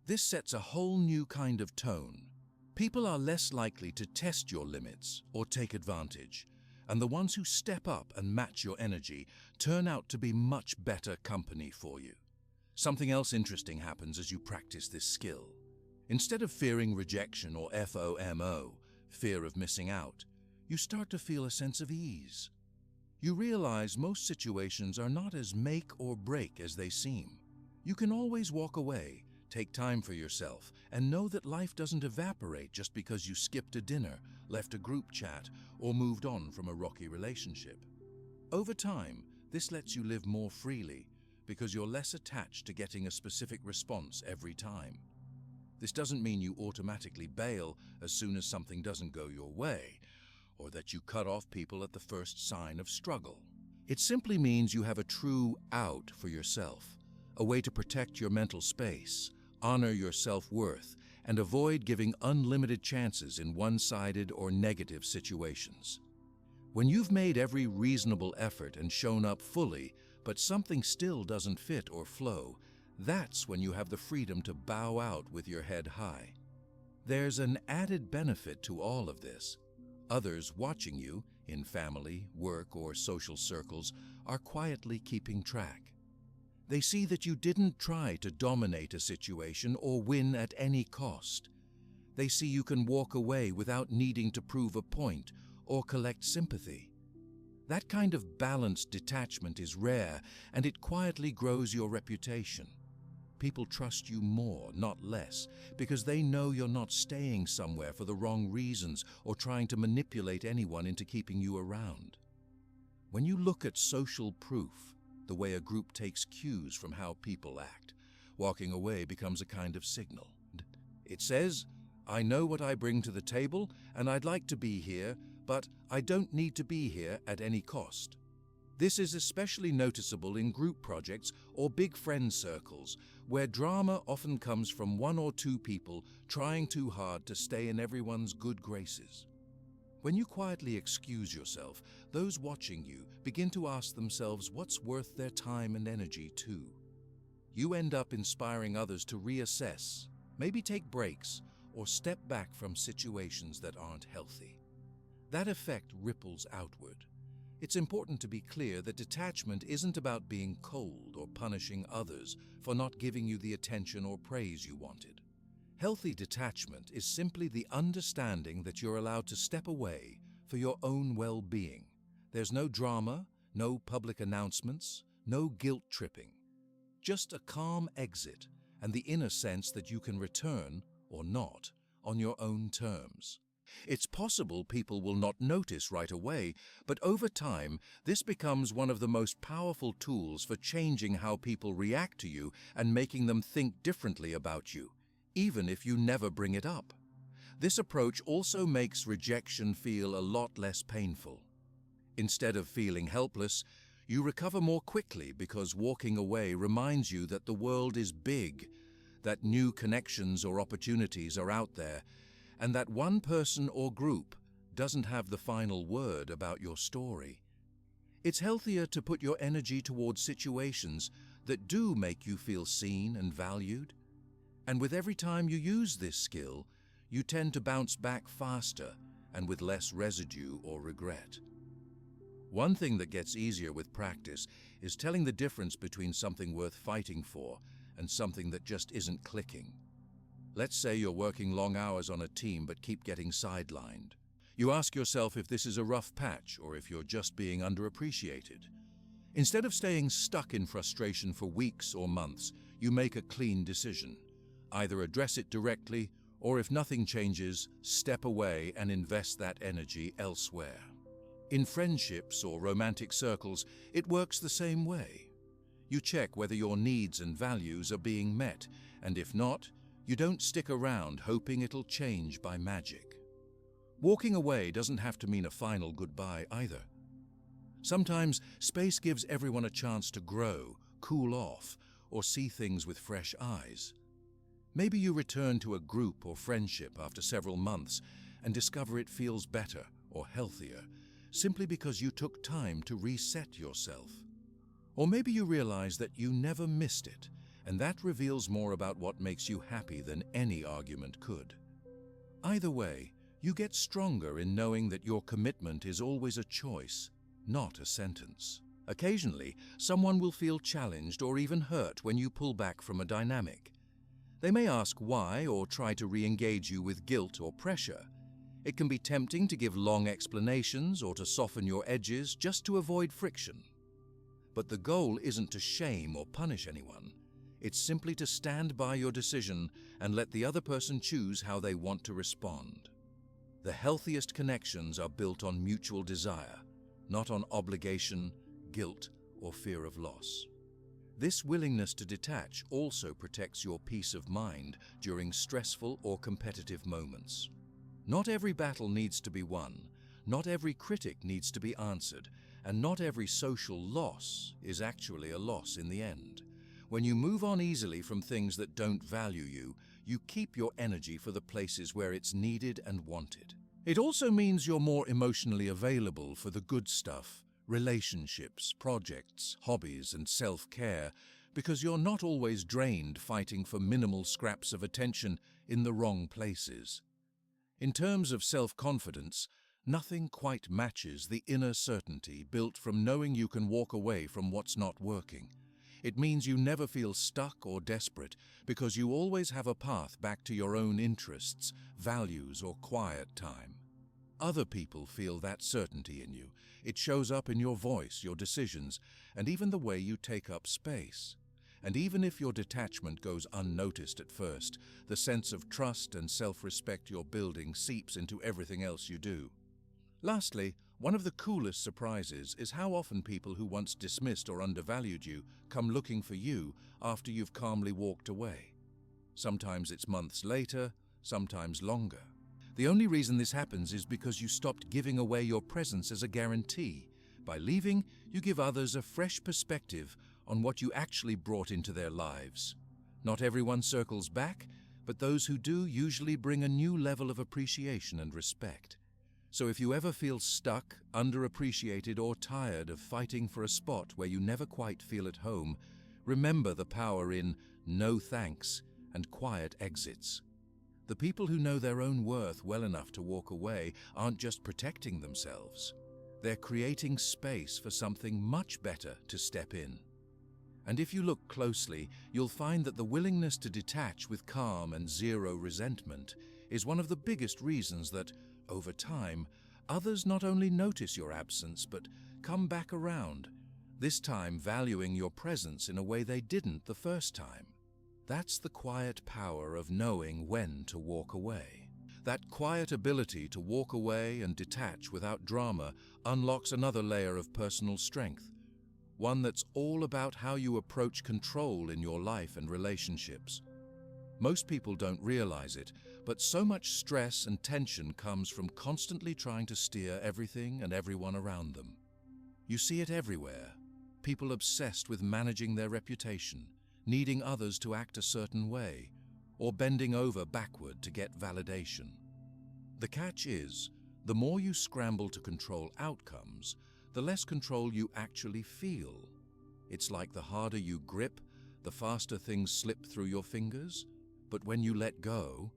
This sets a whole new kind of tone. People are less likely to test your limits or take advantage, and the ones who step up and match your energy turn out to be much better company for you. Something else interesting happens as you practice this skill. Instead of fearing rejection or FOMO, fear of missing out, you start to feel a sense of ease. You realize most situations are not as make or break as they seem. You can always walk away, take time for yourself, and know that life doesn't evaporate just because you skipped a dinner, left a group chat, or moved on from a rocky relationship. Over time, this lets you live more freely because you're less attached to getting a specific response every time. This doesn't mean you automatically bail as soon as something doesn't go your way, or that you cut off people at the first sign of struggle. It simply means you have a true out for yourself, a way to protect your mental space, honor your self-worth, and avoid giving unlimited chances in one-sided or negative situations. When you've made every reasonable effort and shown up fully, but something still doesn't fit or flow, that's when you have the freedom to bow out with your head high. There's an added benefit to all of this. Others watching you, in family, work, or social circles, are quietly keeping track. They see that you didn't try to dominate a situation or win at any cost. They see you can walk away without needing to prove a point or collect sympathy. That kind of balanced detachment is rare, and it quietly grows your reputation. People trust you more, not less, because they know you're not staying somewhere for the wrong reasons or trying to manipulate anyone into keeping you around. When you look at social proof, the way a group takes cues from how people act, walking away becomes a kind of signal. It says, "I know what I bring to the table, and I'd like to be here, but I don't need to be here at any cost." This is especially noticeable in group projects or big friend circles, where drama often comes from one or two people trying too hard to stay in everyone's good graces. When you quietly excuse yourself, those watching you begin to ask themselves what's worth their time and energy too. You end up inspiring others to reassess, maybe take breaks, or step back from situations that aren't healthy. That effect ripples outward. It's important to be clear that detachment isn't about being cold or punishing others for not giving you the attention or praise you wanted. Healthy detachment is simply the understanding that you're allowed to step away for your own well-being. There's no drama, no public announcements, no guilt-tripping. Just a calm exit and the inner sense that you can return, or not, on your own terms. It's possible people will not notice right away, but over time, this becomes one of the most powerful tools for changing how people react to you and making them think differently about you, even if you never bring it up. This approach also makes rejection feel a lot less painful. Instead of feeling helpless, you recover more quickly because walking away reminds you that the world is big, that new connections or opportunities are out there, and that one person or group doesn't have the final word about your story. It's healthier to put your energy towards situations that do make you feel seen and valued. And with every time you use this skill, you tend to bounce back faster and with less residue or regret. One thing that gets easier with practice is telling the difference between something worth fighting for and something that just isn't clicking. Let's say you're working long hours on a team but keep getting sidelined. You ask yourself if this is a rough patch or if you're just being underappreciated. Instead of staying stuck in frustration for weeks or months, you make a clean decision. Either address it directly, or if nothing changes, step away and invest that energy elsewhere. In friendships or romantic circles, it works the same way. You check whether your needs and values are being met, and if not, you don't stick around hoping it'll change by magic. Walking away doesn't have to mean a final goodbye either. Sometimes space gives everyone a chance to grow, cool off, or see things with fresh eyes. Maybe you return to a group or friendship after several months and discover it feels better or healthier, simply because you took time to reset yourself. Or maybe you realize that you never missed it, and that reveals more about what makes you happy than any argument could. Either way, you get stronger in knowing that your commitment is always a choice, not a sentence. Occasionally, someone will feel challenged or even hurt when you pull back from a dynamic. They may ask why or try to re-engage you with guilt or pressure. It can be tempting to give long explanations or to soften your edges just to avoid friction. But the goal isn't to shame or punish anyone. It's simply to stand by your decision and let the other person choose how they want to respond. The healthiest connections are built on mutual desire, not on obligation, guilt, or fear of loss. This willingness to detach also protects your peace of mind during stressful or competitive moments. Not every battle needs to be won, not every critic needs to be answered, and not every social loss is actually a loss in the end. When you move on easily from things that don't value you, you keep your energy for the places where it's needed and wanted. It also means you're more emotionally available for the good stuff relationships, projects, hobbies, and self-care, because you're not always drained fighting for minimal scraps of attention in the wrong places. In terms of self-confidence, nothing quite matches the inner certainty built from knowing you can walk away from what's not working. It means you never feel stuck or desperate because you always have a path back to your own interests, values, or quiet time. Other people feel that certainty in you. It shows up in your voice, your decisions, and even the way you take up space. And even if your detachment goes unnoticed at first, the sense of trust and self-respect you're building seeps into everything else you do. Lastly, one of the coolest surprises is how often people who once dismissed or undervalued you come looking for you after you've calmly walked away. Sometimes it's months later, sometimes longer. The only reason this happens is because you stopped giving away your presence as a guarantee. By leaving, you give others a fresh perspective on what you actually brought into their lives. Not everyone circles back, but those who do usually bring a new level of appreciation and respect. So if you ever feel stuck, underappreciated, or tired of fighting for a spot where you never quite feel at home, remember the power in no thanks and quiet exits. The people who know their own worth well enough to walk away aren't just protecting themselves. They're creating space for something much better to step in. And if you look closely, you'll find that the willingness to detach with calm and zero resentment is one of the biggest reasons that, over time, others not only notice your absence but come back around, this time valuing your presence in a way they didn't the first time. That's the quiet power of knowing when to walk away. That quiet ability to walk away and detach without drama unlocks another layer of personal strength, one that's all about how you approach control in your life and relationships. Most people don't realize it, but so much stress and tension comes from constantly trying to steer everything and everyone around them. You see it everywhere. People obsessed with managing their reputation, needing others to act a certain way, or bending over backward to get validation. The catch is, the more you scramble to control outcomes, the less control you actually feel. It's like the harder you grip, the faster things slip through your fingers. But when you let go,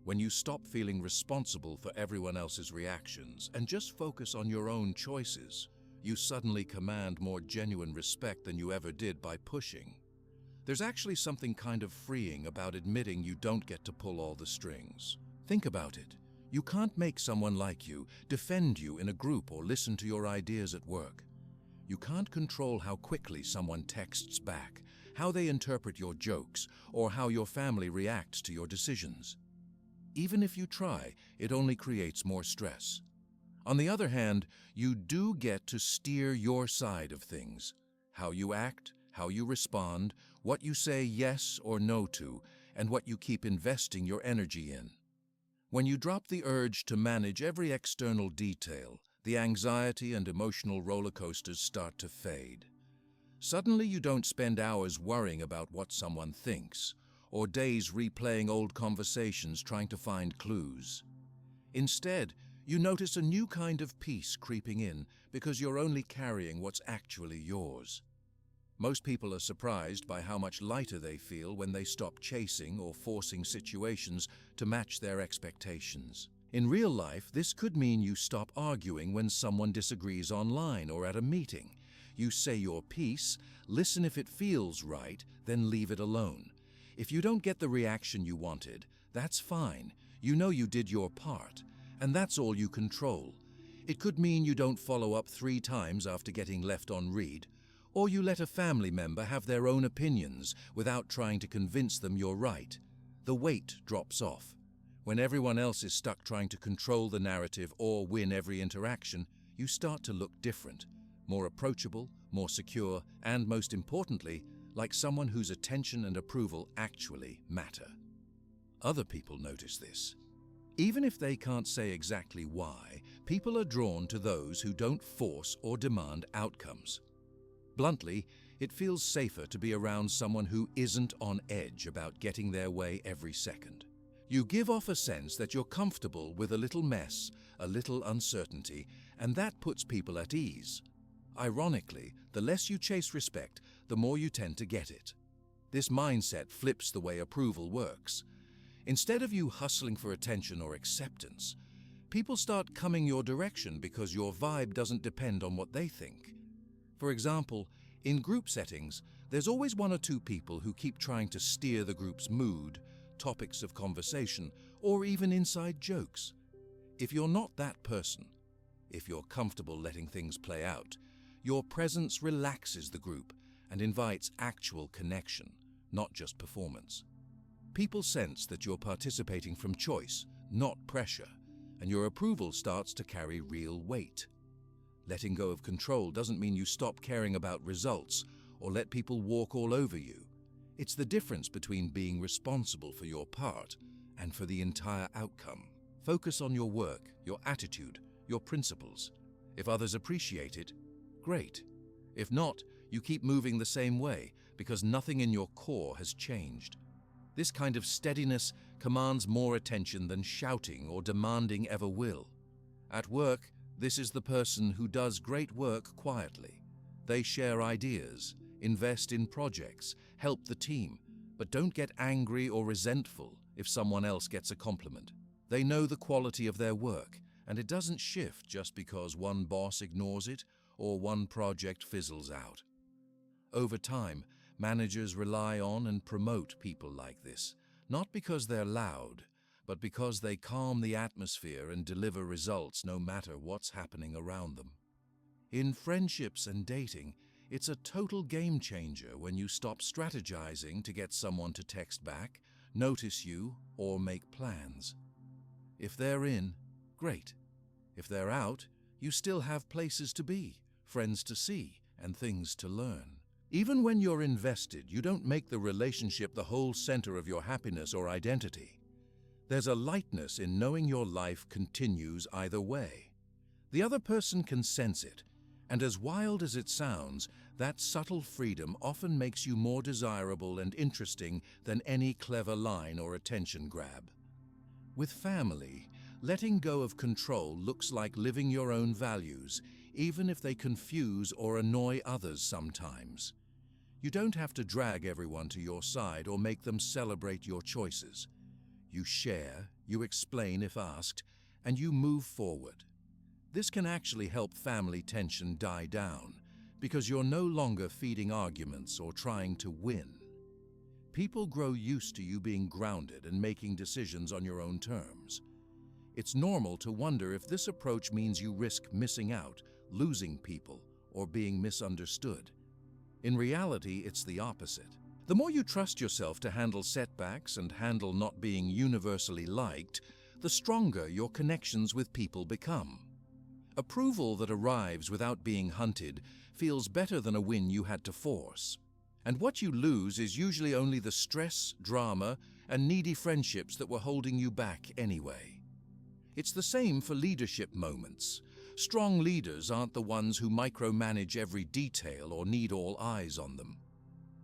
when you stop feeling responsible for everyone else's reactions and just focus on your own choices, you suddenly command more genuine respect than you ever did by pushing. There's actually something kind of freeing about admitting you don't get to pull all the strings. Think about it. You can't make someone like you, defend you in a group, or listen to your ideas at work. You can't control how quickly someone texts back, how they interpret your jokes, or how your family reacts to your decisions. Even if you try, it only creates more stress. On the other hand, you do get to steer your side of things. How you act, how you respond, what you say yes or no to, and what you keep investing your energy in. When you drop the urge to manage every external detail, the anxiety and emotional roller coasters start to fade. Suddenly you don't spend hours worrying about what someone thinks, or days replaying old conversations trying to find clues. Instead, you notice a new kind of peace creeping in because you're only carrying what's actually yours. Most people are surprised by how much lighter they feel when they stop chasing or forcing situations to match their expectations. In real life, this could mean you stop arguing when someone disagrees online or at a meeting. You say your piece, listen if it feels right, then leave it alone. If you don't get the reaction you wanted, that's fine. You know you did your part, and that's all you control. It could mean you don't follow up 3 times after getting left on read, or you let a family member have their own opinions without trying to convince them you're right. The weight drops off. When everyone else is stuck trying to control the narrative or win every interaction, you start to look different. More approachable, more secure, and most importantly, like someone whose attention and approval actually matter. Other people notice this. Even if they can't say exactly why, people are drawn to those who don't force or demand outcomes. Bluntly, it feels safer to be around someone who isn't on edge about getting their way every second. You give off a sense that you're comfortable with a little mess, a little uncertainty, and that puts people at ease. Ironically, the less you chase respect, the more you tend to get it. This mindset flips the way approval works. Instead of you hustling for attention or acceptance, people start coming your direction because your vibe doesn't depend on what they think. For example, in group settings, there's always one or two people who keep trying to steer the group's mood, topics of conversation, or even inside jokes. If you're not that person, if you're comfortable letting things play out, your presence relaxes the group and invites actual connection, not just performance. People sense that you're participating from choice, not pressure, and your approval starts to carry real weight. Letting go of control doesn't mean you stop caring about results or let people walk all over you. It's the difference between being responsible for your part and for the entire outcome. Focus on your work, your attitude, your principles. If others appreciate it, great. If not, you keep moving the same way because nothing in your core has changed. This kind of steadiness commands more attention than shouting or demanding ever will. At work, this is the person who does great work quietly. They share ideas, invest in projects, help the team, but don't get angry or resentful if someone else gets a compliment. They know the quality of their work, and it doesn't shift just because one boss ignores it or one project fizzles out. Over time, managers rely on and promote people like this, not because they're loud, but because they calm the atmosphere and deliver results no matter what's happening around them. In friendships and dating, it's a total game changer when you stop strategizing to get someone to text back, notice you, or make plans. If they're in, great. If they're out, you still have places to be, friends to see, and things to learn. Even when you're invested, you don't make the relationship the whole center of your happiness or identity. There's a lightness in knowing your life continues either way. The other person can sense it, and as wild as it sounds, that subtle freedom often makes you more desirable and interesting than any clever line or attention grab. With family, letting go of control looks like living your own values, even if they confuse or annoy others sometimes. You don't have to drag everyone to your side or make them celebrate your choices. You share, you explain if asked, and you move forward. This can actually help family tension die down, because you're no longer feeding arguments or trying to win. People grow used to you being grounded and making decisions on your own terms. It's normal to wonder if this approach means you risk missing out, losing people, or being misunderstood. In reality, it's the opposite. The more you trust yourself to handle setbacks and handle not being universally liked, the stronger your connections with people become. Approval that arrives without being hunted feels better than a win you had to force. And what you lose is usually only the stress, drama, and needy friendships that were holding you back anyway. It's the same for leadership moments. Strong leaders aren't the ones who micromanage every detail or need all eyes on them.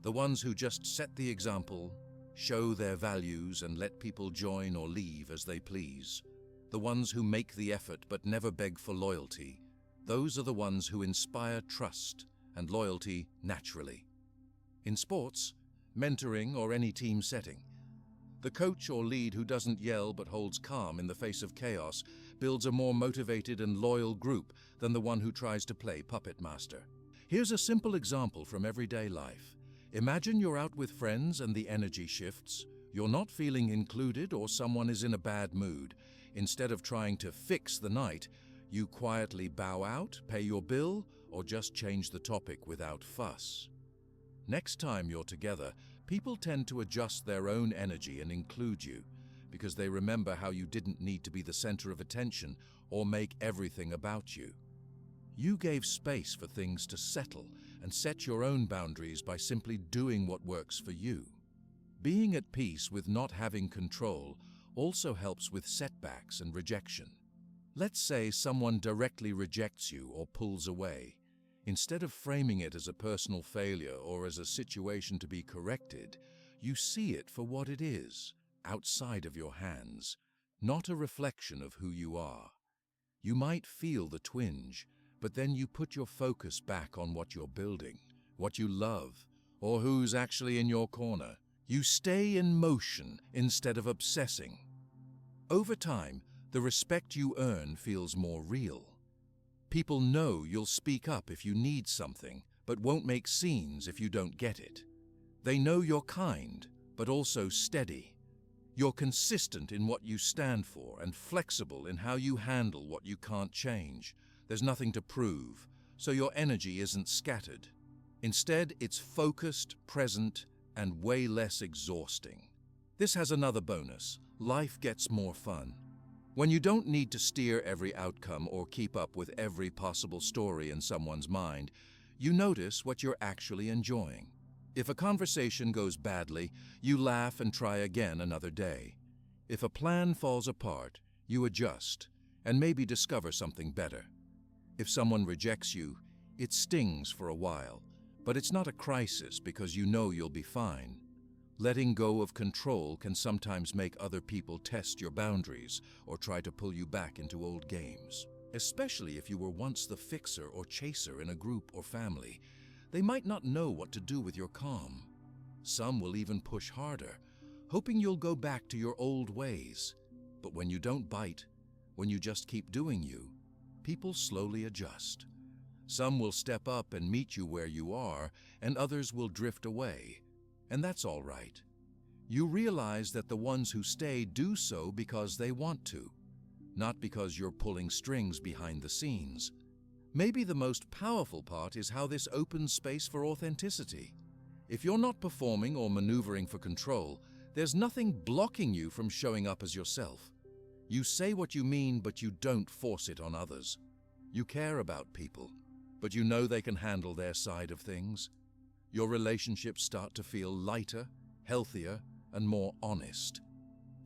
The ones who just set the example, show their values, and let people join or leave as they please. The ones who make the effort but never beg for loyalty. Those are the ones who inspire trust and loyalty naturally. In sports, mentoring, or any team setting, the coach or lead who doesn't yell but holds calm in the face of chaos builds a more motivated and loyal group than the one who tries to play puppet master. Here's a simple example from everyday life. Imagine you're out with friends and the energy shifts. You're not feeling included or someone is in a bad mood. Instead of trying to fix the night, you quietly bow out, pay your bill, or just change the topic without fuss. Next time you're together, people tend to adjust their own energy and include you because they remember how you didn't need to be the center of attention or make everything about you. You gave space for things to settle and set your own boundaries by simply doing what works for you. Being at peace with not having control also helps with setbacks and rejection. Let's say someone directly rejects you or pulls away. Instead of framing it as a personal failure or as a situation to be corrected, you see it for what it is, outside of your hands, not a reflection of who you are. You might feel the twinge, but then you put your focus back on what you're building, what you love, or who's actually in your corner. You stay in motion instead of obsessing. Over time, the respect you earn feels more real. People know you'll speak up if you need something, but won't make scenes if you don't get it. They know you're kind, but also steady. You're consistent in what you stand for and flexible in how you handle what you can't change. There's nothing to prove, so your energy isn't scattered. Instead, it's focused, present, and way less exhausting. This has another bonus. Life gets more fun. When you don't need to steer every outcome or keep up with every possible story in someone's mind, you notice what you're actually enjoying. If a conversation goes badly, you laugh and try again another day. If a plan falls apart, you adjust and maybe discover something better. If someone rejects you, it stings for a while, but it's not a crisis because you know you'll be fine. Letting go of control can sometimes make other people test your boundaries or try to pull you back into old games. Especially if you were once the fixer or chaser in a group or family, they might not know what to do with your calm. Some will even push harder, hoping you'll go back to your old ways. But when you don't bite, when you just keep doing you, people slowly adjust. Some will step up and meet you where you are, and others will drift away. And that's all right. You realize that the ones who stay do so because they want to, not because you're pulling strings behind the scenes. Maybe the most powerful part is how this opens space for authenticity. If you're not performing or maneuvering for control, there's nothing blocking you from showing up as yourself. You say what you mean, but you don't force it on others. You care about people, but you know they can handle their side of things. Your relationships start to feel lighter, healthier, and more honest.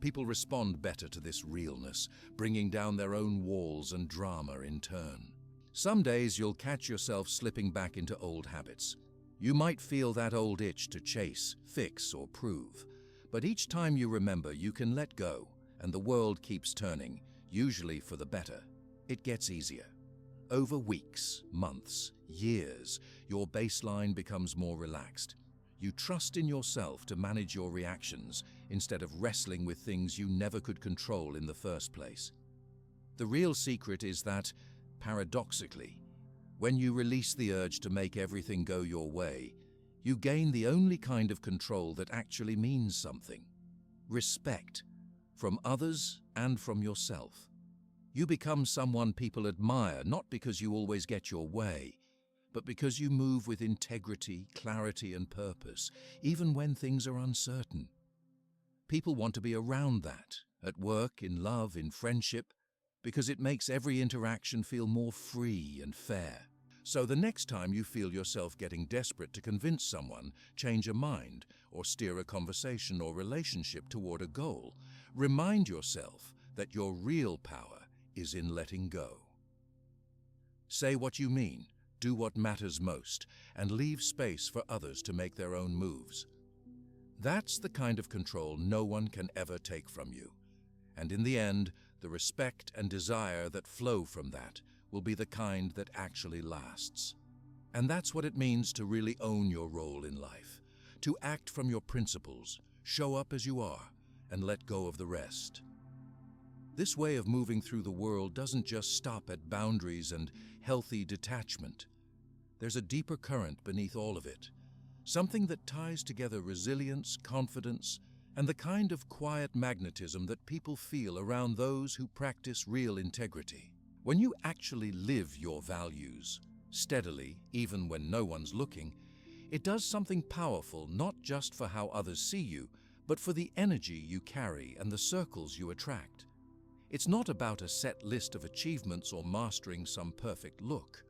People respond better to this realness, bringing down their own walls and drama in turn. Some days you'll catch yourself slipping back into old habits. You might feel that old itch to chase, fix, or prove. But each time you remember you can let go, and the world keeps turning, usually for the better. It gets easier. Over weeks, months, years, your baseline becomes more relaxed. You trust in yourself to manage your reactions instead of wrestling with things you never could control in the first place. The real secret is that, paradoxically, when you release the urge to make everything go your way, you gain the only kind of control that actually means something: respect, from others and from yourself. You become someone people admire not because you always get your way, but because you move with integrity, clarity, and purpose, even when things are uncertain. People want to be around that, at work, in love, in friendship, because it makes every interaction feel more free and fair. So the next time you feel yourself getting desperate to convince someone, change a mind, or steer a conversation or relationship toward a goal, remind yourself that your real power is in letting go. Say what you mean, do what matters most, and leave space for others to make their own moves. That's the kind of control no one can ever take from you. And in the end, the respect and desire that flow from that will be the kind that actually lasts. And that's what it means to really own your role in life, to act from your principles, show up as you are, and let go of the rest. This way of moving through the world doesn't just stop at boundaries and healthy detachment. There's a deeper current beneath all of it, something that ties together resilience, confidence, and the kind of quiet magnetism that people feel around those who practice real integrity. When you actually live your values, steadily, even when no one's looking, it does something powerful not just for how others see you, but for the energy you carry and the circles you attract. It's not about a set list of achievements or mastering some perfect look.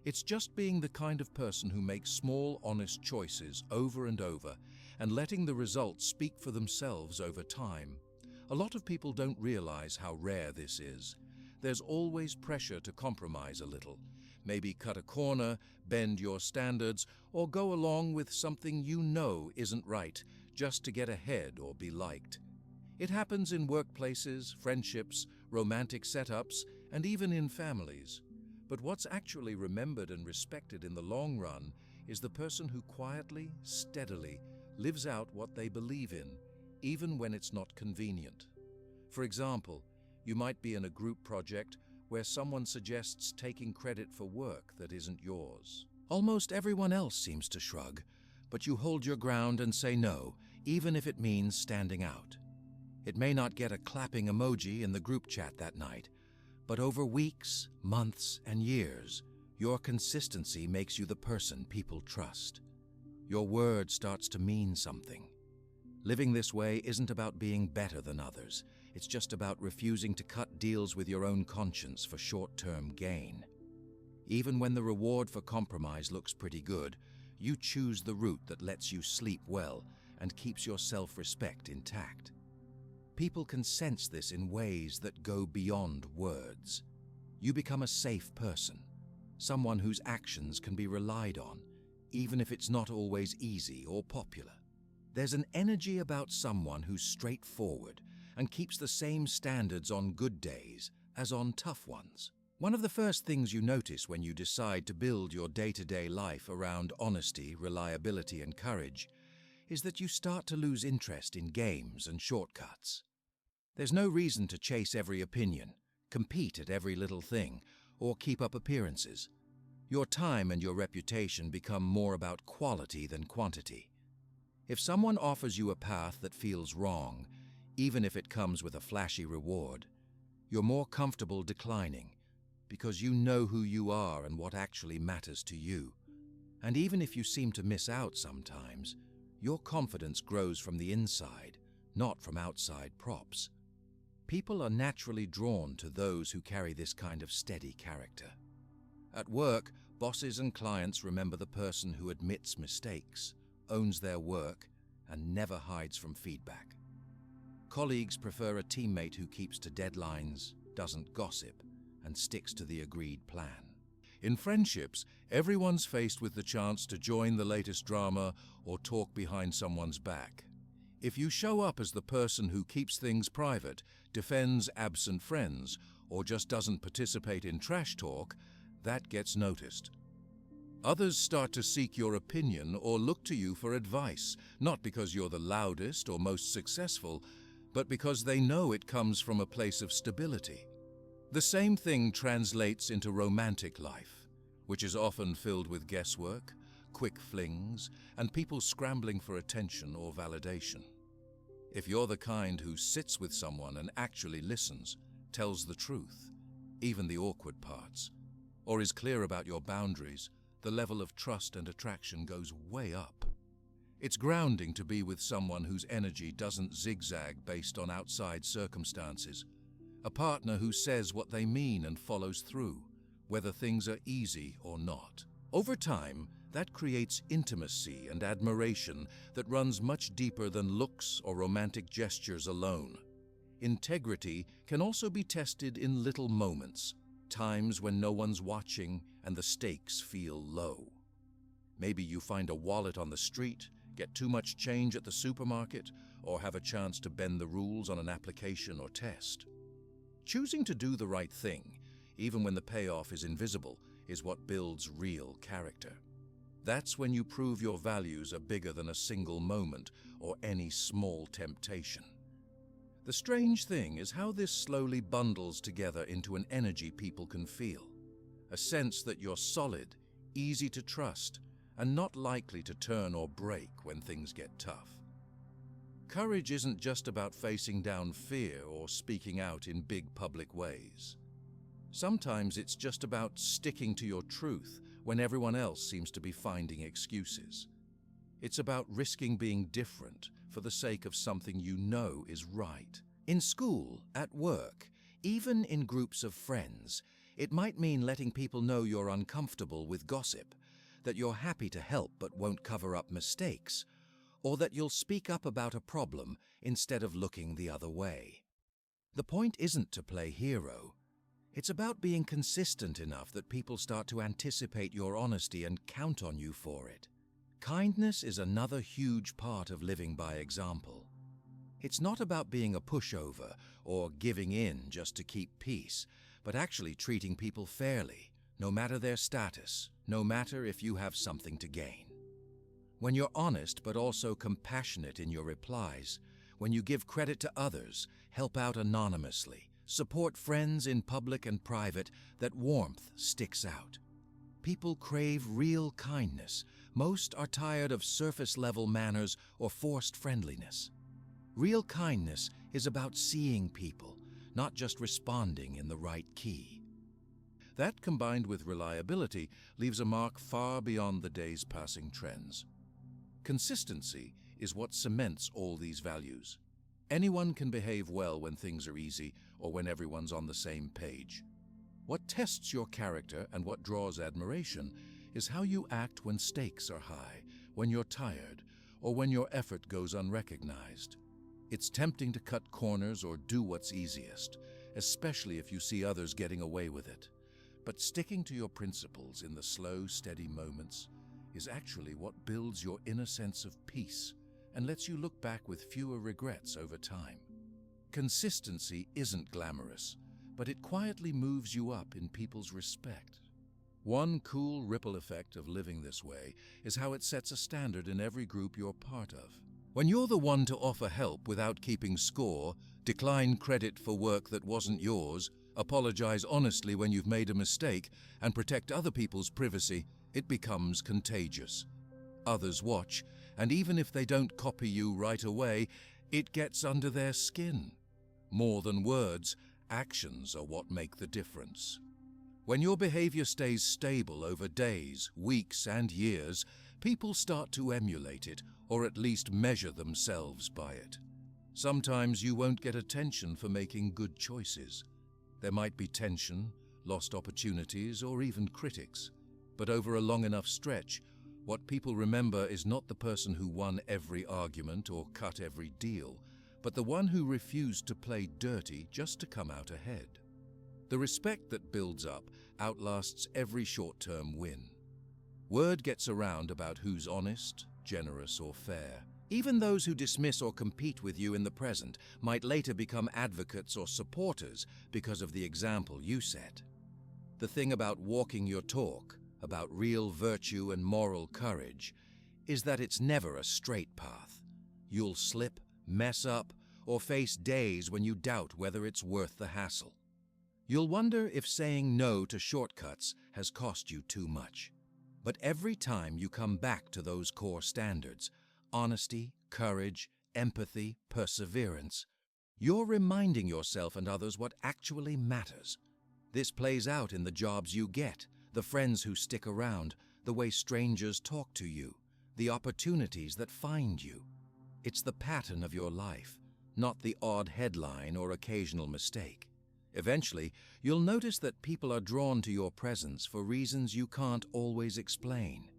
It's just being the kind of person who makes small, honest choices over and over and letting the results speak for themselves over time. A lot of people don't realize how rare this is. There's always pressure to compromise a little, maybe cut a corner, bend your standards, or go along with something you know isn't right just to get ahead or be liked. It happens in workplaces, friendships, romantic setups, and even in families. But what's actually remembered and respected in the long run is the person who quietly, steadily lives out what they believe in, even when it's not convenient. For example, you might be in a group project where someone suggests taking credit for work that isn't yours. Almost everyone else seems to shrug, but you hold your ground and say no, even if it means standing out. It may not get a clapping emoji in the group chat that night, but over weeks, months, and years, your consistency makes you the person people trust. Your word starts to mean something. Living this way isn't about being better than others. It's just about refusing to cut deals with your own conscience for short-term gain. Even when the reward for compromise looks pretty good, you choose the route that lets you sleep well and keeps your self-respect intact. People can sense this in ways that go beyond words. You become a safe person, someone whose actions can be relied on, even if it's not always easy or popular. There's an energy about someone who's straightforward and keeps the same standards on good days as on tough ones. One of the first things you notice when you decide to build your day-to-day life around honesty, reliability, and courage is that you start to lose interest in games and shortcuts. There's no reason to chase every opinion, compete at every little thing, or keep up appearances. Your time and your reputation become more about quality than quantity. If someone offers you a path that feels wrong, even if it comes with a flashy reward, you're more comfortable declining because you know who you are and what actually matters to you. And even if you seem to miss out sometimes, your confidence grows from the inside, not from outside props. People are naturally drawn to those who carry this kind of steady character. At work, bosses and clients remember the person who admits mistakes, owns their work, and never hides from feedback. Colleagues prefer a teammate who keeps to deadlines, doesn't gossip, and sticks to the agreed plan. In friendships, everyone's faced with the chance to join the latest drama or talk behind someone's back. If you show up as the person who keeps things private, defends absent friends, or just doesn't participate in trash talk, that gets noticed. Others start to seek your opinion or look to you for advice, not because you're the loudest or most successful, but because they know it comes from a place of stability. The same thing translates into romantic life, which is often filled with guesswork, quick flings, and people scrambling for attention or validation. If you're the kind who sits with someone and actually listens, tells the truth, even the awkward parts, or is clear about your boundaries, the level of trust and attraction goes way up. It's grounding to be with someone whose energy doesn't zigzag based on outside circumstances, a partner who says what they mean and follows through, whether things are easy or not. Over time, that creates intimacy and admiration that runs much deeper than looks or romantic gestures alone. Integrity can also be tested in little moments, times when no one's watching and the stakes feel low. Maybe you find a wallet on the street, get too much change at the supermarket, or have a chance to bend the rules on an application or test. Choosing to do the right thing, even when the payoff is invisible, is what builds real character. That's when you prove your values are bigger than a single moment or any small temptation. The strange thing is how this slowly bundles together into an energy people can feel, a sense that you're solid, easy to trust, and not likely to turn or break when things get tough. Courage isn't just about facing down fear or speaking out in big public ways. Sometimes it's just about sticking to your truth when everyone else seems to be finding excuses. It's about risking being different for the sake of something you know is right. In school, at work, even in groups of friends, it might mean letting people know you're uncomfortable with gossip, that you're happy to help but won't cover up mistakes, or that you'll speak up about a problem instead of looking the other way. The point isn't to play hero. It's about being consistent enough that people start to anticipate your honesty and count on you for it. Kindness is another huge part of living by example. It's not about being a pushover or giving in just to keep peace, but actually treating people fairly, no matter their status, no matter if you have something to gain. When you're honest but also compassionate in your replies, when you give credit to others, help out anonymously, support friends in public and private, that warmth sticks out. People crave real kindness. Most are tired of surface-level manners or forced friendliness. Real kindness is about seeing people, not just responding in the right key. That, combined with reliability, leaves a mark far beyond the day's passing trends. Consistency is what cements all these values. Anyone can behave well when things are easy or when everyone's on the same page. What tests your character and what draws admiration is how you act when stakes are high, when you're tired, or when your effort goes unrecognized. It's tempting to cut corners or do what's easiest, especially if you see others getting away with it. But sticking to your principles in the slow, steady moments is actually what builds your inner sense of peace and lets you look back with fewer regrets over time. Consistency isn't glamorous, but it quietly moves you up in people's respect. One cool ripple effect of living this way is how it sets a standard in every group you're part of. When you're the one to offer help without keeping score, decline credit for work that wasn't yours, apologize honestly when you've made a mistake, and protect other people's privacy, it becomes contagious. Others watch, and even if they don't copy you right away, it gets under their skin. More than words, actions are what make the difference. When your behavior stays stable over days, weeks, and years, people start to emulate it, or at least measure themselves by it. Sometimes you won't get attention for making good choices. There might be tension, lost opportunities, or even critics. But over a long enough stretch, what people remember is not the person who won every argument or cut every deal, but the one who refused to play dirty just to come out ahead. The respect that builds up outlasts every short-term win. Word gets around about who's honest, generous, or fair. Even those who dismiss or compete with you in the present might later become advocates or supporters because of the example you set. The thing about walking your talk, about real virtue and moral courage, is that it's never a straight path. You'll slip, mess up, or face days when you doubt whether it's worth the hassle. You'll wonder if saying no to shortcuts has cost you too much. But every time you come back to those core standards, honesty, courage, empathy, perseverance, you're reminding yourself and others what actually matters. This plays out in the jobs you get, the friends who stick around, the way strangers talk to you, the opportunities that find you. It's the pattern of your life, not the odd headline or occasional mistake. Eventually, you'll notice that people are drawn to your presence for reasons you can't always explain.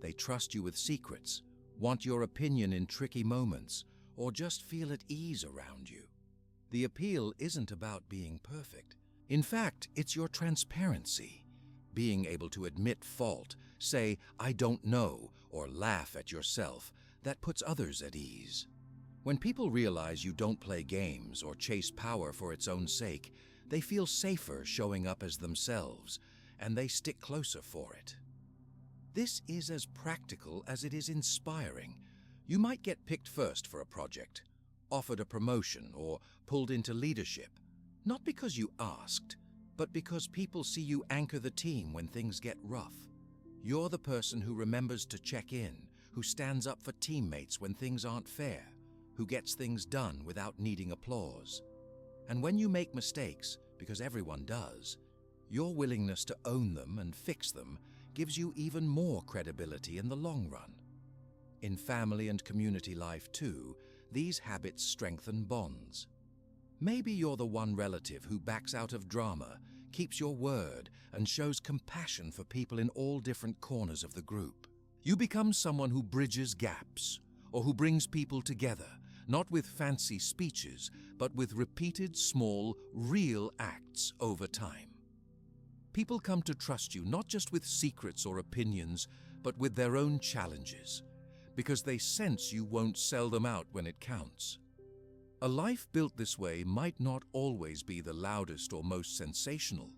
They trust you with secrets, want your opinion in tricky moments, or just feel at ease around you. The appeal isn't about being perfect. In fact, it's your transparency. Being able to admit fault, say, "I don't know," or laugh at yourself, that puts others at ease. When people realize you don't play games or chase power for its own sake, they feel safer showing up as themselves, and they stick closer for it. This is as practical as it is inspiring. You might get picked first for a project, offered a promotion, or pulled into leadership, not because you asked, but because people see you anchor the team when things get rough. You're the person who remembers to check in, who stands up for teammates when things aren't fair, who gets things done without needing applause. And when you make mistakes, because everyone does, your willingness to own them and fix them gives you even more credibility in the long run. In family and community life too, these habits strengthen bonds. Maybe you're the one relative who backs out of drama, keeps your word, and shows compassion for people in all different corners of the group. You become someone who bridges gaps, or who brings people together, not with fancy speeches, but with repeated, small, real acts over time. People come to trust you not just with secrets or opinions, but with their own challenges, because they sense you won't sell them out when it counts. A life built this way might not always be the loudest or most sensational,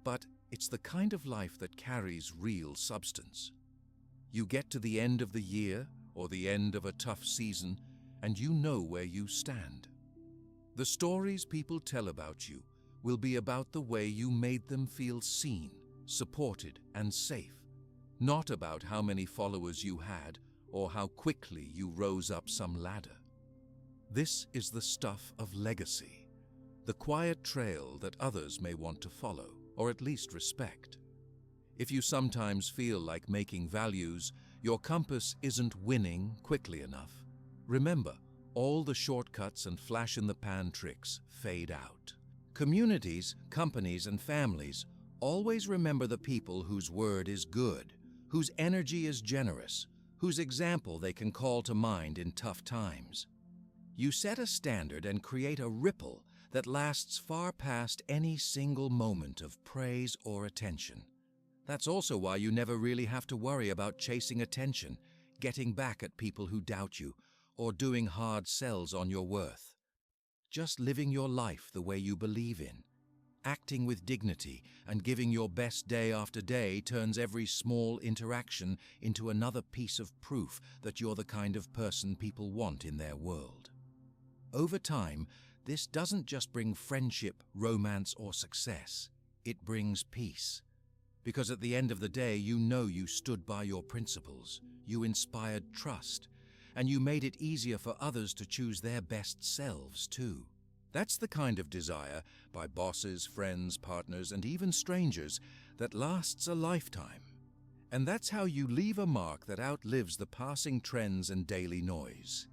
but It's the kind of life that carries real substance. You get to the end of the year or the end of a tough season, and you know where you stand. The stories people tell about you will be about the way you made them feel seen, supported, and safe, not about how many followers you had or how quickly you rose up some ladder. This is the stuff of legacy, the quiet trail that others may want to follow, or at least respect. If you sometimes feel like making values, your compass isn't winning quickly enough, remember, all the shortcuts and flash-in-the-pan tricks fade out. Communities, companies, and families always remember the people whose word is good, whose energy is generous, whose example they can call to mind in tough times. You set a standard and create a ripple that lasts far past any single moment of praise or attention. That's also why you never really have to worry about chasing attention, getting back at people who doubt you, or doing hard sells on your worth. Just living your life the way you believe in, acting with dignity and giving your best day after day turns every small interaction into another piece of proof that you're the kind of person people want in their world. Over time, this doesn't just bring friendship, romance, or success. It brings peace. Because at the end of the day, you know you stood by your principles, you inspired trust, and you made it easier for others to choose their best selves too. That's the kind of desire, by bosses, friends, partners, and even strangers, that lasts a lifetime. And that's how you leave a mark that outlives the passing trends and daily noise.